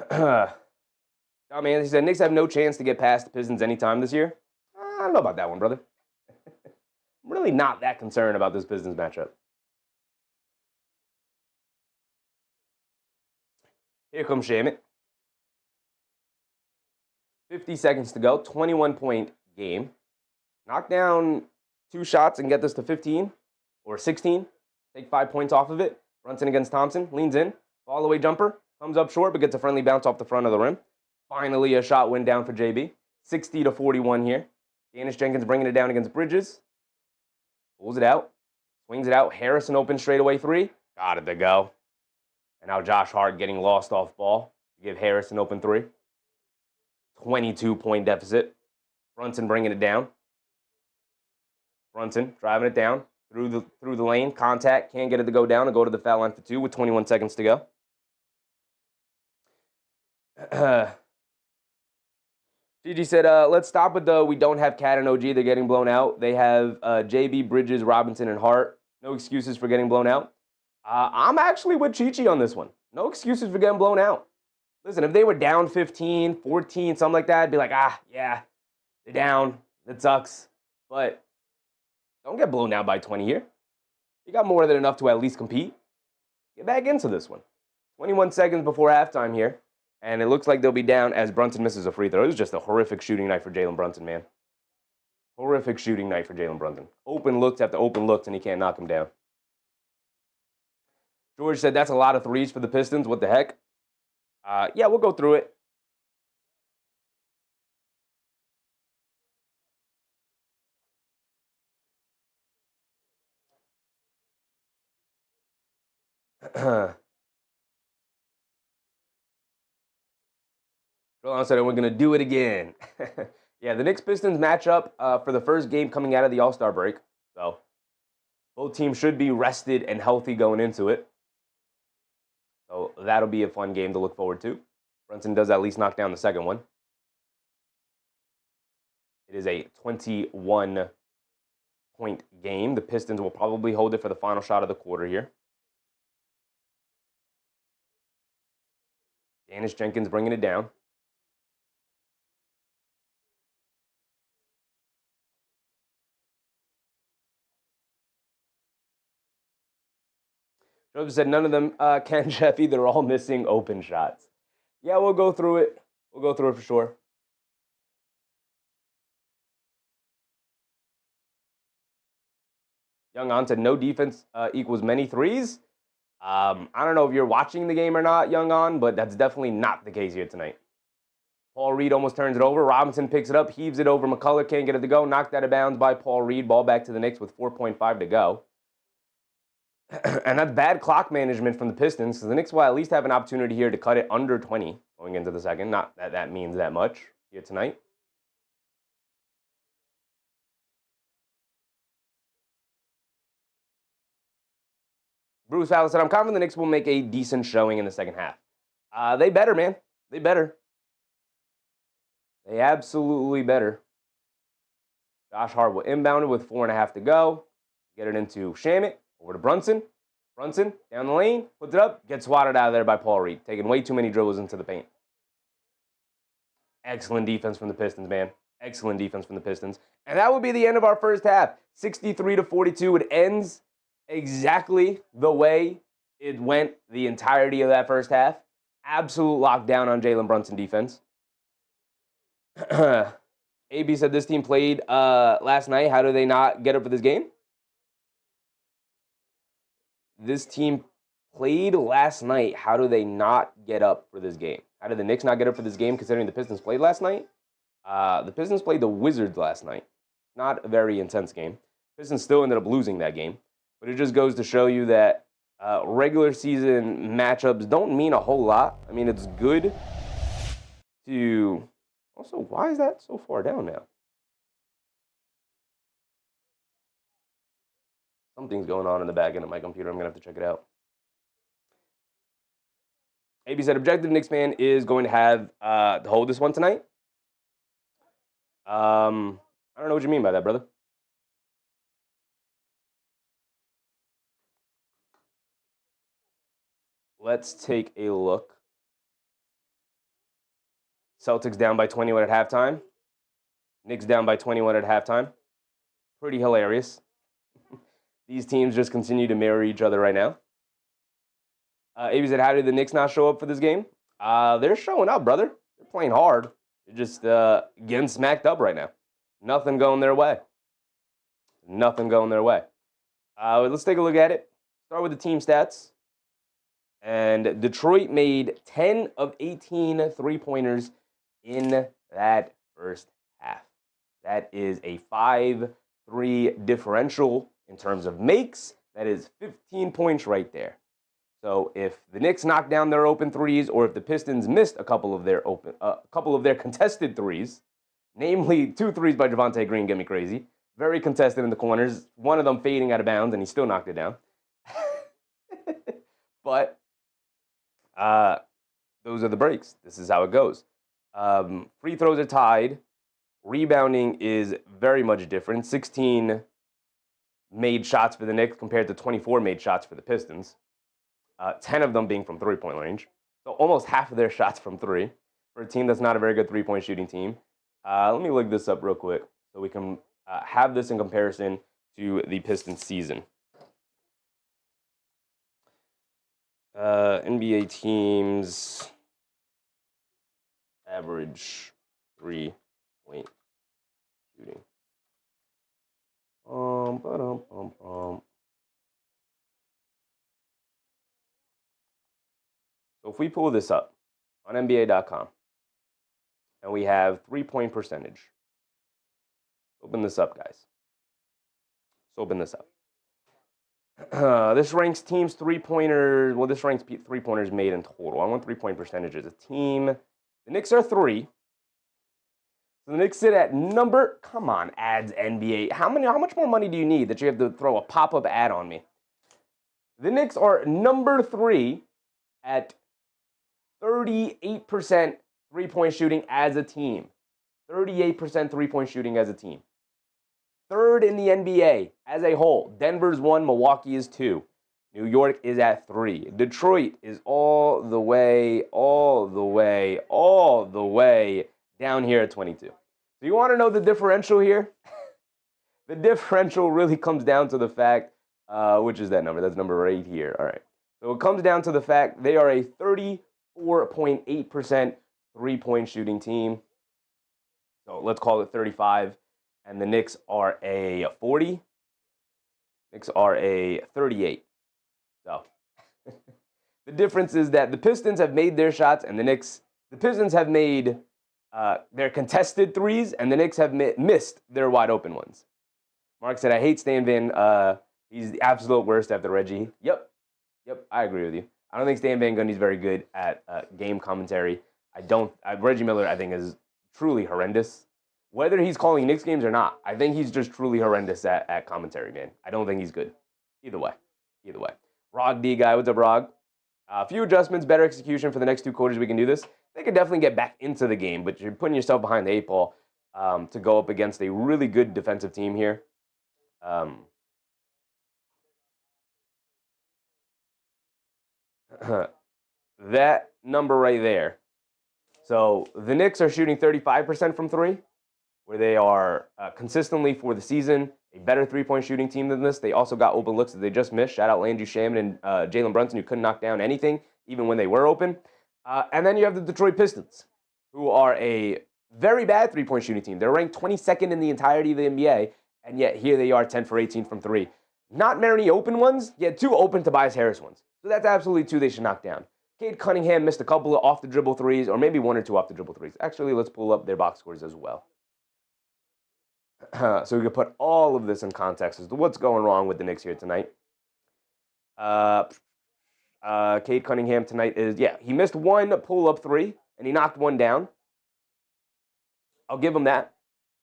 Oh, man, he said, Knicks have no chance to get past the Pistons anytime this year. I don't know about that one, brother. I'm really not that concerned about this Pistons matchup. Here comes Shamet. 50 seconds to go. 21-point game. Knock down 2 shots and get this to 15 or 16. Take 5 points off of it. Brunson against Thompson. Leans in. Fall away jumper. Comes up short, but gets a friendly bounce off the front of the rim. Finally, a shot win down for JB. 60-41 here. Danish Jenkins bringing it down against Bridges. Pulls it out. Swings it out. Harrison open straightaway 3. Got it to go. And now Josh Hart getting lost off ball to give Harrison open 3. 22-point deficit. Brunson bringing it down. Brunson driving it down through the lane. Contact. Can't get it to go down and go to the foul line for 2 with 21 seconds to go. Gigi said, let's stop with the we don't have Cade and OG. They're getting blown out. They have JB, Bridges, Robinson, and Hart. No excuses for getting blown out. I'm actually with Chichi on this one. No excuses for getting blown out. Listen, if they were down 15, 14, something like that, I'd be like, yeah, they're down. That sucks. But don't get blown out by 20 here. You got more than enough to at least compete. Get back into this one. 21 seconds before halftime here. And it looks like they'll be down as Brunson misses a free throw. It was just a horrific shooting night for Jalen Brunson, man. Horrific shooting night for Jalen Brunson. Open looks after open looks, and he can't knock him down. George said that's a lot of threes for the Pistons. What the heck? Yeah, we'll go through it. Joel said we're going to do it again. Yeah, the Knicks-Pistons matchup for the first game coming out of the All-Star break. So both teams should be rested and healthy going into it. So that'll be a fun game to look forward to. Brunson does at least knock down the second one. It is a 21-point game. The Pistons will probably hold it for the final shot of the quarter here. Danish Jenkins bringing it down. Joseph said none of them can, Jeffy. They're all missing open shots. Yeah, we'll go through it. We'll go through it for sure. Young On said no defense equals many threes. I don't know if you're watching the game or not, Young On, but that's definitely not the case here tonight. Paul Reed almost turns it over. Robinson picks it up, heaves it over. McCullough can't get it to go. Knocked out of bounds by Paul Reed. Ball back to the Knicks with 4.5 to go. And that's bad clock management from the Pistons, because the Knicks will at least have an opportunity here to cut it under 20 going into the second. Not that that means that much here tonight. Bruce Fowler said, I'm confident the Knicks will make a decent showing in the second half. They better, man. They better. They absolutely better. Josh Hart will inbound it with 4.5 to go. Get it into Shamet. Over to Brunson. Brunson down the lane. Puts it up. Gets swatted out of there by Paul Reed. Taking way too many dribbles into the paint. Excellent defense from the Pistons, man. Excellent defense from the Pistons. And that would be the end of our first half. 63-42. It ends exactly the way it went the entirety of that first half. Absolute lockdown on Jalen Brunson defense. AB said this team played last night. How do they not get up for this game? This team played last night. How do they not get up for this game? How did the Knicks not get up for this game considering the Pistons played last night? The Pistons played the Wizards last night. Not a very intense game. Pistons still ended up losing that game. But it just goes to show you that regular season matchups don't mean a whole lot. I mean, it's good to... Also, why is that so far down now? Something's going on in the back end of my computer. I'm going to have to check it out. AB said, objective Knicks fan is going to have to hold this one tonight. I don't know what you mean by that, brother. Let's take a look. Celtics down by 21 at halftime. Knicks down by 21 at halftime. Pretty hilarious. These teams just continue to mirror each other right now. AB said, how did the Knicks not show up for this game? They're showing up, brother. They're playing hard. They're just getting smacked up right now. Nothing going their way. Nothing going their way. Let's take a look at it. Start with the team stats. And Detroit made 10 of 18 three-pointers in that first half. That is a 5-3 differential in terms of makes. That is 15 points right there. So if the Knicks knocked down their open threes, or if the Pistons missed a couple of their contested threes, namely 2 threes by Javonte Green, get me crazy, very contested in the corners, one of them fading out of bounds, and he still knocked it down. But those are the breaks. This is how it goes. Free throws are tied. Rebounding is very much different. 16 made shots for the Knicks compared to 24 made shots for the Pistons. 10 of them being from three-point range. So almost half of their shots from three for a team that's not a very good three-point shooting team. Let me look this up real quick so we can have this in comparison to the Pistons season. NBA teams average three-point shooting. So if we pull this up on NBA.com and we have three-point percentage, open this up, guys. Let's open this up. This ranks teams three-pointers. Well, this ranks three-pointers made in total. I want three-point percentages. A team. The Knicks are 3. So the Knicks sit at number. Come on, ads NBA. How much more money do you need that you have to throw a pop-up ad on me? The Knicks are number 3 at 38% three-point shooting as a team. 38% three-point shooting as a team. 3rd in the NBA as a whole. Denver's 1, Milwaukee is 2. New York is at 3. Detroit is all the way down here at 22. So you want to know the differential here? The differential really comes down to the fact, which is that number? That's number right here. All right. So it comes down to the fact they are a 34.8% three-point shooting team. So let's call it 35. And the Knicks are a 40. Knicks are a 38. So the difference is that the Pistons have made their shots, and the Pistons have made their contested threes, and the Knicks have missed their wide open ones. Mark said, I hate Stan Van. He's the absolute worst after Reggie. Yep, I agree with you. I don't think Stan Van Gundy's very good at game commentary. Reggie Miller, I think, is truly horrendous. Whether he's calling Knicks games or not, I think he's just truly horrendous at commentary, man. I don't think he's good. Either way. Rog D guy, what's up, Rog? A few adjustments, better execution for the next 2 quarters. We can do this. They could definitely get back into the game, but you're putting yourself behind the 8 ball to go up against a really good defensive team here. That number right there. So the Knicks are shooting 35% from 3. Where they are consistently for the season a better three-point shooting team than this. They also got open looks that they just missed. Shout out Landry Shamet and Jalen Brunson, who couldn't knock down anything, even when they were open. And then you have the Detroit Pistons, who are a very bad three-point shooting team. They're ranked 22nd in the entirety of the NBA, and yet here they are 10 for 18 from 3. Not many open ones, yet 2 open Tobias Harris ones. So that's absolutely 2 they should knock down. Cade Cunningham missed a couple of off-the-dribble threes, or maybe 1 or 2 off-the-dribble threes. Actually, let's pull up their box scores as well. So we can put all of this in context as to what's going wrong with the Knicks here tonight. Cade Cunningham tonight he missed 1 pull-up 3, and he knocked 1 down. I'll give him that,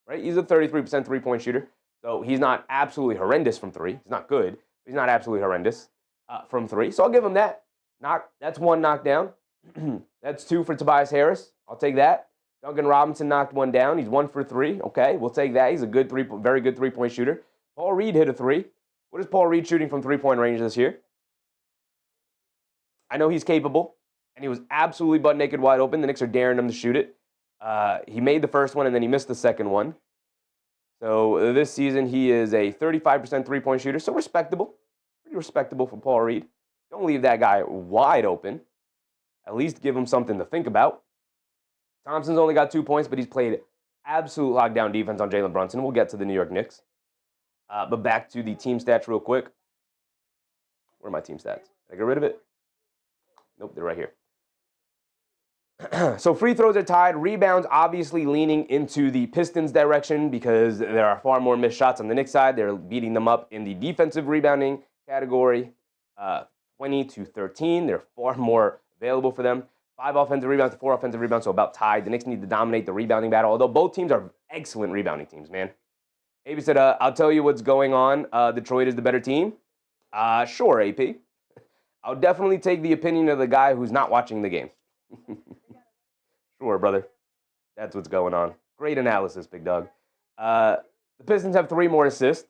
right? He's a 33% three-point shooter, so he's not absolutely horrendous from 3. He's not good. He's not absolutely horrendous from 3, so I'll give him that. That's 1 knockdown. That's 2 for Tobias Harris. I'll take that. Duncan Robinson knocked one down. He's 1 for 3. Okay, we'll take that. He's a good very good three-point shooter. Paul Reed hit a 3. What is Paul Reed shooting from three-point range this year? I know he's capable, and he was absolutely butt naked wide open. The Knicks are daring him to shoot it. He made the first one, and then he missed the second one. So this season, he is a 35% three-point shooter, so respectable. Pretty respectable for Paul Reed. Don't leave that guy wide open. At least give him something to think about. Thompson's only got 2 points, but he's played absolute lockdown defense on Jalen Brunson. We'll get to the New York Knicks. But back to the team stats real quick. Where are my team stats? Did I get rid of it? Nope, they're right here. So free throws are tied. Rebounds obviously leaning into the Pistons' direction because there are far more missed shots on the Knicks side. They're beating them up in the defensive rebounding category, 20-13. They're far more available for them. 5 offensive rebounds to 4 offensive rebounds, so about tied. The Knicks need to dominate the rebounding battle, although both teams are excellent rebounding teams, man. AP said, I'll tell you what's going on. Detroit is the better team. Sure, AP. I'll definitely take the opinion of the guy who's not watching the game. Sure, brother. That's what's going on. Great analysis, big dog. The Pistons have 3 more assists.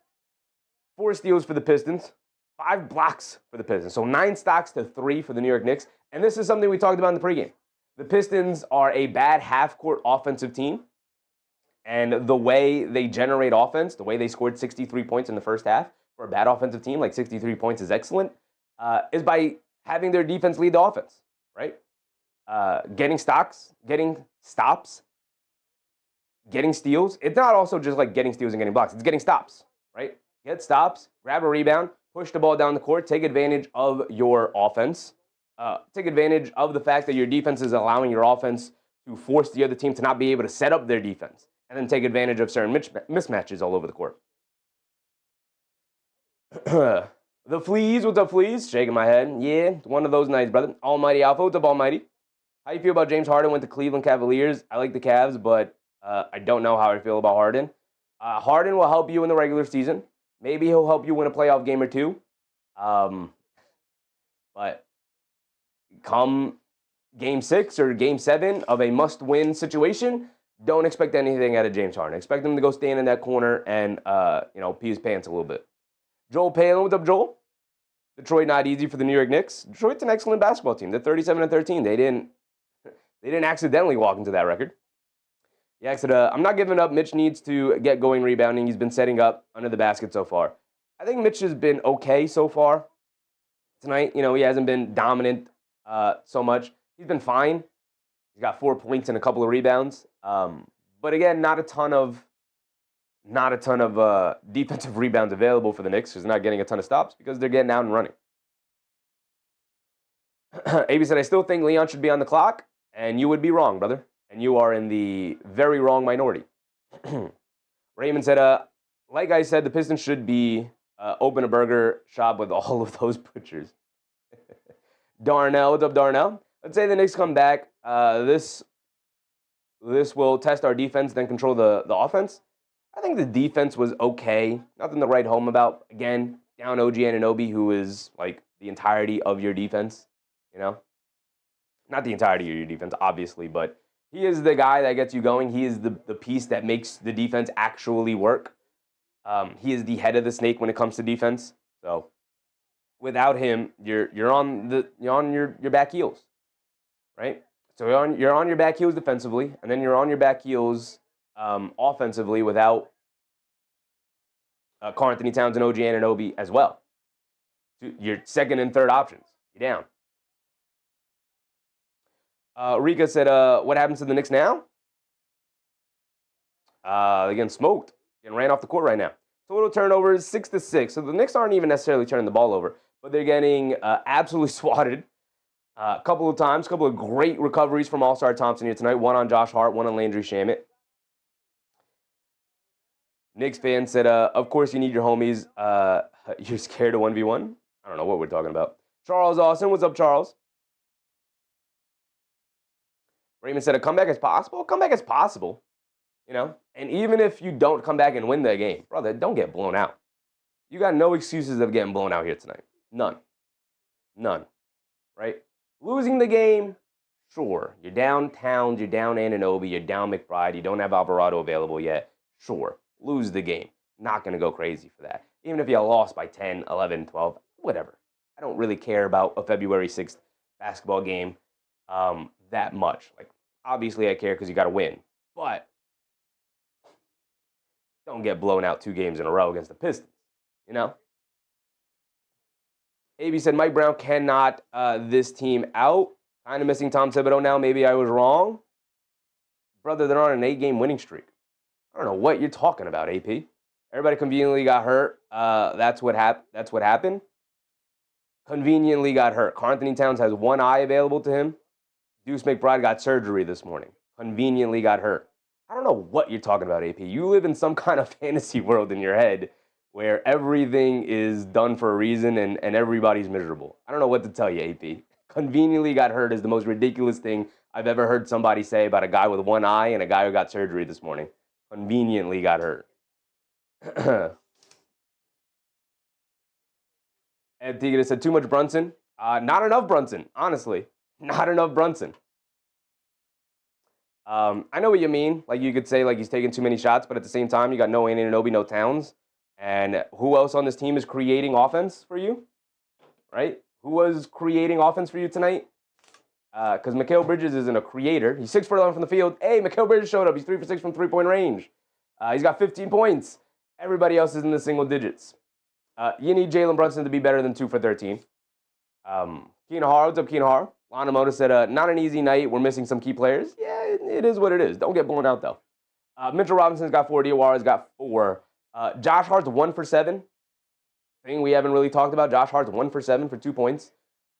4 steals for the Pistons. 5 blocks for the Pistons. So 9 stocks to 3 for the New York Knicks. And this is something we talked about in the pregame. The Pistons are a bad half-court offensive team. And the way they generate offense, the way they scored 63 points in the first half for a bad offensive team, like 63 points is excellent, is by having their defense lead the offense, right? Getting stocks, getting stops, getting steals. It's not also just like getting steals and getting blocks. It's getting stops, right? Get stops, grab a rebound, push the ball down the court, take advantage of your offense. Take advantage of the fact that your defense is allowing your offense to force the other team to not be able to set up their defense. And then take advantage of certain mismatches all over the court. The Fleas, what's up, Fleas? Shaking my head. Yeah, it's one of those nights, brother. Almighty Alpha, what's up, Almighty? How you feel about James Harden went to Cleveland Cavaliers? I like the Cavs, but I don't know how I feel about Harden. Harden will help you in the regular season. Maybe he'll help you win a playoff game or 2. But come Game 6 or Game 7 of a must-win situation, don't expect anything out of James Harden. Expect him to go stand in that corner and, pee his pants a little bit. Joel Palin, what's up, Joel? Detroit not easy for the New York Knicks. Detroit's an excellent basketball team. They're 37-13. They didn't accidentally walk into that record. Yeah, said, I'm not giving up. Mitch needs to get going rebounding. He's been setting up under the basket so far. I think Mitch has been okay so far tonight. He hasn't been dominant so much. He's been fine. He's got 4 points and a couple of rebounds. But again, not a ton of defensive rebounds available for the Knicks because they're not getting a ton of stops because they're getting out and running. AB said, I still think Leon should be on the clock, and you would be wrong, brother. And you are in the very wrong minority. Raymond said, like I said, the Pistons should be open a burger shop with all of those butchers. Darnell, what's up, Darnell? Let's say the Knicks come back. This will test our defense, then control the offense. I think the defense was okay. Nothing to write home about. Again, down OG Anunoby, who is like the entirety of your defense. Not the entirety of your defense, obviously, but he is the guy that gets you going. He is the piece that makes the defense actually work. He is the head of the snake when it comes to defense. So without him, you're on your back heels, right? So you're on your back heels defensively, and then you're on your back heels offensively without Karl Anthony Towns and OG Anunoby as well. Your second and third options, you're down. Rika said, what happens to the Knicks now? They're getting smoked. Getting ran off the court right now. Total turnovers, 6-6. So the Knicks aren't even necessarily turning the ball over, but they're getting absolutely swatted a couple of times. A couple of great recoveries from All-Star Thompson here tonight. One on Josh Hart, one on Landry Shamet. Knicks fan said, of course you need your homies. You're scared of 1v1? I don't know what we're talking about. Charles Austin, what's up, Charles? Raymond said, a comeback is possible? A comeback is possible, And even if you don't come back and win that game, brother, don't get blown out. You got no excuses of getting blown out here tonight. None. Right? Losing the game, Sure. You're down Towns, you're down Anunoby, you're down McBride, you don't have Alvarado available yet. Sure. Lose the game. Not going to go crazy for that. Even if you lost by 10, 11, 12, whatever. I don't really care about a February 6th basketball game that much. Like, obviously I care because you got to win. But don't get blown out 2 games in a row against the Pistons, you know? AB said Mike Brown cannot this team out. Kind of missing Tom Thibodeau now. Maybe I was wrong. Brother, they're on an 8-game winning streak. I don't know what you're talking about, AP. Everybody conveniently got hurt. That's what happened. Conveniently got hurt. Karl-Anthony Towns has 1 eye available to him. Deuce McBride got surgery this morning. Conveniently got hurt. I don't know what you're talking about, AP. You live in some kind of fantasy world in your head where everything is done for a reason and everybody's miserable. I don't know what to tell you, AP. Conveniently got hurt is the most ridiculous thing I've ever heard somebody say about a guy with 1 eye and a guy who got surgery this morning. Conveniently got hurt. Ed Tegan said, too much Brunson. Not enough Brunson, honestly. Not enough Brunson. I know what you mean. Like, you could say, like, he's taking too many shots, but at the same time, you got no Anunoby, no Towns. And who else on this team is creating offense for you? Right? Who was creating offense for you tonight? Because Mikal Bridges isn't a creator. He's 6 for 11 from the field. Hey, Mikal Bridges showed up. He's 3 for 6 from three-point range. He's got 15 points. Everybody else is in the single digits. You need Jalen Brunson to be better than 2 for 13. Keenan Har, what's up, Keenan Har? Lana Moda said, not an easy night. We're missing some key players. Yeah, it is what it is. Don't get blown out, though. Mitchell Robinson's got 4. Diawara's got 4. Josh Hart's 1 for 7. Thing we haven't really talked about. Josh Hart's 1 for 7 for 2 points.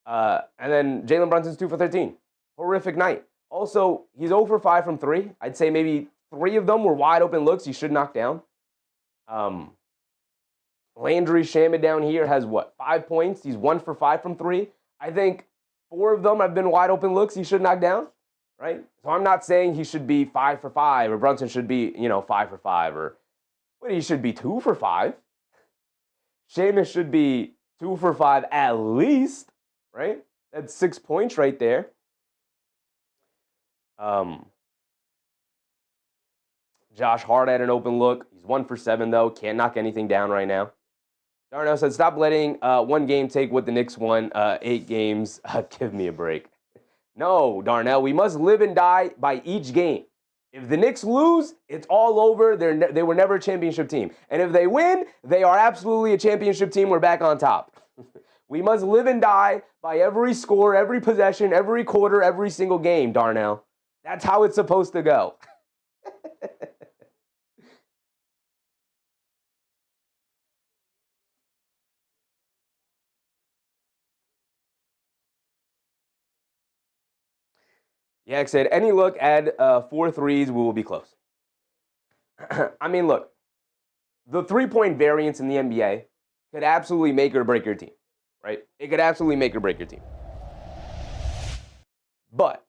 And then Jalen Brunson's 2 for 13. Horrific night. Also, he's 0 for 5 from 3. I'd say maybe 3 of them were wide open looks he should knock down. Landry Shamet down here has, 5 points? He's 1 for 5 from 3. I think 4 of them have been wide open looks he should knock down, right? So I'm not saying he should be 5 for 5 or Brunson should be, 5 for 5 but he should be 2 for 5. Shamet should be 2 for 5 at least, right? That's 6 points right there. Josh Hart had an open look. He's 1 for 7, though. Can't knock anything down right now. Darnell said, stop letting 1 game take what the Knicks won 8 games. Give me a break. No, Darnell, we must live and die by each game. If the Knicks lose, it's all over. They were never a championship team. And if they win, they are absolutely a championship team. We're back on top. We must live and die by every score, every possession, every quarter, every single game, Darnell. That's how it's supposed to go. Yak said, any look, add 4 threes, we will be close. I mean, look, the 3-point variance in the NBA could absolutely make or break your team, right? It could absolutely make or break your team. But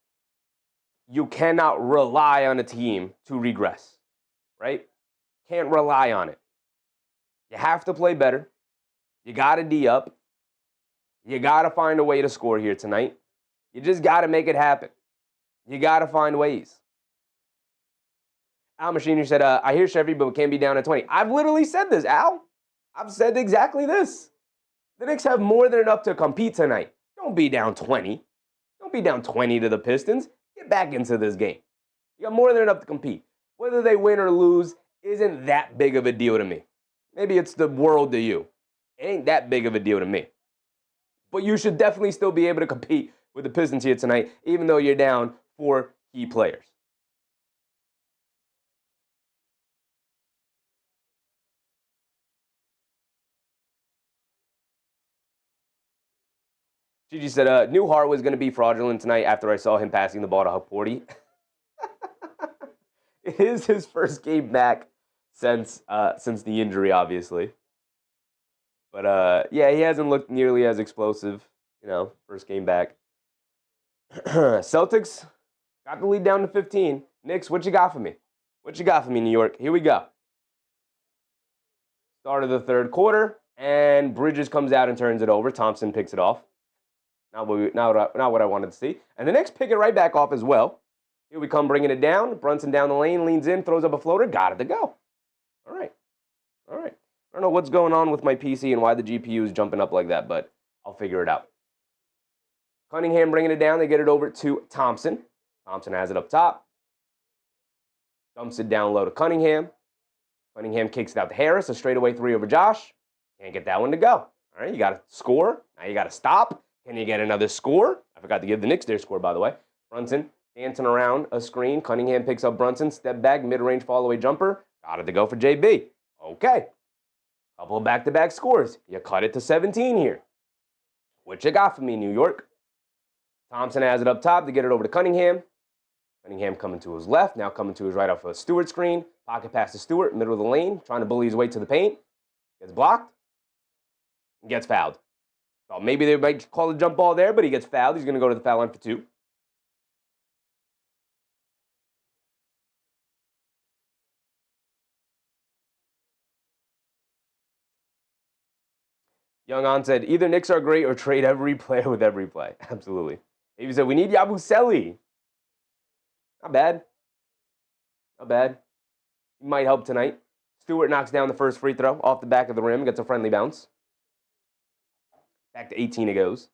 you cannot rely on a team to regress, right? Can't rely on it. You have to play better. You got to D up. You got to find a way to score here tonight. You just got to make it happen. You got to find ways. Al Machine said, I hear Chevy, but we can't be down at 20. I've literally said this, Al. I've said exactly this. The Knicks have more than enough to compete tonight. Don't be down 20. Don't be down 20 to the Pistons. Get back into this game. You got more than enough to compete. Whether they win or lose isn't that big of a deal to me. Maybe it's the world to you. It ain't that big of a deal to me. But you should definitely still be able to compete with the Pistons here tonight, even though you're down 4 key players. Gigi said, knew Hart was going to be fraudulent tonight after I saw him passing the ball to Porty. It is his first game back since the injury, obviously. But, yeah, he hasn't looked nearly as explosive, first game back. Celtics got the lead down to 15. Knicks, what you got for me? What you got for me, New York? Here we go. Start of the third quarter, and Bridges comes out and turns it over. Thompson picks it off. Not what I wanted to see. And the Knicks pick it right back off as well. Here we come bringing it down. Brunson down the lane, leans in, throws up a floater. Got it to go. All right. I don't know what's going on with my PC and why the GPU is jumping up like that, but I'll figure it out. Cunningham bringing it down. They get it over to Thompson. Thompson has it up top. Dumps it down low to Cunningham. Cunningham kicks it out to Harris. A straightaway three over Josh. Can't get that one to go. All right, you got to score. Now you got to stop. Can you get another score? I forgot to give the Knicks their score, by the way. Brunson dancing around a screen. Cunningham picks up Brunson. Step back, mid-range fall-away jumper. Got it to go for JB. Okay. Couple of back-to-back scores. You cut it to 17 here. What you got for me, New York? Thompson has it up top to get it over to Cunningham. Cunningham coming to his left, now coming to his right off a Stewart screen. Pocket pass to Stewart, middle of the lane, trying to bully his way to the paint. Gets blocked and gets fouled. So maybe they might call a jump ball there, but he gets fouled. He's going to go to the foul line for 2. Young On said, either Knicks are great or trade every player with every play. Absolutely. He said, we need Yabusele. Not bad. Not bad. He might help tonight. Stewart knocks down the first free throw off the back of the rim, gets a friendly bounce. Back to 18 it goes.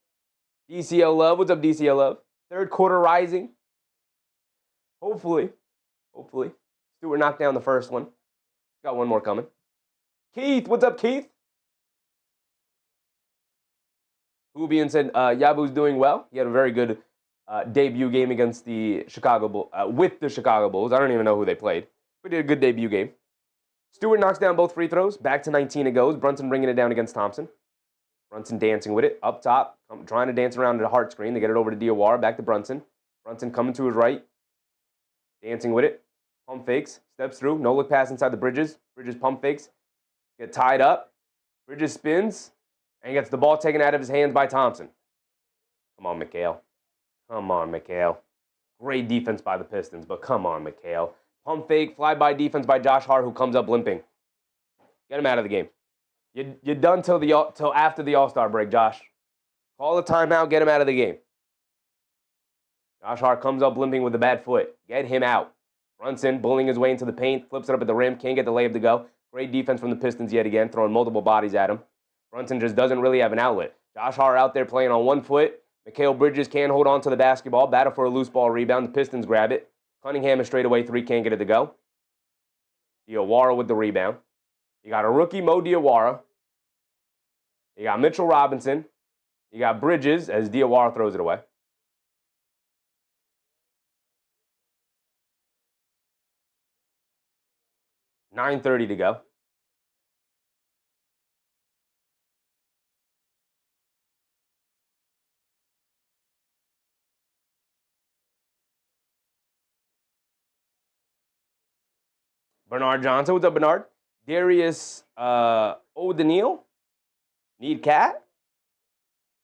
DCL Love, what's up, DCL Love? Third quarter rising. Hopefully. Stewart knocked down the first one. Got one more coming. Keith, what's up, Keith? Hubian said, Yabu's doing well. He had a very good debut game against the Chicago Bulls, with the Chicago Bulls. I don't even know who they played, but he did a good debut game. Stewart knocks down both free throws. Back to 19 it goes. Brunson bringing it down against Thompson. Brunson dancing with it. Up top, trying to dance around the Hart screen. They get it over to Diawara. Back to Brunson. Brunson coming to his right. Dancing with it. Pump fakes. Steps through. No look pass inside the Bridges. Bridges pump fakes. Get tied up. Bridges spins. And gets the ball taken out of his hands by Thompson. Come on, Mikhail. Great defense by the Pistons, but come on, Mikhail. Pump fake, fly-by defense by Josh Hart, who comes up limping. Get him out of the game. You're done till after the All-Star break, Josh. Call the timeout, get him out of the game. Josh Hart comes up limping with a bad foot. Get him out. Brunson bullying his way into the paint, flips it up at the rim, can't get the layup to go. Great defense from the Pistons yet again, throwing multiple bodies at him. Brunson just doesn't really have an outlet. Josh Hart out there playing on 1 foot. Mikal Bridges can't hold on to the basketball. Battle for a loose ball rebound. The Pistons grab it. Cunningham is straightaway 3, can't get it to go. Diawara with the rebound. You got a rookie, Mo Diawara. You got Mitchell Robinson. You got Bridges as Diawara throws it away. $9:30 to go. Bernard Johnson. What's up, Bernard? Darius O'Daniel. Need Cat.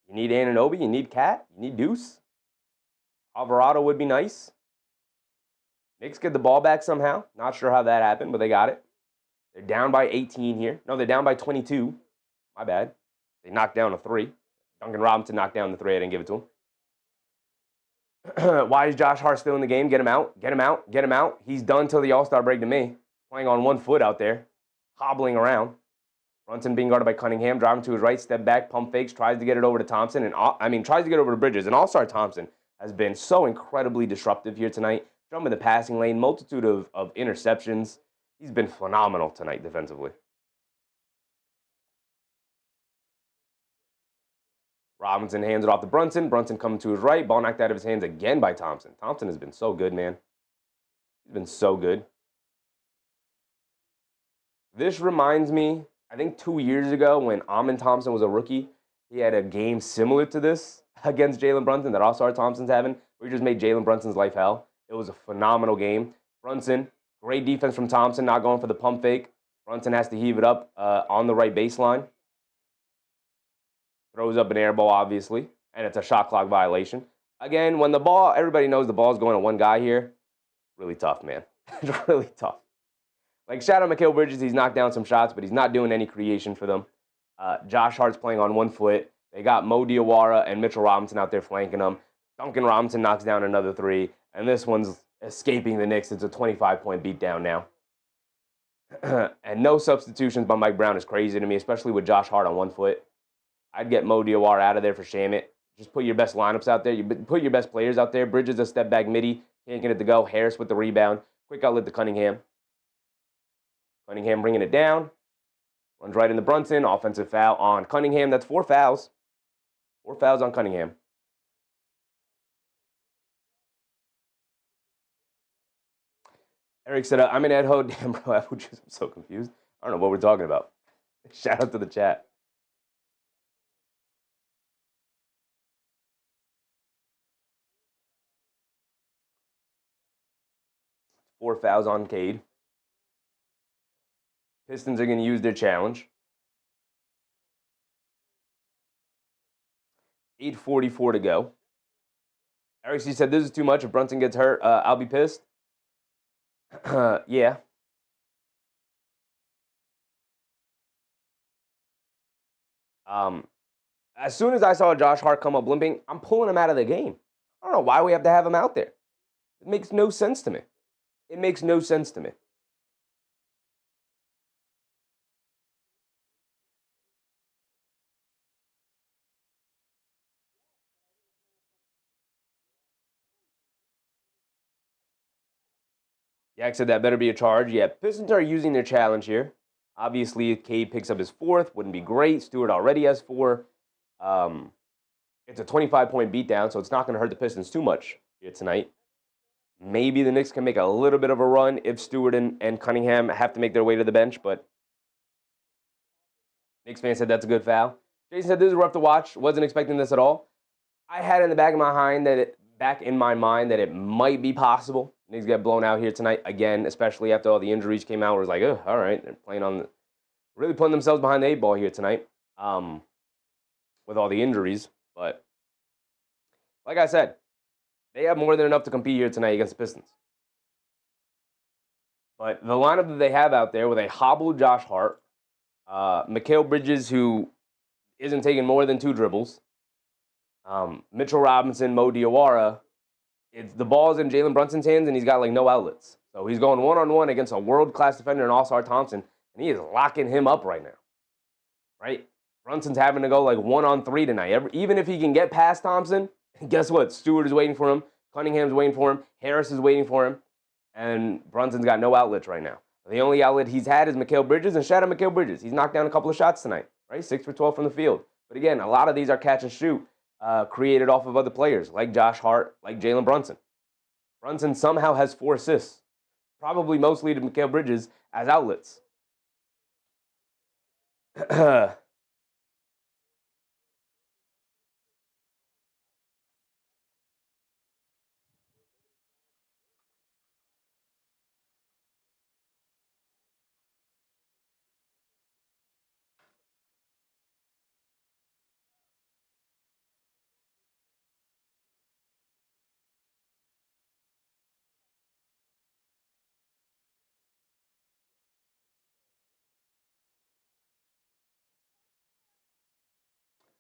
You need Anunoby. You need Cat. You need Deuce. Alvarado would be nice. Knicks get the ball back somehow. Not sure how that happened, but they got it. They're down by 18 here. No, they're down by 22. My bad. They knocked down a 3. Duncan Robinson knocked down the 3. I didn't give it to him. Why is Josh Hart still in the game? Get him out. Get him out. Get him out. He's done till the All-Star break to me. Playing on 1 foot out there. Hobbling around. Brunson being guarded by Cunningham. Driving to his right. Step back. Pump fakes. Tries to get it over to Thompson. Tries to get over to Bridges. And All-Star Thompson has been so incredibly disruptive here tonight. Jumping the passing lane. Multitude of interceptions. He's been phenomenal tonight defensively. Robinson hands it off to Brunson. Brunson coming to his right. Ball knocked out of his hands again by Thompson. Thompson has been so good, man. He's been so good. This reminds me, I think 2 years ago when Amin Thompson was a rookie, he had a game similar to this against Jalen Brunson that All-Star Thompson's having, where he just made Jalen Brunson's life hell. It was a phenomenal game. Brunson, great defense from Thompson, not going for the pump fake. Brunson has to heave it up on the right baseline. Throws up an air ball, obviously, and it's a shot clock violation. Again, when the ball, everybody knows the ball's going to one guy here. Really tough, man. It's really tough. Like, shout out Mikal Bridges. He's knocked down some shots, but he's not doing any creation for them. Josh Hart's playing on 1 foot. They got Mo Diawara and Mitchell Robinson out there flanking them. Duncan Robinson knocks down another three, and this one's escaping the Knicks. It's a 25-point beatdown now. And no substitutions by Mike Brown is crazy to me, especially with Josh Hart on 1 foot. I'd get Mo Diawara out of there for Shamet. Just put your best lineups out there. You put your best players out there. Bridges a step back midi. Can't get it to go. Harris with the rebound. Quick outlet to Cunningham. Cunningham bringing it down. Runs right into Brunson. Offensive foul on Cunningham. That's 4 fouls. 4 fouls on Cunningham. Eric said, I'm in Ed Ho. Damn, bro, I'm so confused. I don't know what we're talking about. Shout out to the chat. Four fouls on Cade. Pistons are going to use their challenge. 8:44 to go. Eric C said, this is too much. If Brunson gets hurt, I'll be pissed. Yeah. As soon as I saw Josh Hart come up limping, I'm pulling him out of the game. I don't know why we have to have him out there. It makes no sense to me. It makes no sense to me. Yak said that better be a charge. Yeah, Pistons are using their challenge here. Obviously, if Cade picks up his 4th, wouldn't be great. Stewart already has 4. It's a 25-point beatdown, so it's not going to hurt the Pistons too much here tonight. Maybe the Knicks can make a little bit of a run if Stewart and Cunningham have to make their way to the bench, but Knicks fan said that's a good foul. Jason said this is rough to watch. Wasn't expecting this at all. I had in the back of my mind that it might be possible. Knicks get blown out here tonight again, especially after all the injuries came out. It was like, oh, all right, they're really putting themselves behind the 8 ball here tonight with all the injuries. But like I said, they have more than enough to compete here tonight against the Pistons. But the lineup that they have out there with a hobbled Josh Hart, Mikal Bridges, who isn't taking more than 2 dribbles, Mitchell Robinson, Mo Diawara, the ball's in Jalen Brunson's hands, and he's got, no outlets. So he's going one-on-one against a world-class defender in All-Star Thompson, and he is locking him up right now, right? Brunson's having to go, 1-on-3 tonight. Even if he can get past Thompson, guess what? Stewart is waiting for him. Cunningham's waiting for him. Harris is waiting for him. And Brunson's got no outlets right now. The only outlet he's had is Mikal Bridges, and shout out Mikal Bridges. He's knocked down a couple of shots tonight, right? 6 for 12 from the field. But again, a lot of these are catch and shoot. Created off of other players like Josh Hart, like Jalen Brunson. Brunson somehow has 4 assists, probably mostly to Mikal Bridges as outlets.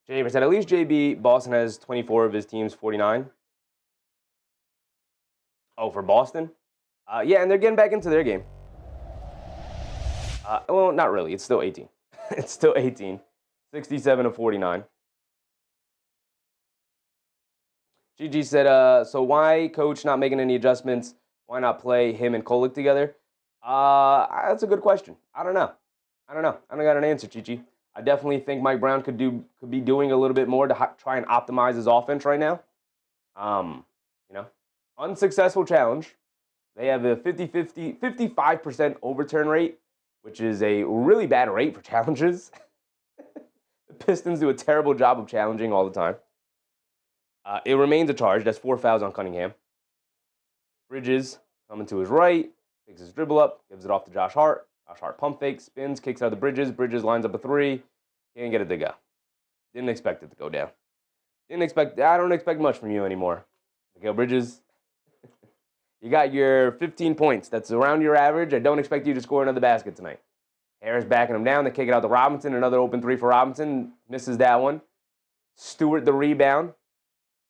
James said, at least JB, Boston has 24 of his team's 49. Oh, for Boston? Yeah, and they're getting back into their game. Well, not really. It's still 18. It's still 18. 67 to 49. GG said, so why coach not making any adjustments? Why not play him and Kolek together? That's a good question. I don't know. I don't got an answer, Chichi. I definitely think Mike Brown could be doing a little bit more to try and optimize his offense right now. Unsuccessful challenge. They have a 55% overturn rate, which is a really bad rate for challenges. The Pistons do a terrible job of challenging all the time. It remains a charge. That's 4 fouls on Cunningham. Bridges coming to his right, takes his dribble up, gives it off to Josh Hart. Josh Hart pump fake, spins, kicks out the Bridges. Bridges lines up a 3. Can't get it to go. Didn't expect it to go down. I don't expect much from you anymore. Mikal Bridges, you got your 15 points. That's around your average. I don't expect you to score another basket tonight. Harris backing him down. They kick it out to Robinson. Another open 3 for Robinson. Misses that one. Stewart the rebound.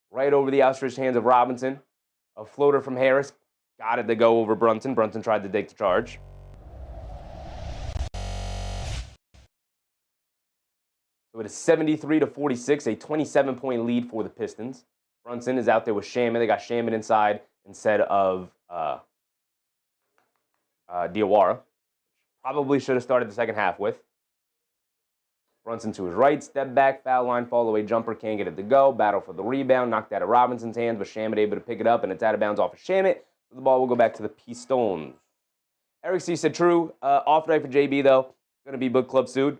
Right over the outstretched hands of Robinson. A floater from Harris. Got it to go over Brunson. Brunson tried to take the charge. So it is 73-46, a 27-point lead for the Pistons. Brunson is out there with Shamet. They got Shamet inside instead of Diawara. Probably should have started the second half with. Brunson to his right, step back, foul line, fall away jumper, can't get it to go. Battle for the rebound, knocked out of Robinson's hands, but Shamet able to pick it up, and it's out of bounds off of Shamet. So the ball will go back to the Pistons. Eric C said true. Off night for JB, though. Going to be book club sued.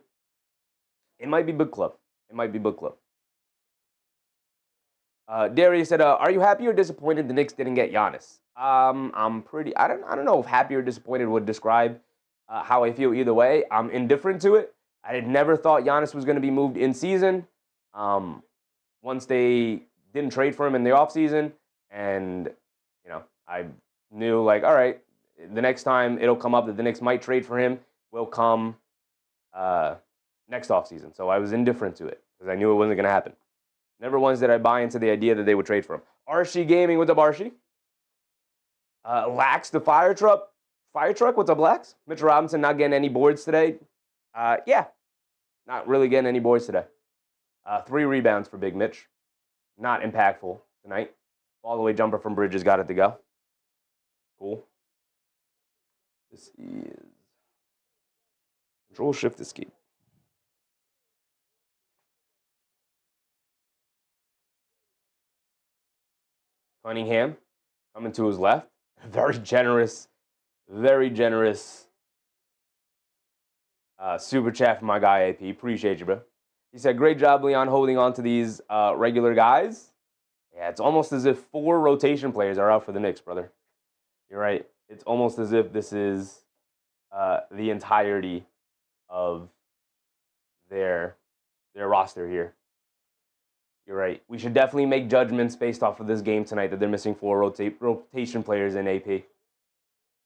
It might be book club. It might be book club. Darius said, are you happy or disappointed the Knicks didn't get Giannis? I'm pretty, I don't know if happy or disappointed would describe how I feel either way. I'm indifferent to it. I had never thought Giannis was going to be moved in season. Once they didn't trade for him in the offseason, and, you know, I knew, like, all right, the next time it'll come up that the Knicks might trade for him will come next offseason. So I was indifferent to it because I knew it wasn't going to happen. Never once did I buy into the idea that they would trade for him. Archie Gaming, what's up, Archie? Lax the fire truck. Fire truck, what's up, Lax? Mitchell Robinson not getting any boards today. Yeah, not really getting any boards today. 3 rebounds for Big Mitch. Not impactful tonight. All the way jumper from Bridges got it to go. Cool. This is Control Shift Escape. Cunningham coming to his left. Very generous super chat from my guy AP. Appreciate you, bro. He said, great job, Leon, holding on to these regular guys. Yeah, it's almost as if 4 rotation players are out for the Knicks, brother. You're right. It's almost as if this is the entirety of their roster here. You're right. We should definitely make judgments based off of this game tonight that they're missing 4 rotation players in AP.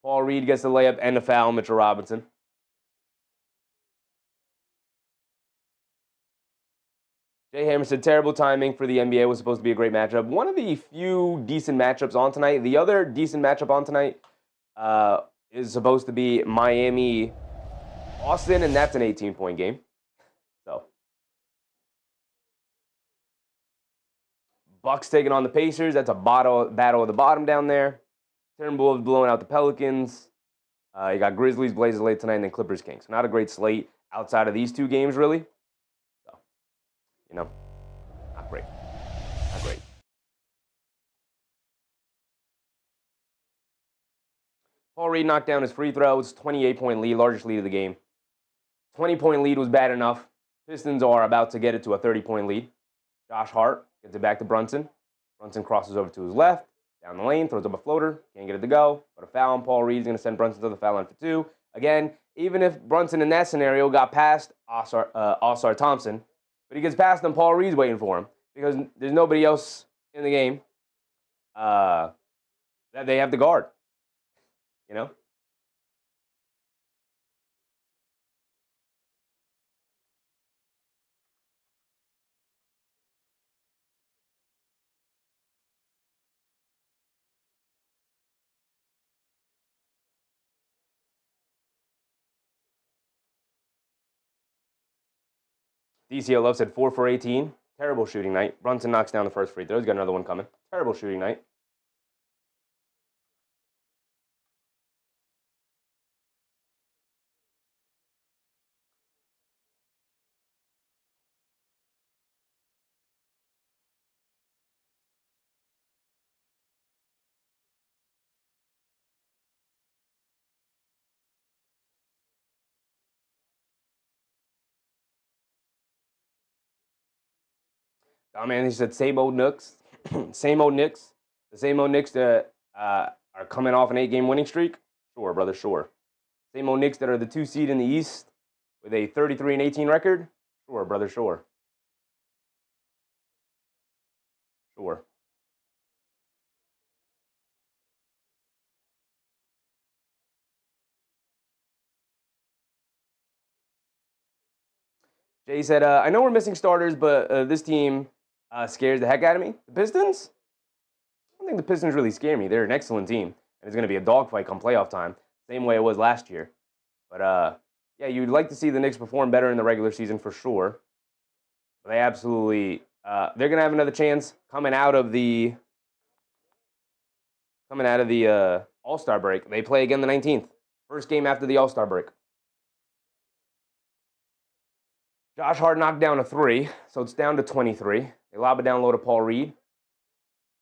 Paul Reed gets the layup and the foul, Mitchell Robinson. Jay Hammer said, terrible timing for the NBA. Was supposed to be a great matchup. One of the few decent matchups on tonight. The other decent matchup on tonight is supposed to be Miami-Boston, and that's an 18-point game. So, Bucks taking on the Pacers. That's a battle of the bottom down there. Timberwolves blowing out the Pelicans. You got Grizzlies, Blazers late tonight, and then Clippers, Kings. Not a great slate outside of these 2 games, really. So, you know, not great. Not great. Paul Reed knocked down his free throws. 28-point lead, largest lead of the game. 20-point lead was bad enough. Pistons are about to get it to a 30-point lead. Josh Hart gets it back to Brunson. Brunson crosses over to his left. Down the lane, throws up a floater. Can't get it to go. But a foul on Paul Reed's going to send Brunson to the foul line for 2. Again, even if Brunson in that scenario got past All-Star Thompson, but he gets past him, Paul Reed's waiting for him because there's nobody else in the game that they have to guard. You know? DCL Love said 4 for 18. Terrible shooting night. Brunson knocks down the first free throw. He's got another one coming. Terrible shooting night. Oh man, he said same old Knicks. Same old Knicks. The same old Knicks that are coming off an 8-game winning streak. Sure, brother, sure. Same old Knicks that are the 2 seed in the East with a 33-18 record. Sure, brother, sure. Sure. Jay said, I know we're missing starters, but this team scares the heck out of me. The Pistons? I don't think the Pistons really scare me. They're an excellent team, and it's going to be a dogfight come playoff time, same way it was last year. But, yeah, you'd like to see the Knicks perform better in the regular season for sure. They absolutely they're going to have another chance coming out of the All-Star break. They play again the 19th. First game after the All-Star break. Josh Hart knocked down a 3, so it's down to 23. They lob it down low to Paul Reed.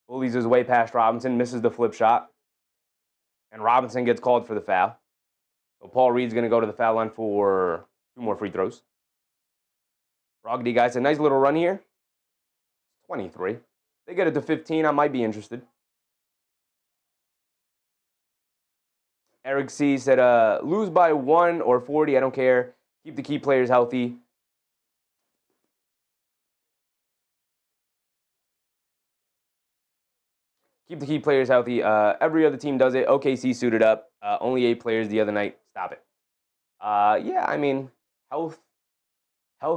Bullies his way past Robinson, misses the flip shot. And Robinson gets called for the foul. So Paul Reed's going to go to the foul line for 2 more free throws. Rogdy guy said, nice little run here. 23. They get it to 15, I might be interested. Eric C. said, lose by 1 or 40, I don't care. Keep the key players healthy. Keep the key players healthy. Every other team does it. OKC suited up. Only 8 players the other night. Stop it. Yeah, I mean, health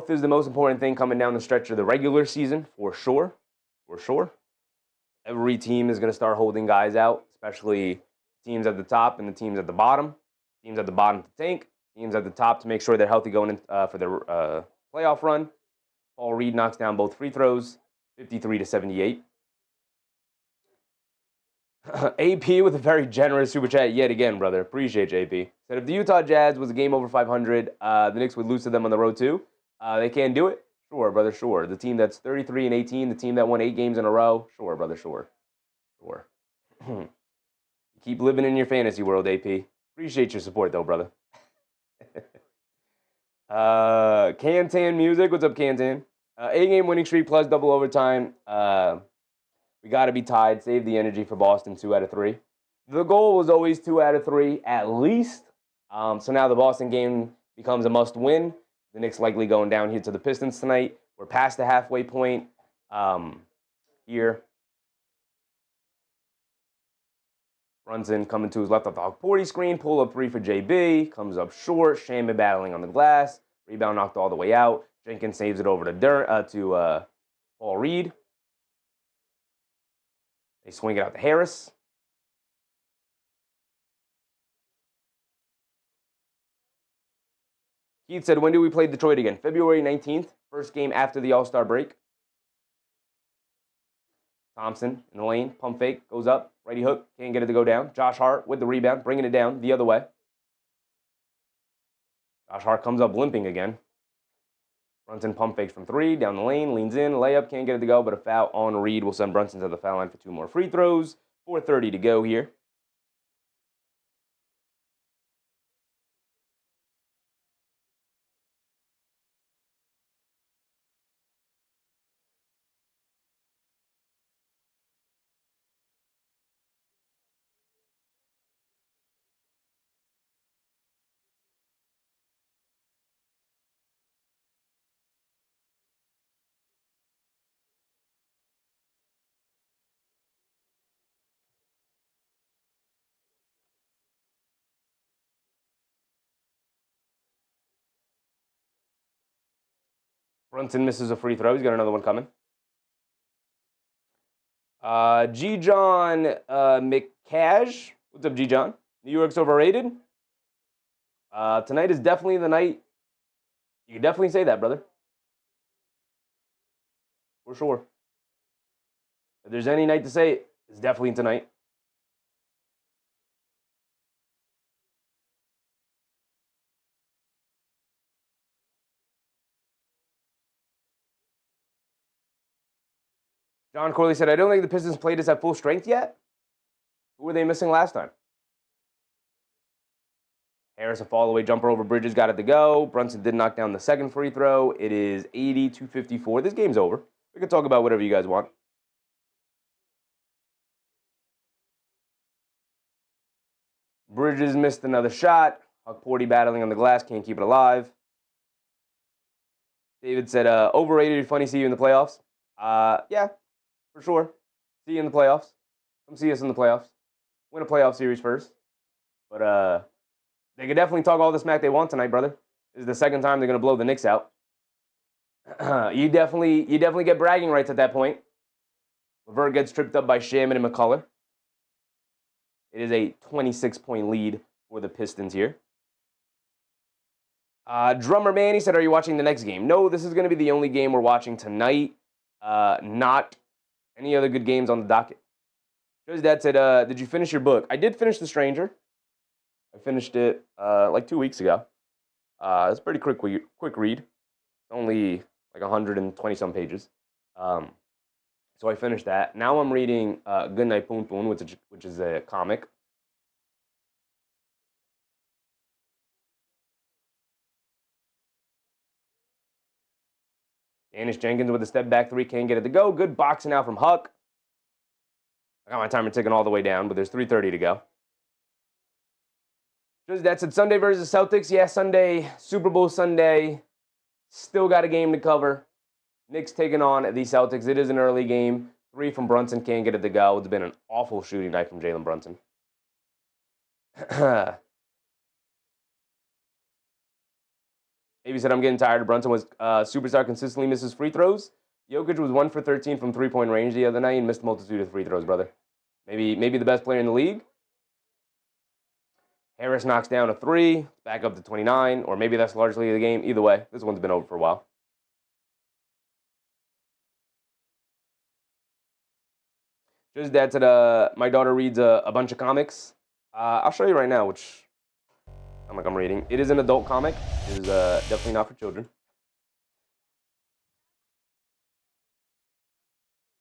is the most important thing coming down the stretch of the regular season, for sure. For sure. Every team is going to start holding guys out, especially teams at the top and the teams at the bottom. Teams at the bottom to tank. Teams at the top to make sure they're healthy going in for their playoff run. Paul Reed knocks down both free throws, 53-78. AP with a very generous super chat yet again, brother. Appreciate you, AP. Said if the Utah Jazz was a game over 500, the Knicks would lose to them on the road too. They can't do it? Sure, brother, sure. The team that's 33-18, the team that won 8 games in a row? Sure, brother, sure. Sure. Keep living in your fantasy world, AP. Appreciate your support, though, brother. Cantan Music. What's up, Cantan? 8-game winning streak plus double overtime. We got to be tied. Save the energy for Boston, 2 out of 3. The goal was always 2 out of 3 at least. So now the Boston game becomes a must-win. The Knicks likely going down here to the Pistons tonight. We're past the halfway point here. Brunson coming to his left off the Hawk 40 screen. Pull up 3 for JB. Comes up short. Shamet battling on the glass. Rebound knocked all the way out. Jenkins saves it over to Paul Reed. They swing it out to Harris. Keith said, when do we play Detroit again? February 19th, first game after the All-Star break. Thompson in the lane, pump fake, goes up, righty hook, can't get it to go down. Josh Hart with the rebound, bringing it down the other way. Josh Hart comes up limping again. Brunson pump fakes from 3, down the lane, leans in, layup, can't get it to go, but a foul on Reed will send Brunson to the foul line for 2 more free throws. 4:30 to go here. Brunson misses a free throw. He's got another one coming. G-John McCash. What's up, G-John? New York's overrated? Tonight is definitely the night. You can definitely say that, brother. For sure. If there's any night to say it, it's definitely tonight. John Corley said, I don't think the Pistons played us at full strength yet. Who were they missing last time? Harris, a fall-away jumper over Bridges, got it to go. Brunson did knock down the second free throw. It is 80-54. This game's over. We can talk about whatever you guys want. Bridges missed another shot. Huck Porty battling on the glass, can't keep it alive. David said, overrated, funny, see you in the playoffs. Yeah, for sure. See you in the playoffs. Come see us in the playoffs. Win a playoff series first. But they could definitely talk all the smack they want tonight, brother. This is the second time they're going to blow the Knicks out. You definitely get bragging rights at that point. LeVert gets tripped up by Shamet and McCullough. It is a 26-point lead for the Pistons here. Drummer Manny said, "Are you watching the next game?" No, this is going to be the only game we're watching tonight. Not any other good games on the docket. Joe's dad said, "Did you finish your book?" I did finish The Stranger. I finished it like 2 weeks ago. It's a pretty quick read. Only like 120 some pages. So I finished that. Now I'm reading Goodnight Poon Poon, which is a comic. Danish Jenkins with a step back three, can't get it to go. Good boxing out from Huck. I got my timer ticking all the way down, but there's 3:30 to go. That said Sunday versus Celtics. Yeah, Sunday, Super Bowl Sunday. Still got a game to cover. Knicks taking on the Celtics. It is an early game. 3 from Brunson, can't get it to go. It's been an awful shooting night from Jalen Brunson. Maybe said, "I'm getting tired." Brunson was superstar, consistently misses free throws. Jokic was 1 for 13 from three-point range the other night and missed a multitude of free throws, brother. Maybe the best player in the league. Harris knocks down a 3, back up to 29, or maybe that's largely the game. Either way, this one's been over for a while. Just dad said, "My daughter reads a bunch of comics." I'll show you right now which comic I'm reading. It is an adult comic. It is definitely not for children.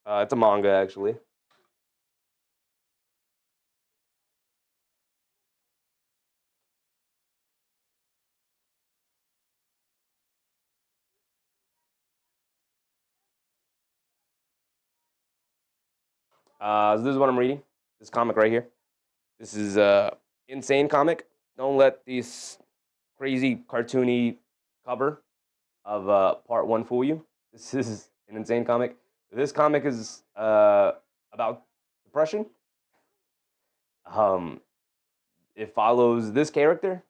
It's a manga, actually. So this is what I'm reading. This comic right here. This is insane comic. Don't let this crazy cartoony cover of part 1 fool you. This is an insane comic. This comic is about depression. It follows this character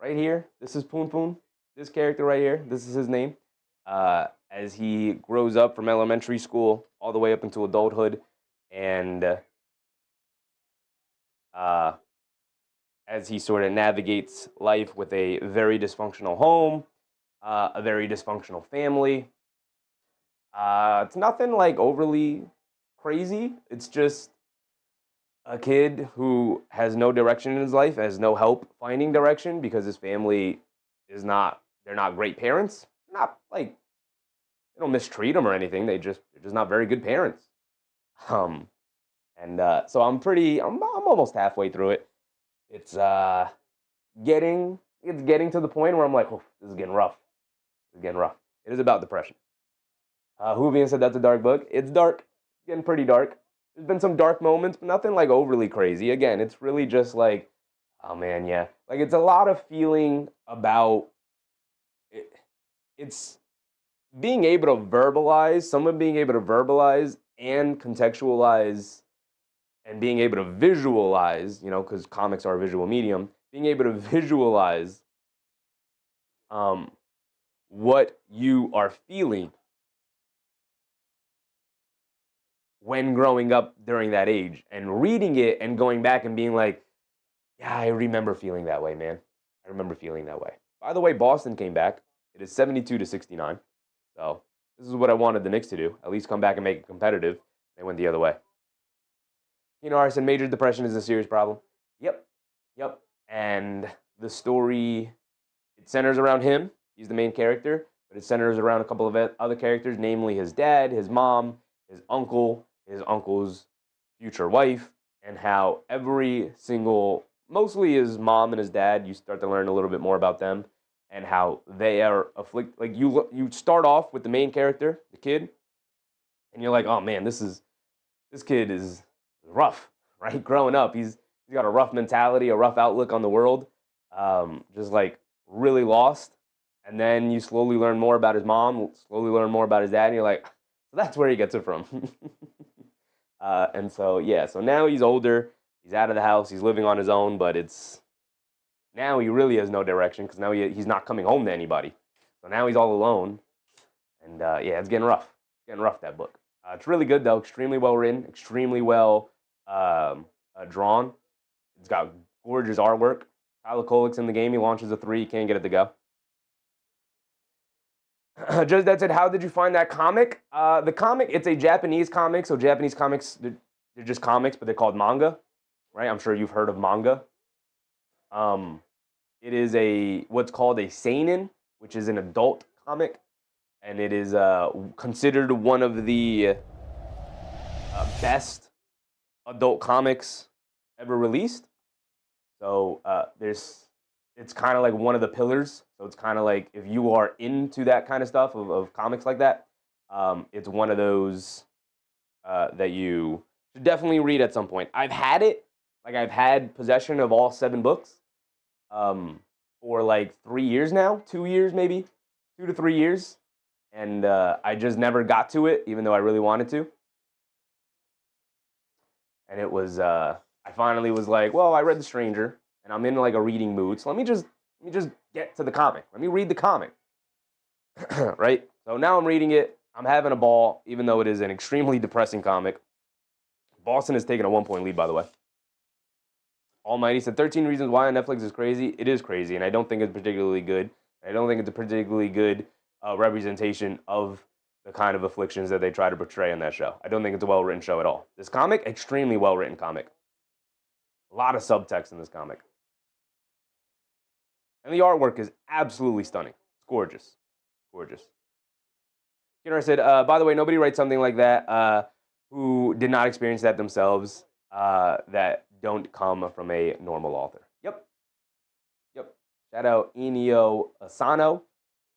right here. This is Poon Poon. This character right here. This is his name. As he grows up from elementary school all the way up into adulthood, and as he sort of navigates life with a very dysfunctional home, a very dysfunctional family. It's nothing like overly crazy. It's just a kid who has no direction in his life, has no help finding direction because his family they're not great parents. Not like they don't mistreat him or anything. They're just not very good parents. So I'm almost halfway through it. It's getting to the point where I'm like, oh, this is getting rough. It is about depression. Juvian said that's a dark book. It's dark. It's getting pretty dark. There's been some dark moments, but nothing like overly crazy. Again, it's really just like, oh man, yeah. Like it's a lot of feeling about it. It's being able to verbalize, someone being able to verbalize and contextualize and being able to visualize, because comics are a visual medium, being able to visualize what you are feeling when growing up during that age and reading it and going back and being like, yeah, I remember feeling that way, man. I remember feeling that way. By the way, Boston came back. It is 72-69. So this is what I wanted the Knicks to do. At least come back and make it competitive. They went the other way. Arson, major depression is a serious problem. Yep. And the story, it centers around him. He's the main character. But it centers around a couple of other characters, namely his dad, his mom, his uncle, his uncle's future wife, and how every single, mostly his mom and his dad, you start to learn a little bit more about them and how they are afflicted. Like you start off with the main character, the kid, and you're like, oh man, this kid is rough, right? Growing up, he's got a rough mentality, a rough outlook on the world, just like really lost. And then you slowly learn more about his mom, slowly learn more about his dad, and you're like, so that's where he gets it from. And so, yeah, so now he's older, he's out of the house, he's living on his own, but now he really has no direction because now he's not coming home to anybody. So now he's all alone. And yeah, it's getting rough. Getting rough, that book. It's really good, though. Extremely well written, extremely well drawn. It's got gorgeous artwork. Tyler Kolek's in the game. He launches a three. Can't get it to go. Just that said, how did you find that comic? The comic, it's a Japanese comic. So Japanese comics, they're just comics, but they're called manga, right? I'm sure you've heard of manga. It is what's called a seinen, which is an adult comic, and it is considered one of the best adult comics ever released. So it's kind of like one of the pillars. So it's kind of like if you are into that kind of stuff of comics like that, it's one of those that you should definitely read at some point. I've had it, like I've had possession of all 7 books for like 3 years now, 2 years maybe, 2 to 3 years, and I just never got to it, even though I really wanted to. And it was I finally was like, well, I read The Stranger, and I'm in like a reading mood, so let me just get to the comic. Let me read the comic, right? So now I'm reading it. I'm having a ball, even though it is an extremely depressing comic. Boston has taken a 1-point lead, by the way. Almighty said 13 Reasons Why on Netflix is crazy. It is crazy, and I don't think it's particularly good. I don't think it's a particularly good representation of the kind of afflictions that they try to portray on that show. I don't think it's a well-written show at all. This comic, extremely well-written comic. A lot of subtext in this comic. And the artwork is absolutely stunning. It's gorgeous. Gorgeous. Kira said, by the way, nobody writes something like that who did not experience that themselves that don't come from a normal author. Yep. Shout out Inio Asano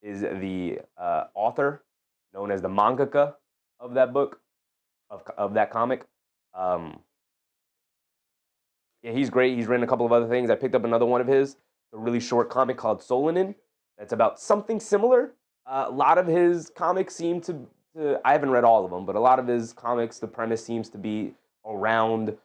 is the author, known as the mangaka of that book, of that comic. Yeah, he's great. He's written a couple of other things. I picked up another one of his, a really short comic called Solanin. That's about something similar. A lot of his comics seem to, I haven't read all of them, but a lot of his comics, the premise seems to be around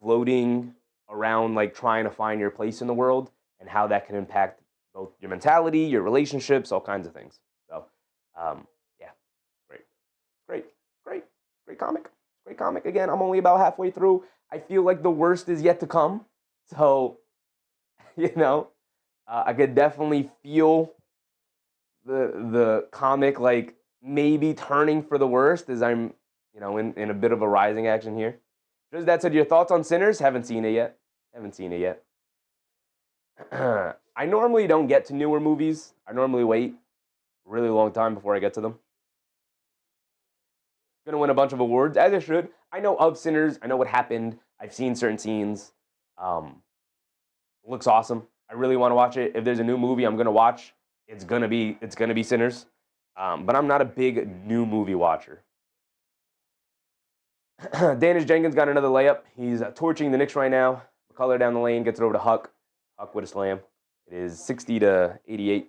floating, around like trying to find your place in the world and how that can impact both your mentality, your relationships, all kinds of things. So, yeah, great comic. Great comic. Again, I'm only about halfway through. I feel like the worst is yet to come. So, I could definitely feel the comic like maybe turning for the worst as I'm, in a bit of a rising action here. Just that said, your thoughts on Sinners? Haven't seen it yet. I normally don't get to newer movies. I normally wait a really long time before I get to them. Gonna win a bunch of awards, as I should. I know of Sinners. I know what happened. I've seen certain scenes. Looks awesome. I really want to watch it. If there's a new movie I'm gonna watch, it's gonna be Sinners. But I'm not a big new movie watcher. Danish Jenkins got another layup. He's torching the Knicks right now. McCullough down the lane, gets it over to Huck. Huck with a slam. It is 60-88.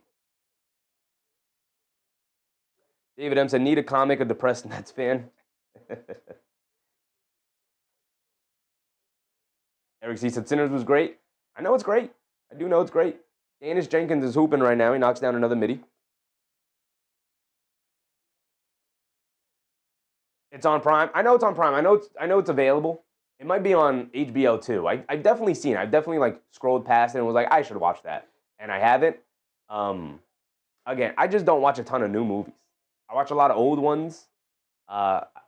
David M said, need a comic, a depressed Nets fan. Eric C said, Sinners was great. I know it's great. I do know it's great. Danish Jenkins is hooping right now. He knocks down another midi. It's on Prime. I know it's on Prime. I know it's available. It might be on HBO too. I've definitely seen it. I've definitely like scrolled past it and was like, I should watch that. And I haven't. Again, I just don't watch a ton of new movies. I watch a lot of old ones.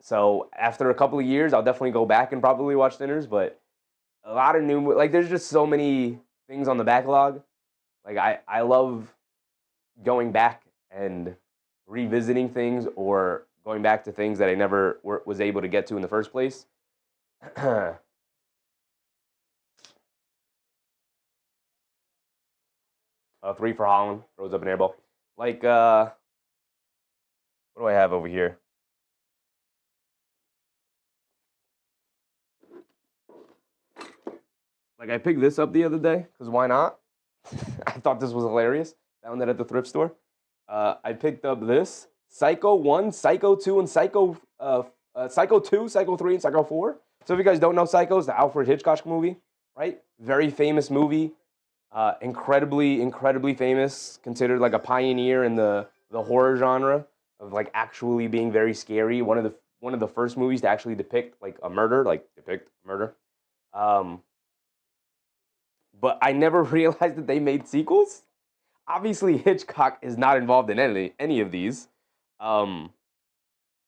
So after a couple of years, I'll definitely go back and probably watch Sinners. But a lot of new, like there's just so many things on the backlog. Like I love going back and revisiting things or going back to things that I never was able to get to in the first place. 3 for Holland. Throws up an air ball. Like, what do I have over here? Like, I picked this up the other day, because why not? I thought this was hilarious. Found it at the thrift store. I picked up this. Psycho 1, Psycho 2, and Psycho 2, Psycho 3, and Psycho 4. So if you guys don't know Psycho, it's the Alfred Hitchcock movie, right? Very famous movie. Incredibly famous. Considered like a pioneer in the horror genre of like actually being very scary. One of the first movies to actually depict like a murder, like depict murder. Um, but I never realized that they made sequels. Obviously, Hitchcock is not involved in any of these. Um,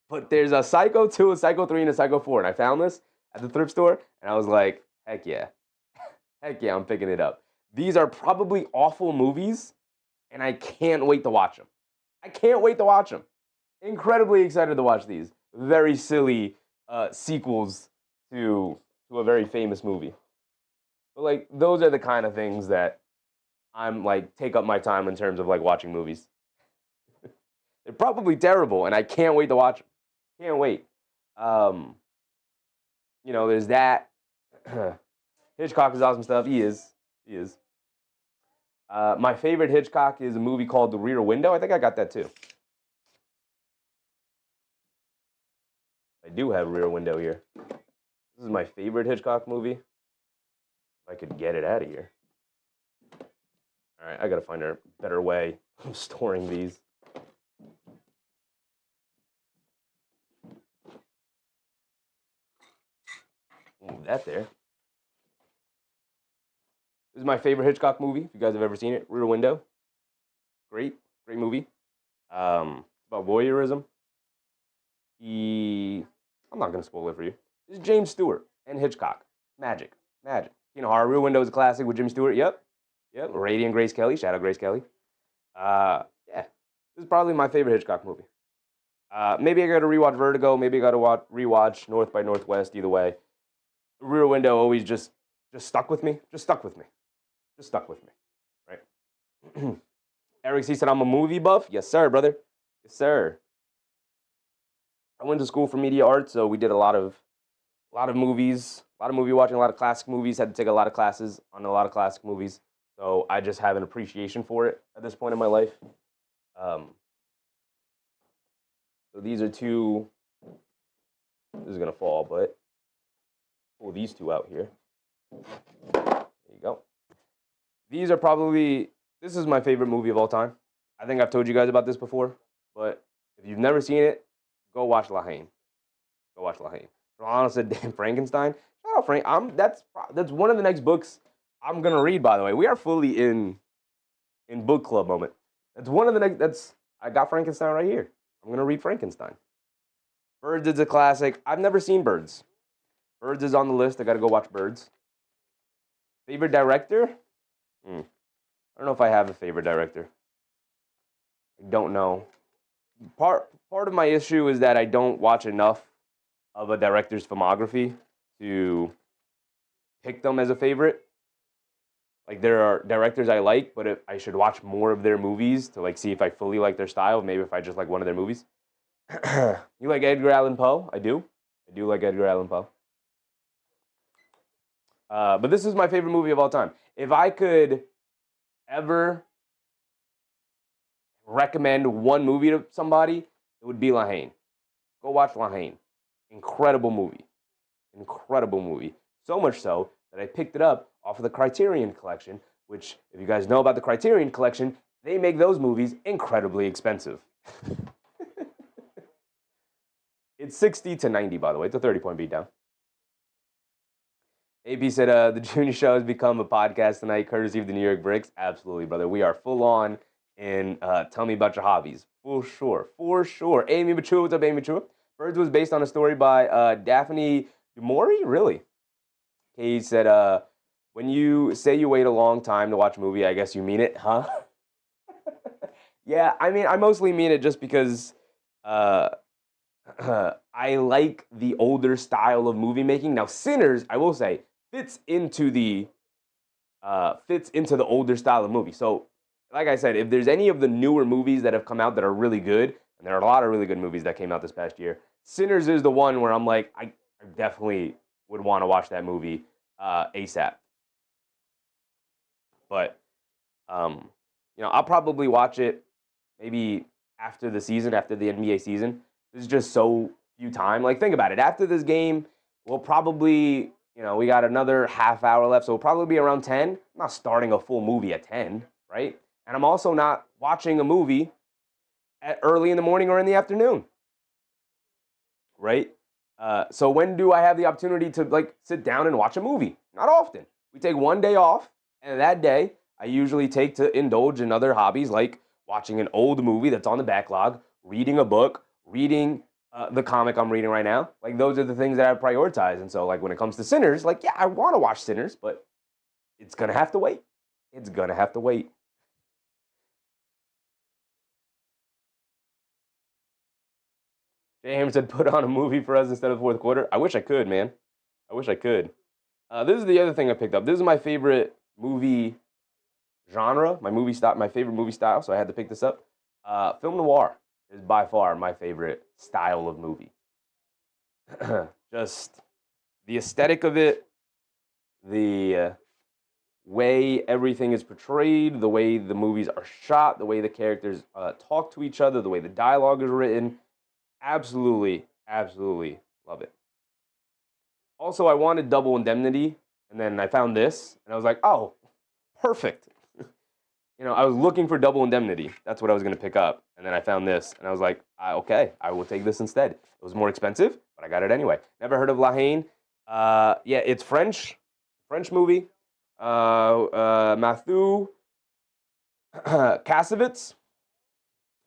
but there's a Psycho 2, a Psycho 3, and a Psycho 4. And I found this at the thrift store, and I was like, heck yeah. Heck yeah, I'm picking it up. These are probably awful movies, and I can't wait to watch them. I can't wait to watch them. Incredibly excited to watch these. Very silly sequels to a very famous movie. But like those are the kind of things that I'm like take up my time in terms of like watching movies. They're probably terrible, and I can't wait to watch them. Can't wait. Um, there's that. Hitchcock is awesome stuff. He is. He is. My favorite Hitchcock is a movie called The Rear Window. I think I got that too. I do have Rear Window here. This is my favorite Hitchcock movie. If I could get it out of here. All right, I gotta find a better way of storing these. Move that there. This is my favorite Hitchcock movie. If you guys have ever seen it, Rear Window. Great movie. About voyeurism. I'm not gonna spoil it for you. This is James Stewart and Hitchcock. Magic. Horror. Rear Window is a classic with Jimmy Stewart. Yep. Radiant Grace Kelly. Shout out Grace Kelly. Yeah. This is probably my favorite Hitchcock movie. Maybe I gotta rewatch Vertigo. Maybe I gotta rewatch North by Northwest. Either way, Rear Window always just stuck with me. Just stuck with me. Right. Eric C said I'm a movie buff. Yes, sir, brother. Yes, sir. I went to school for media arts, so we did a lot of movies, a lot of movie watching, a lot of classic movies. Had to take a lot of classes on a lot of classic movies, so I just have an appreciation for it at this point in my life. So these are two. This is gonna fall, but pull these two out here. There you go. These are probably. This is my favorite movie of all time. I think I've told you guys about this before, but if you've never seen it, go watch La Haine. Ronald said, "Damn Frankenstein." Shout out Frank. That's one of the next books I'm gonna read. By the way, we are fully in book club moment. That's one of the next. I got Frankenstein right here. I'm gonna read Frankenstein. Birds is a classic. I've never seen Birds. Birds is on the list. I gotta go watch Birds. Favorite director? I don't know if I have a favorite director. I don't know. Part of my issue is that I don't watch enough of a director's filmography to pick them as a favorite. Like there are directors I like, but I should watch more of their movies to like see if I fully like their style. Maybe if I just like one of their movies. You like Edgar Allan Poe? I do like Edgar Allan Poe. But this is my favorite movie of all time. If I could ever recommend one movie to somebody, it would be La Haine. Go watch La Haine. Incredible movie. So much so that I picked it up off of the Criterion Collection, which, if you guys know about the Criterion Collection, they make those movies incredibly expensive. It's 60 to 90, by the way. It's a 30-point beatdown. AP said, the junior show has become a podcast tonight, courtesy of the New York Bricks. Absolutely, brother. We are full on in Tell Me About Your Hobbies. For sure. Amy Machua, what's up, Amy Machua? Birds was based on a story by Daphne du Maurier, really? He said, when you say you wait a long time to watch a movie, I guess you mean it, huh? Yeah, I mean, I mostly mean it just because I like the older style of movie making. Now, Sinners, I will say, fits into the older style of movie. So, like I said, if there's any of the newer movies that have come out that are really good, and there are a lot of really good movies that came out this past year, Sinners is the one where I'm like, I definitely would want to watch that movie ASAP. But, I'll probably watch it maybe after the NBA season. There's just so few time. Like, think about it. After this game, we'll probably, we got another half hour left, so we'll probably be around 10. I'm not starting a full movie at 10, right? And I'm also not watching a movie early in the morning or in the afternoon, right? So when do I have the opportunity to like sit down and watch a movie? Not often. We take one day off, and that day I usually take to indulge in other hobbies like watching an old movie that's on the backlog, reading a book, reading the comic I'm reading right now. Like those are the things that I prioritize. And so like when it comes to Sinners, like yeah, I want to watch Sinners, but it's gonna have to wait. It's gonna have to wait. Jay Hammer said, "Put on a movie for us instead of the fourth quarter." I wish I could, man. I wish I could. This is the other thing I picked up. This is my favorite movie genre, my favorite movie style. So I had to pick this up. Film noir is by far my favorite style of movie. Just the aesthetic of it, the way everything is portrayed, the way the movies are shot, the way the characters talk to each other, the way the dialogue is written. Absolutely, absolutely love it. Also, I wanted Double Indemnity, and then I found this, and I was like, oh, perfect. I was looking for Double Indemnity. That's what I was going to pick up. And then I found this, and I was like, okay, I will take this instead. It was more expensive, but I got it anyway. Never heard of La Haine. Yeah, it's French movie. Matthew Kassovitz.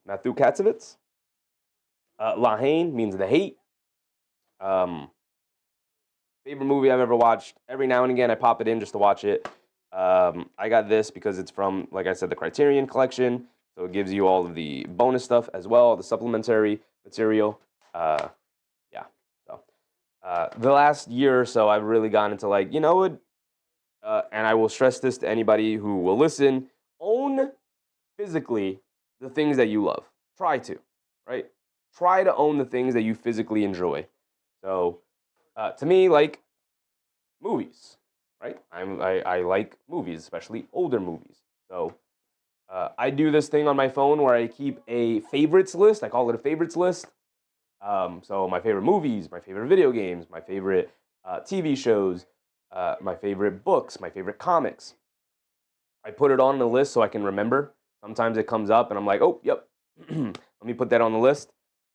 Matthew Kassovitz. La Haine means the hate. Favorite movie I've ever watched. Every now and again, I pop it in just to watch it. I got this because it's from, like I said, the Criterion Collection. So it gives you all of the bonus stuff as well, the supplementary material. Yeah. So the last year or so, I've really gone into like, you know what? And I will stress this to anybody who will listen. Own physically the things that you love. Try to, right? Try to own the things that you physically enjoy. So to me, like movies, right? I like movies, especially older movies. So I do this thing on my phone where I keep a favorites list. I call it a favorites list. So my favorite movies, my favorite video games, my favorite TV shows, my favorite books, my favorite comics. I put it on the list so I can remember. Sometimes it comes up and I'm like, oh, yep, let me put that on the list.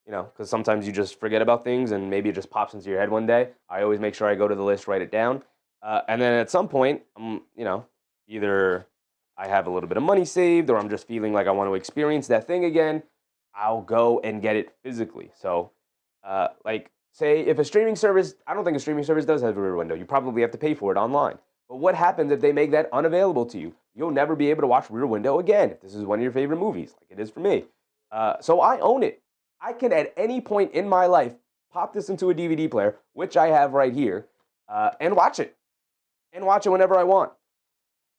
Because sometimes you just forget about things and maybe it just pops into your head one day. I always make sure I go to the list, write it down. And then at some point, either I have a little bit of money saved or I'm just feeling like I want to experience that thing again. I'll go and get it physically. So, like, say if a streaming service, I don't think a streaming service does have a rear window. You probably have to pay for it online. But what happens if they make that unavailable to you? You'll never be able to watch Rear Window again if this is one of your favorite movies, like it is for me. So I own it. I can, at any point in my life, pop this into a DVD player, which I have right here, and watch it. And watch it whenever I want,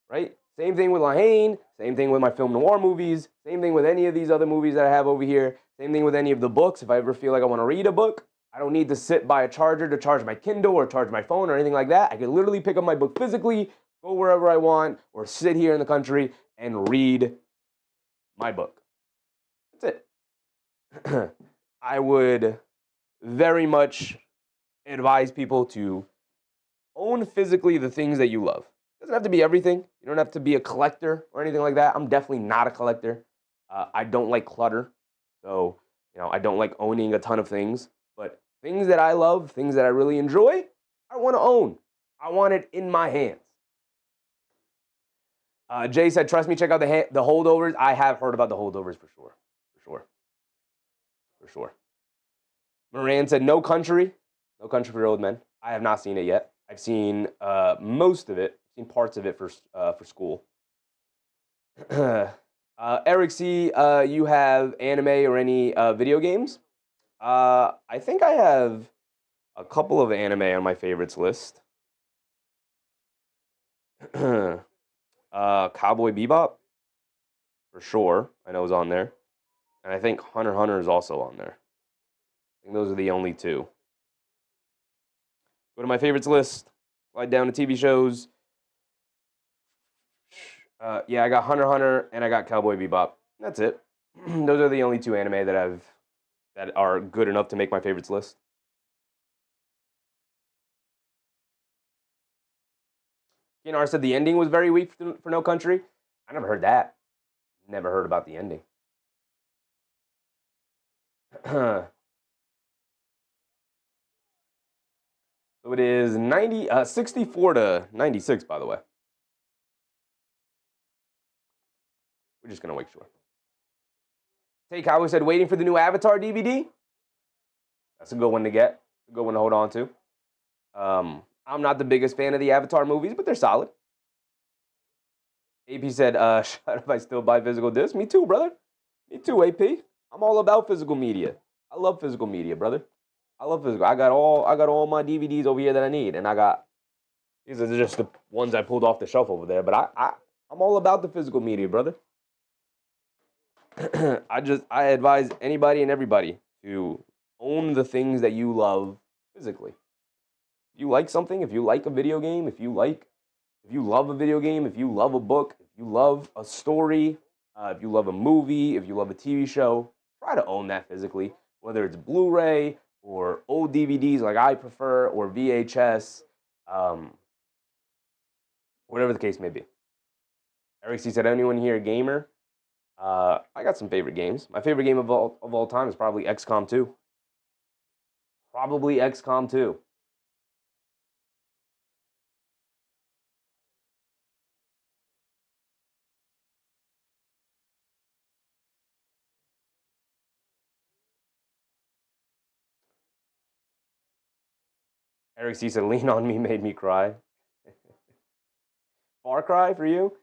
right? Same thing with La Haine, same thing with my film noir movies, same thing with any of these other movies that I have over here, same thing with any of the books. If I ever feel like I want to read a book, I don't need to sit by a charger to charge my Kindle or charge my phone or anything like that. I can literally pick up my book physically, go wherever I want, or sit here in the country and read my book. That's it. I would very much advise people to own physically the things that you love. It doesn't have to be everything. You don't have to be a collector or anything like that. I'm definitely not a collector. I don't like clutter. So, I don't like owning a ton of things. But things that I love, things that I really enjoy, I want to own. I want it in my hands. Jay said, trust me, check out the holdovers. I have heard about the holdovers for sure. For sure. Moran said, No Country for Old Men. I have not seen it yet. I've seen most of it. I've seen parts of it for school. Eric C., you have anime or any video games? I think I have a couple of anime on my favorites list. Cowboy Bebop, for sure. I know is on there. And I think Hunter x Hunter is also on there. I think those are the only two. Go to my favorites list. Slide down to TV shows. Yeah, I got Hunter x Hunter and I got Cowboy Bebop. That's it. Those are the only two anime that are good enough to make my favorites list. Kinar said the ending was very weak for No Country. I never heard that. Never heard about the ending. So it is 64 to 96, by the way. We're just gonna make sure. Take Howard said, waiting for the new Avatar DVD. That's a good one to get. A good one to hold on to. I'm not the biggest fan of the Avatar movies, but they're solid. AP said, shut up, I still buy physical discs. Me too, brother. Me too, AP. I'm all about physical media. I love physical media, brother. I love physical. I got all my DVDs over here that I need, and these are just the ones I pulled off the shelf over there. But I'm all about the physical media, brother. I advise anybody and everybody to own the things that you love physically. If you like something, if you like a video game, if you love a video game, if you love a book, if you love a story, if you love a movie, if you love a TV show, try to own that physically, whether it's Blu-ray or old DVDs like I prefer, or VHS, whatever the case may be. Eric C said, anyone here a gamer? I got some favorite games. My favorite game of all time is probably XCOM 2. Probably XCOM 2. Eric C said, lean on me made me cry. Far Cry for you?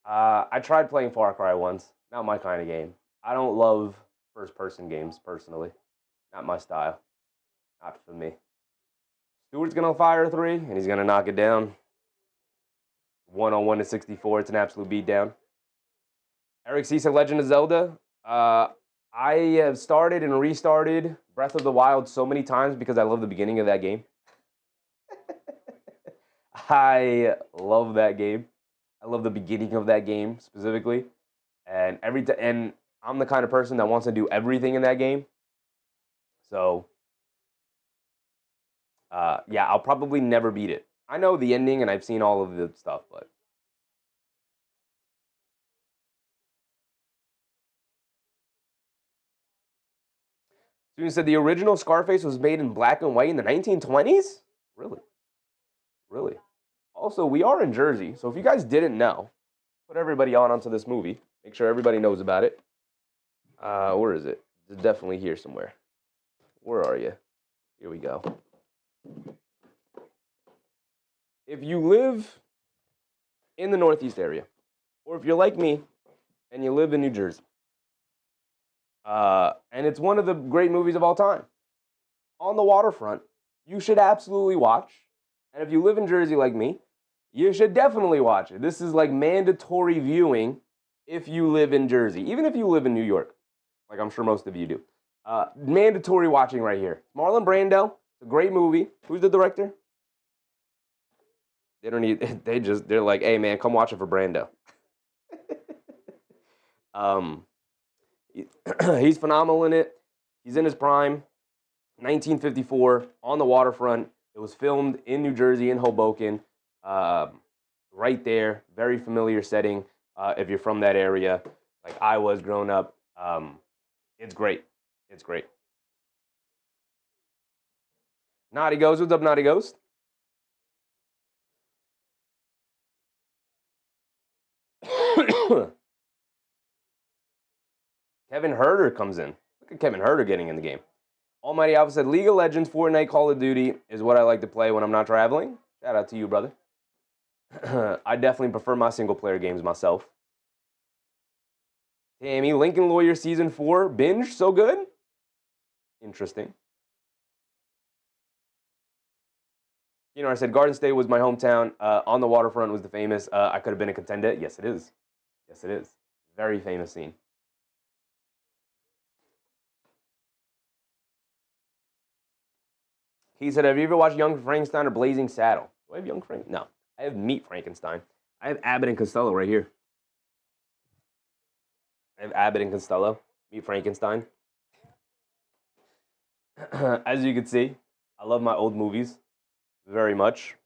I tried playing Far Cry once. Not my kind of game. I don't love first-person games, personally. Not my style. Not for me. Stewart's going to fire a 3, and he's going to knock it down. 1-on-1 to 64. It's an absolute beatdown. Eric C said, Legend of Zelda. I have started and restarted Breath of the Wild so many times because I love the beginning of that game. I love that game. I love the beginning of that game specifically, and and I'm the kind of person that wants to do everything in that game. So, yeah, I'll probably never beat it. I know the ending and I've seen all of the stuff, but Steven said the original Scarface was made in black and white in the 1920s. Really, really. Also, we are in Jersey, so if you guys didn't know, put everybody onto this movie. Make sure everybody knows about it. Where is it? It's definitely here somewhere. Where are you? Here we go. If you live in the Northeast area, or if you're like me and you live in New Jersey, and it's one of the great movies of all time, On the Waterfront, you should absolutely watch. And if you live in Jersey like me, you should definitely watch it. This is like mandatory viewing if you live in Jersey, even if you live in New York, like I'm sure most of you do. Mandatory watching right here. Marlon Brando. It's a great movie. Who's the director? They don't need. They're like, hey man, come watch it for Brando. He's phenomenal in it. He's in his prime. 1954, On the Waterfront. It was filmed in New Jersey, in Hoboken. Right there, very familiar setting. If you're from that area, like I was growing up, it's great. It's great. Naughty Ghost, what's up, Naughty Ghost? Kevin Herter comes in. Look at Kevin Herter getting in the game. Almighty Alpha said, League of Legends, Fortnite, Call of Duty is what I like to play when I'm not traveling. Shout out to you, brother. I definitely prefer my single-player games myself. Tammy, Lincoln Lawyer Season 4, binge, so good? Interesting. You know, I said Garden State was my hometown. On the Waterfront was the famous, I could have been a contender. Yes, it is. Yes, it is. Very famous scene. He said, have you ever watched Young Frankenstein or Blazing Saddle? Do I have Young Frank? No. I have Meet Frankenstein. I have Abbott and Costello right here. I have Abbott and Costello. Meet Frankenstein. As you can see, I love my old movies very much.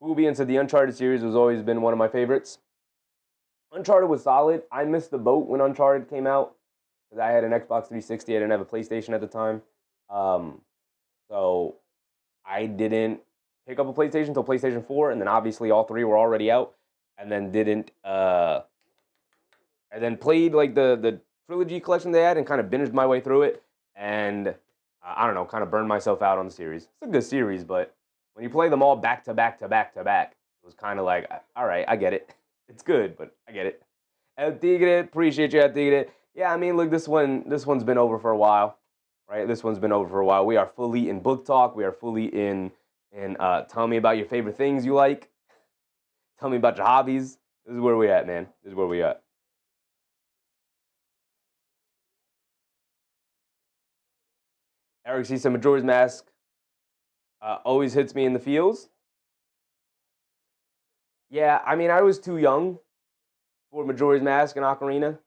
Hoobie and said the Uncharted series has always been one of my favorites. Uncharted was solid. I missed the boat when Uncharted came out because I had an Xbox 360. I didn't have a PlayStation at the time. Um, so I didn't pick up a PlayStation until PlayStation 4, and then obviously all three were already out, and then didn't and then played like the trilogy collection they had and kind of binged my way through it, and I don't know, kind of burned myself out on the series. It's a good series, but when you play them all back to back to back to back, it was kind of like, all right, I get it. It's good, but I get it. El Tigre, appreciate you, El Tigre. Yeah, I mean, look, this one's been over for a while, right? This one's been over for a while. We are fully in book talk. We are fully in tell me about your favorite things you like. Tell me about your hobbies. This is where we at, man. This is where we at. Eric sees some Majora's Mask always hits me in the feels. Yeah, I mean, I was too young for Majora's Mask and Ocarina.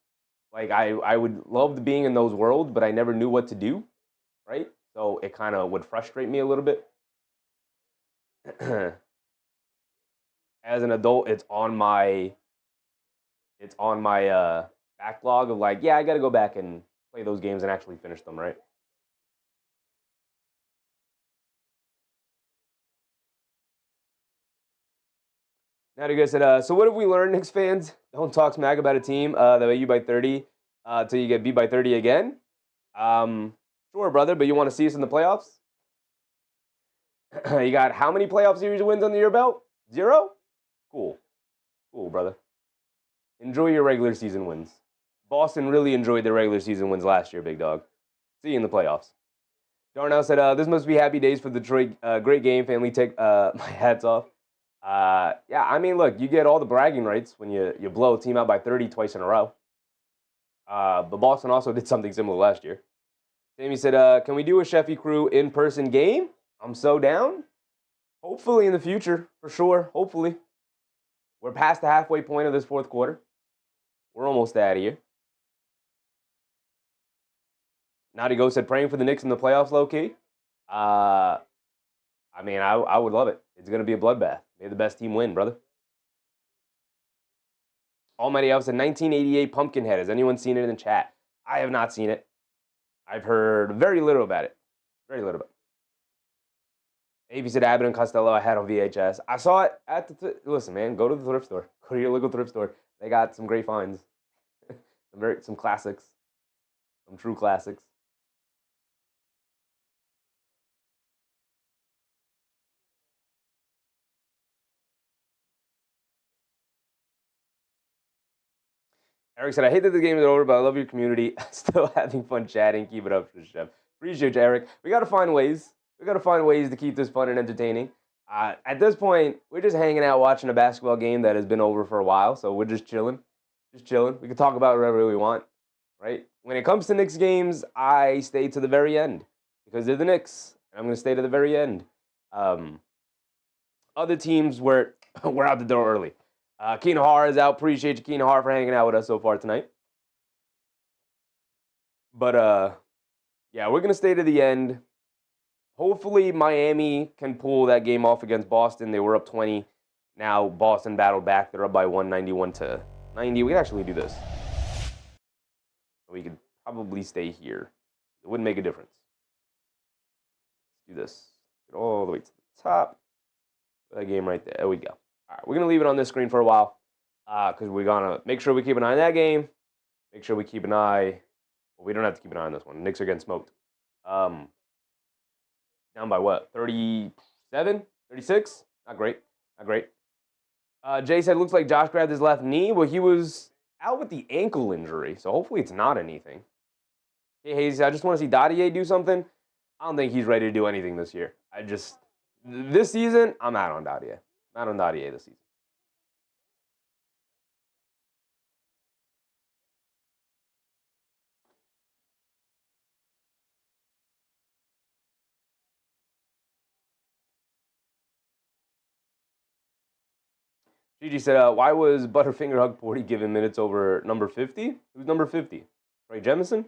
Like, I would love being in those worlds, but I never knew what to do, right? So it kind of would frustrate me a little bit. As an adult, it's on my backlog of like, yeah, I got to go back and play those games and actually finish them, right? Now, you guys said, so what have we learned, Knicks fans? Don't talk smack about a team that beat you by 30 until you get beat by 30 again. Sure, brother, but you want to see us in the playoffs? You got how many playoff series wins under your belt? 0? Cool. Cool, brother. Enjoy your regular season wins. Boston really enjoyed their regular season wins last year, big dog. See you in the playoffs. Darnell said, this must be happy days for the Detroit. Great game, family. Take my hats off. Yeah, I mean, look, you get all the bragging rights when you blow a team out by 30 twice in a row. But Boston also did something similar last year. Sammy said, can we do a Sheffy Crew in-person game? I'm so down. Hopefully in the future, for sure. Hopefully. We're past the halfway point of this fourth quarter. We're almost out of here. Naughty Ghost said, praying for the Knicks in the playoffs, low-key. I mean, I would love it. It's going to be a bloodbath. May the best team win, brother. Almighty Elf said 1988 Pumpkinhead. Has anyone seen it in the chat? I have not seen it. I've heard very little about it. Very little about it. AP said Abbott and Costello I had on VHS. I saw it at the... Listen, man, go to the thrift store. Go to your local thrift store. They got some great finds. some classics. Some true classics. Eric said, I hate that the game is over, but I love your community. Still having fun chatting. Keep it up, Chef. Appreciate you, Eric. We got to find ways. We got to find ways to keep this fun and entertaining. At this point, we're just hanging out watching a basketball game that has been over for a while, so we're just chilling. Just chilling. We can talk about whatever we want, right? When it comes to Knicks games, I stay to the very end because they're the Knicks. I'm going to stay to the very end. Other teams were out the door early. Keenan Har is out. Appreciate you, Keenan Har, for hanging out with us so far tonight. But, yeah, we're going to stay to the end. Hopefully, Miami can pull that game off against Boston. They were up 20. Now, Boston battled back. They're up by 191 to 90. We could actually do this. We could probably stay here. It wouldn't make a difference. Let's do this. Get all the way to the top. That game right there. There we go. All right, we're going to leave it on this screen for a while because we're going to make sure we keep an eye on that game. Make sure we keep an eye. Well, we don't have to keep an eye on this one. The Knicks are getting smoked. Down by what? 37? 36? Not great. Not great. Jay said, looks like Josh grabbed his left knee. Well, he was out with the ankle injury, so hopefully it's not anything. Hey, Hayes, I just want to see Dadier do something. I don't think he's ready to do anything this year. This season, I'm out on Dadier. I'm out on Dadier this season. Gigi said, why was Butterfinger Hug 40 given minutes over number 50? Who's number 50? Trey Jemison?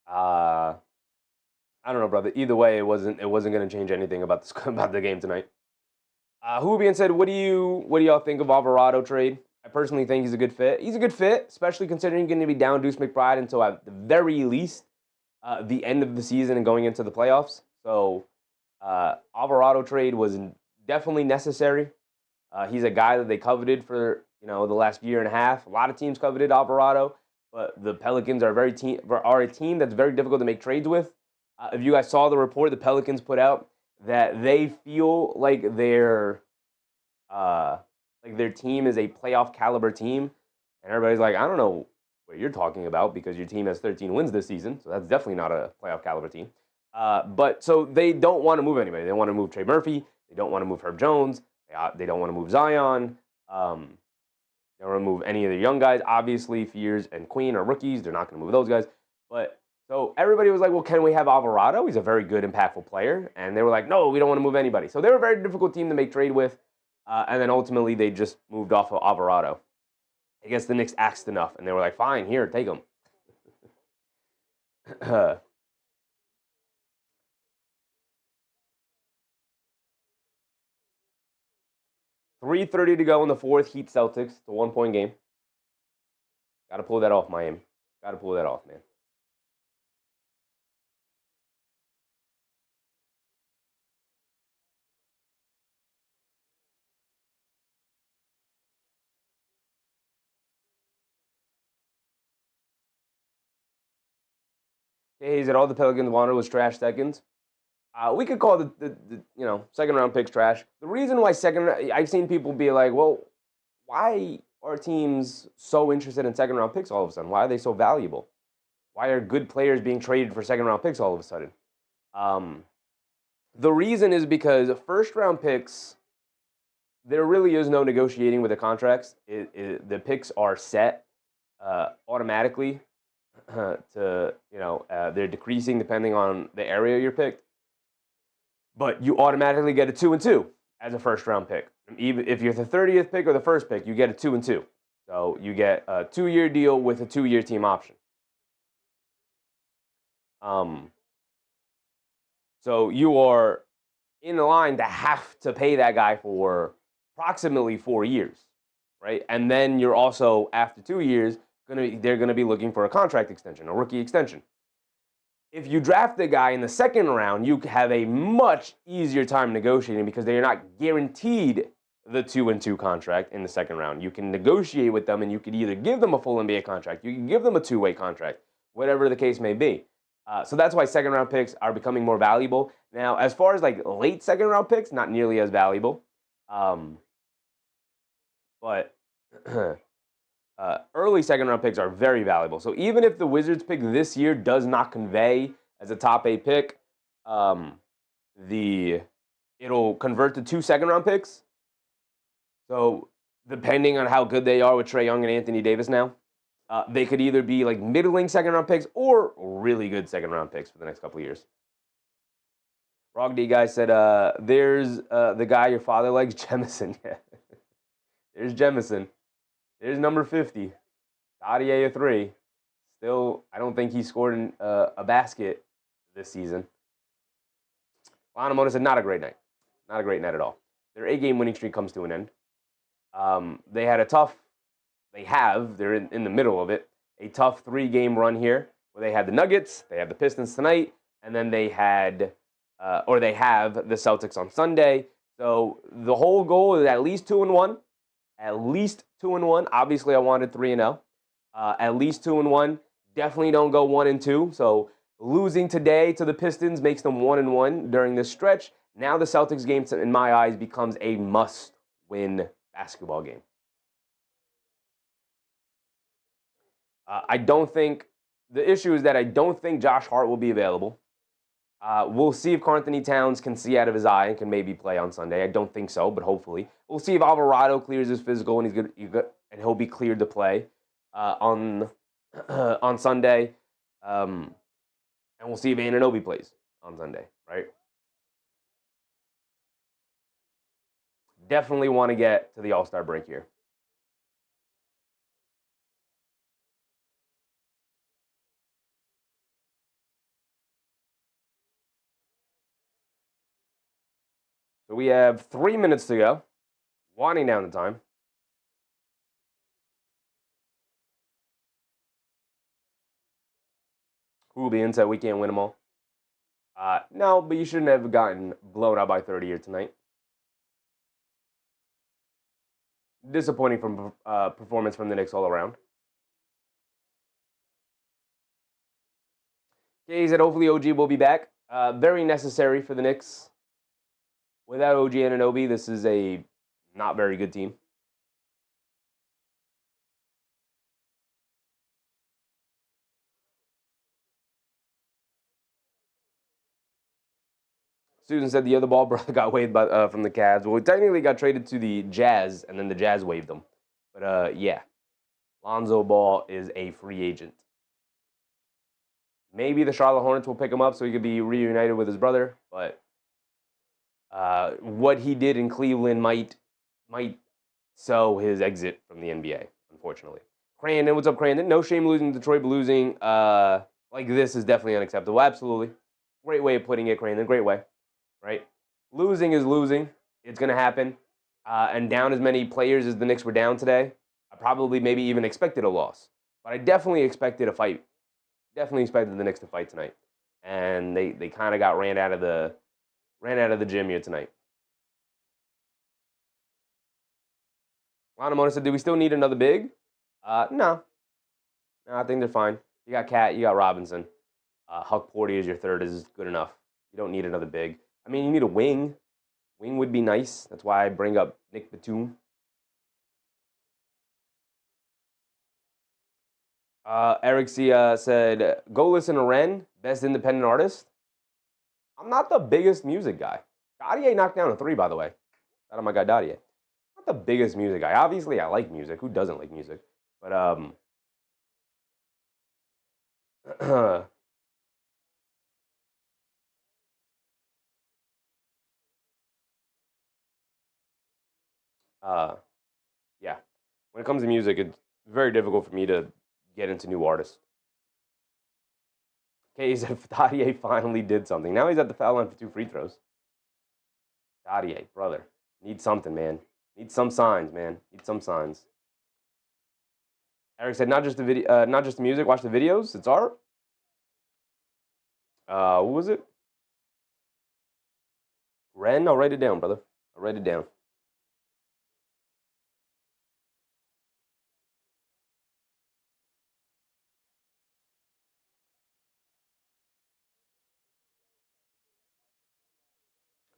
I don't know, brother. Either way, it wasn't going to change anything about the game tonight. Who being said, what do y'all think of Alvarado trade? I personally think he's a good fit. He's a good fit, especially considering he's going to be down Deuce McBride until at the very least the end of the season and going into the playoffs. So Alvarado trade was definitely necessary. He's a guy that they coveted for the last year and a half. A lot of teams coveted Alvarado, but the Pelicans are a team that's very difficult to make trades with. If you guys saw the report the Pelicans put out, that they feel like their team is a playoff caliber team, and everybody's like, I don't know what you're talking about because your team has 13 wins this season, so that's definitely not a playoff caliber team. But so they don't want to move anybody. They want to move Trey Murphy. They don't want to move Herb Jones. They don't want to move Zion. They don't want to move any of the young guys. Obviously, Fears and Queen are rookies. They're not going to move those guys. But so everybody was like, well, can we have Alvarado? He's a very good, impactful player. And they were like, no, we don't want to move anybody. So they were a very difficult team to make trade with. And then ultimately, they just moved off of Alvarado. I guess the Knicks asked enough. And they were like, fine, here, take him. 3:30 to go in the fourth. Heat Celtics. It's a 1-point game. Got to pull that off, Miami. Got to pull that off, man. Okay, he said all the Pelicans wanted was trash seconds. We could call the second round picks trash. The reason why I've seen people be like, well, why are teams so interested in second round picks all of a sudden? Why are they so valuable? Why are good players being traded for second round picks all of a sudden? The reason is because first round picks, there really is no negotiating with the contracts. The picks are set automatically they're decreasing depending on the area you're picked. But you automatically get a 2-2 as a first round pick. Even if you're the 30th pick or the first pick, you get a 2-2. So you get a 2-year deal with a 2-year team option. So you are in the line to have to pay that guy for approximately 4 years, right? And then you're also, after 2 years, they're going to be looking for a contract extension, a rookie extension. If you draft the guy in the second round, you have a much easier time negotiating because they are not guaranteed the 2-2 contract in the second round. You can negotiate with them, and you could either give them a full NBA contract, you can give them a two-way contract, whatever the case may be. So that's why second round picks are becoming more valuable. Now, as far as like late second round picks, not nearly as valuable. But early second round picks are very valuable. So even if the Wizards pick this year does not convey as a top 8 pick, it'll convert to 2 second round picks. So depending on how good they are with Trae Young and Anthony Davis now, they could either be like middling second round picks or really good second round picks for the next couple of years. Rogdy guy said, there's the guy your father likes, Jemison. Yeah. There's Jemison. There's number 50. Dadier 3. Still, I don't think he scored a basket this season. Lanamoto said, not a great night. Not a great night at all. Their 8-game winning streak comes to an end. They're in the middle of it, a tough 3-game run here where they had the Nuggets, they have the Pistons tonight, and then they have the Celtics on Sunday. So the whole goal is at least 2-1. At least 2-1. Obviously, I wanted 3-0. At least 2-1. Definitely don't go 1-2. So losing today to the Pistons makes them 1-1 during this stretch. Now the Celtics game, in my eyes, becomes a must-win basketball game. The issue is that I don't think Josh Hart will be available. We'll see if Karl-Anthony Towns can see out of his eye and can maybe play on Sunday. I don't think so, but hopefully. We'll see if Alvarado clears his physical and and he'll be cleared to play on Sunday. And we'll see if Anunoby plays on Sunday, right? Definitely want to get to the All-Star break here. So we have 3 minutes to go. Winding down the time. Who will be in said we can't win them all? No, but you shouldn't have gotten blown out by 30 here tonight. Disappointing from performance from the Knicks all around. Cade said hopefully OG will be back. Very necessary for the Knicks. Without OG Anunoby, this is a not very good team. Susan said the other ball brother got waived from the Cavs. Well, he technically got traded to the Jazz, and then the Jazz waived him. But yeah, Lonzo Ball is a free agent. Maybe the Charlotte Hornets will pick him up so he could be reunited with his brother. But what he did in Cleveland might sow his exit from the NBA, unfortunately. Crandon, what's up, Crandon? No shame losing to Detroit, but losing like this is definitely unacceptable. Absolutely. Great way of putting it, Crandon. Great way. Right? Losing is losing. It's going to happen. And down as many players as the Knicks were down today, I probably maybe even expected a loss. But I definitely expected a fight. Definitely expected the Knicks to fight tonight. And they kind of got ran out of the gym here tonight. Lana Mona said, do we still need another big? No. No, I think they're fine. You got Cat, you got Robinson. Huck Porty as your third is good enough. You don't need another big. I mean, you need a wing. Wing would be nice. That's why I bring up Nick Batum. Eric Cia said, go listen to Ren, best independent artist. I'm not the biggest music guy. Dadier knocked down a 3, by the way. Shout out my guy Dadier. Not the biggest music guy. Obviously, I like music. Who doesn't like music? But, yeah. When it comes to music, it's very difficult for me to get into new artists. Okay, he said Dadier finally did something. Now he's at the foul line for 2 free throws. Dadier, brother. Need something, man. Need some signs, man. Need some signs. Eric said, not just the video, not just the music. Watch the videos. It's art. What was it? Ren. I'll write it down, brother. I'll write it down.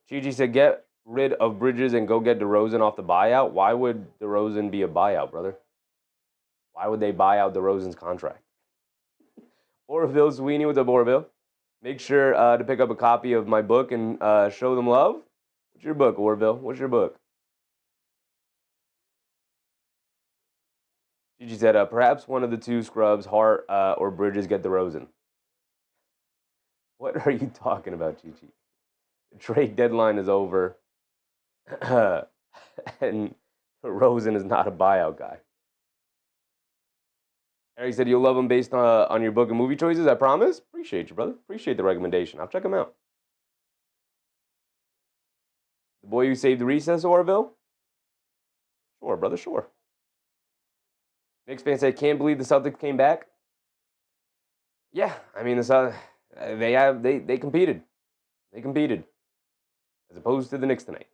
Gigi said, get rid of Bridges and go get DeRozan off the buyout. Why would DeRozan be a buyout, brother? Why would they buy out DeRozan's contract? Orville Sweeney, what's up, Orville? Make sure to pick up a copy of my book and show them love. What's your book, Orville? What's your book? Gigi said, perhaps one of the two scrubs, Hart or Bridges, get DeRozan. What are you talking about, Gigi? The trade deadline is over, and DeRozan is not a buyout guy. Eric said, you'll love him based on your book and movie choices, I promise. Appreciate you, brother. Appreciate the recommendation. I'll check him out. The boy who saved the recess, Orville? Sure, brother, sure. Knicks fan said, can't believe the Celtics came back. Yeah, I mean, they competed. They competed. As opposed to the Knicks tonight.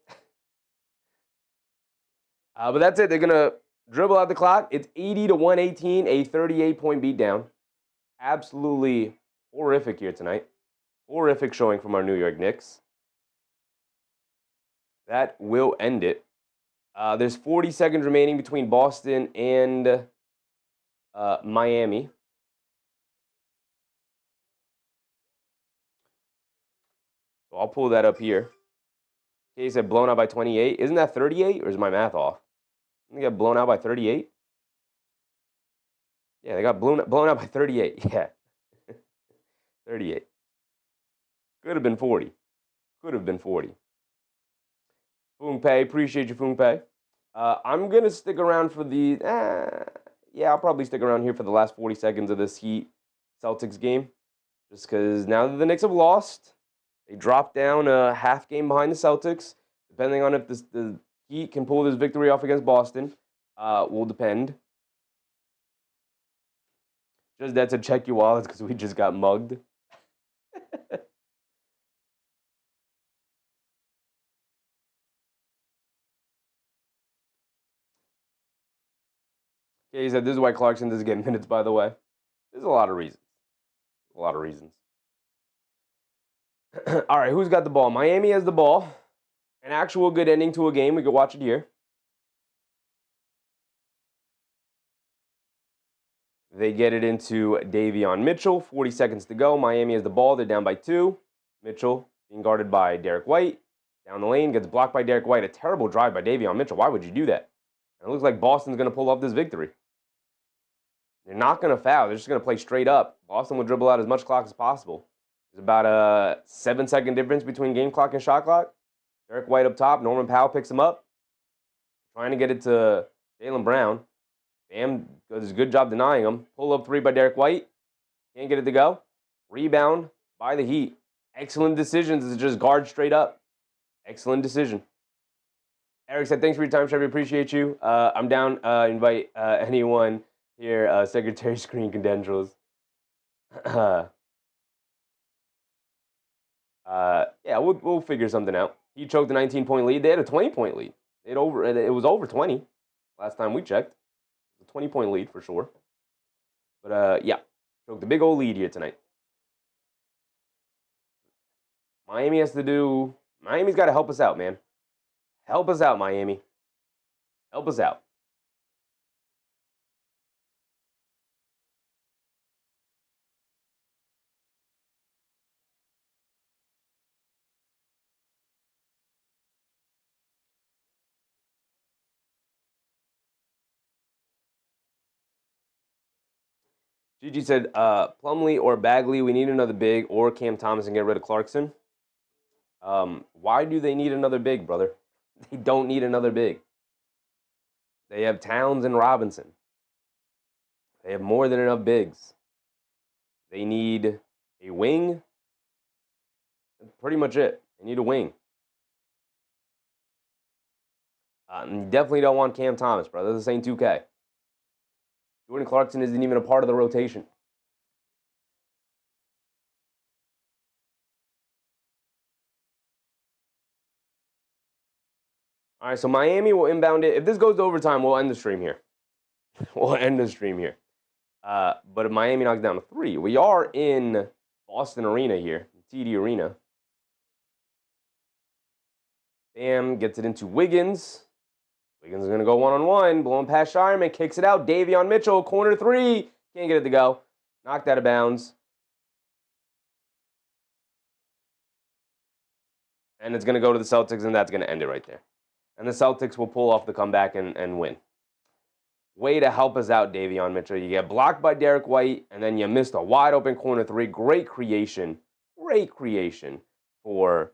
But that's it. They're going to dribble out the clock. It's 80-118, a 38-point beatdown. Absolutely horrific here tonight. Horrific showing from our New York Knicks. That will end it. There's 40 seconds remaining between Boston and Miami. So I'll pull that up here. Okay, said blown out by 28. Isn't that 38, or is my math off? They got blown out by 38? Yeah, they got blown out by 38. Yeah. 38. Could have been 40. Could have been 40. Foong Pei, appreciate you, Foong Pei. I'm going to stick around for the... yeah, I'll probably stick around here for the last 40 seconds of this Heat-Celtics game. Just because now that the Knicks have lost, they dropped down a half game behind the Celtics. Depending on if the Heat can pull this victory off against Boston, will depend. Just that to check your wallets because we just got mugged. Okay, he said this is why Clarkson doesn't get minutes, by the way. There's a lot of reasons. A lot of reasons. All right, who's got the ball? Miami has the ball. An actual good ending to a game. We could watch it here. They get it into Davion Mitchell. 40 seconds to go. Miami has the ball. They're down by 2. Mitchell being guarded by Derek White. Down the lane, gets blocked by Derek White. A terrible drive by Davion Mitchell. Why would you do that? And it looks like Boston's going to pull off this victory. They're not going to foul. They're just going to play straight up. Boston will dribble out as much clock as possible. There's about a 7-second difference between game clock and shot clock. Derek White up top. Norman Powell picks him up. Trying to get it to Jaylen Brown. Bam does a good job denying him. Pull up 3 by Derek White. Can't get it to go. Rebound by the Heat. Excellent decisions to just guard straight up. Excellent decision. Eric said, thanks for your time, Chevy. Appreciate you. I'm down. Invite anyone here. Secretary screen credentials. Yeah, we'll figure something out. He choked a 19-point lead. They had a 20-point lead. It was over 20 last time we checked. A 20-point lead for sure. But yeah, choked a big old lead here tonight. Miami's got to help us out, man. Help us out, Miami. Help us out. Gigi said, Plumlee or Bagley, we need another big, or Cam Thomas and get rid of Clarkson. Why do they need another big, brother? They don't need another big. They have Towns and Robinson. They have more than enough bigs. They need a wing. That's pretty much it. They need a wing. You definitely don't want Cam Thomas, brother. This ain't 2K. Jordan Clarkson isn't even a part of the rotation. All right, so Miami will inbound it. If this goes to overtime, we'll end the stream here. We'll end the stream here. But if Miami knocks down a 3, we are in Boston Arena here, TD Arena. Bam, gets it into Wiggins. Wiggins is going to go one-on-one, blowing past Shireman, kicks it out. Davion Mitchell, corner 3. Can't get it to go. Knocked out of bounds. And it's going to go to the Celtics, and that's going to end it right there. And the Celtics will pull off the comeback and win. Way to help us out, Davion Mitchell. You get blocked by Derek White, and then you missed a wide-open corner 3. Great creation for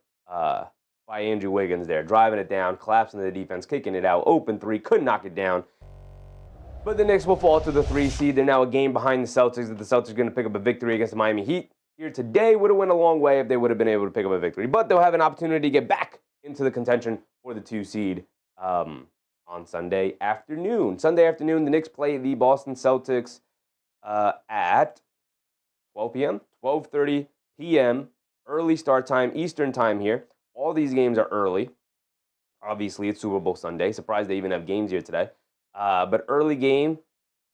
by Andrew Wiggins there. Driving it down, collapsing the defense, kicking it out. Open 3, couldn't knock it down. But the Knicks will fall to the 3 seed. They're now a game behind the Celtics. That the Celtics are going to pick up a victory against the Miami Heat here today. Would have went a long way if they would have been able to pick up a victory. But they'll have an opportunity to get back into the contention for the 2 seed on Sunday afternoon. Sunday afternoon, the Knicks play the Boston Celtics at 12 p.m., 12:30 p.m., early start time, Eastern time here. All these games are early. Obviously, it's Super Bowl Sunday. Surprised they even have games here today. But early game,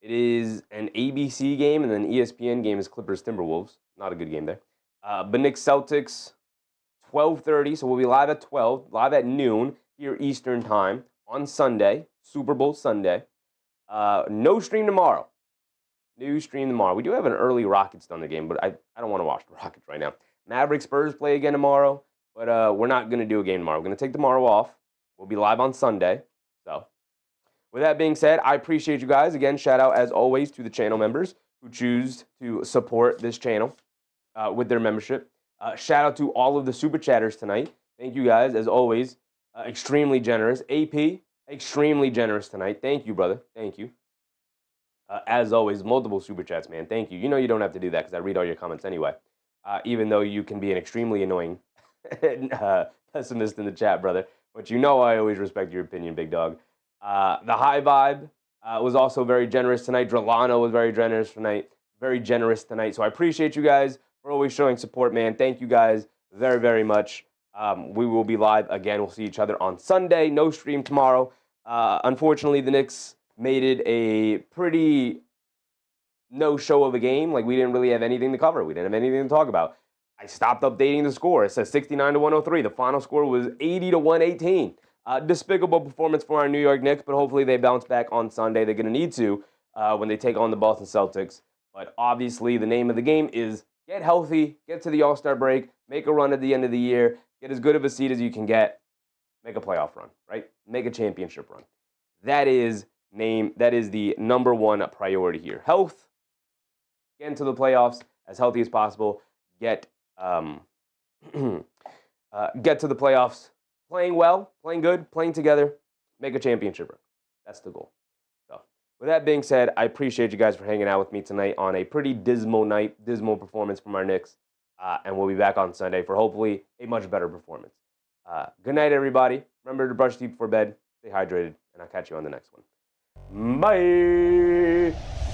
it is an ABC game, and then ESPN game is Clippers-Timberwolves. Not a good game there. But Knicks Celtics, 12:30, so we'll be live at 12, live at noon here Eastern time on Sunday, Super Bowl Sunday. No stream tomorrow. New stream tomorrow. We do have an early Rockets Thunder game, but I don't want to watch the Rockets right now. Mavericks Spurs play again tomorrow, but we're not going to do a game tomorrow. We're going to take tomorrow off. We'll be live on Sunday. So, with that being said, I appreciate you guys. Again, shout out as always to the channel members who choose to support this channel with their membership. Shout out to all of the super chatters tonight. Thank you guys, as always. Extremely generous. AP, extremely generous tonight. Thank you, brother. Thank you. As always, multiple super chats, man. Thank you. You know you don't have to do that because I read all your comments anyway. Even though you can be an extremely annoying pessimist in the chat, brother. But you know I always respect your opinion, big dog. The high vibe was also very generous tonight. Drolano was very generous tonight. Very generous tonight. So I appreciate you guys for always showing support, man. Thank you guys very, very much. We will be live again. We'll see each other on Sunday. No stream tomorrow. Unfortunately, the Knicks made it a pretty no-show of a game. Like, we didn't really have anything to cover. We didn't have anything to talk about. I stopped updating the score. It says 69-103. The final score was 80-118. Despicable performance for our New York Knicks, but hopefully they bounce back on Sunday. They're going to need to when they take on the Boston Celtics. But obviously, the name of the game is get healthy, get to the All-Star break, make a run at the end of the year, get as good of a seed as you can get, make a playoff run, right? Make a championship run. That is the number one priority here. Health, get into the playoffs as healthy as possible, get to the playoffs playing well, playing good, playing together, make a championship run. That's the goal. So, with that being said, I appreciate you guys for hanging out with me tonight on a pretty dismal night, dismal performance from our Knicks, and we'll be back on Sunday for hopefully a much better performance. Good night, everybody. Remember to brush teeth before bed, stay hydrated, and I'll catch you on the next one. Bye!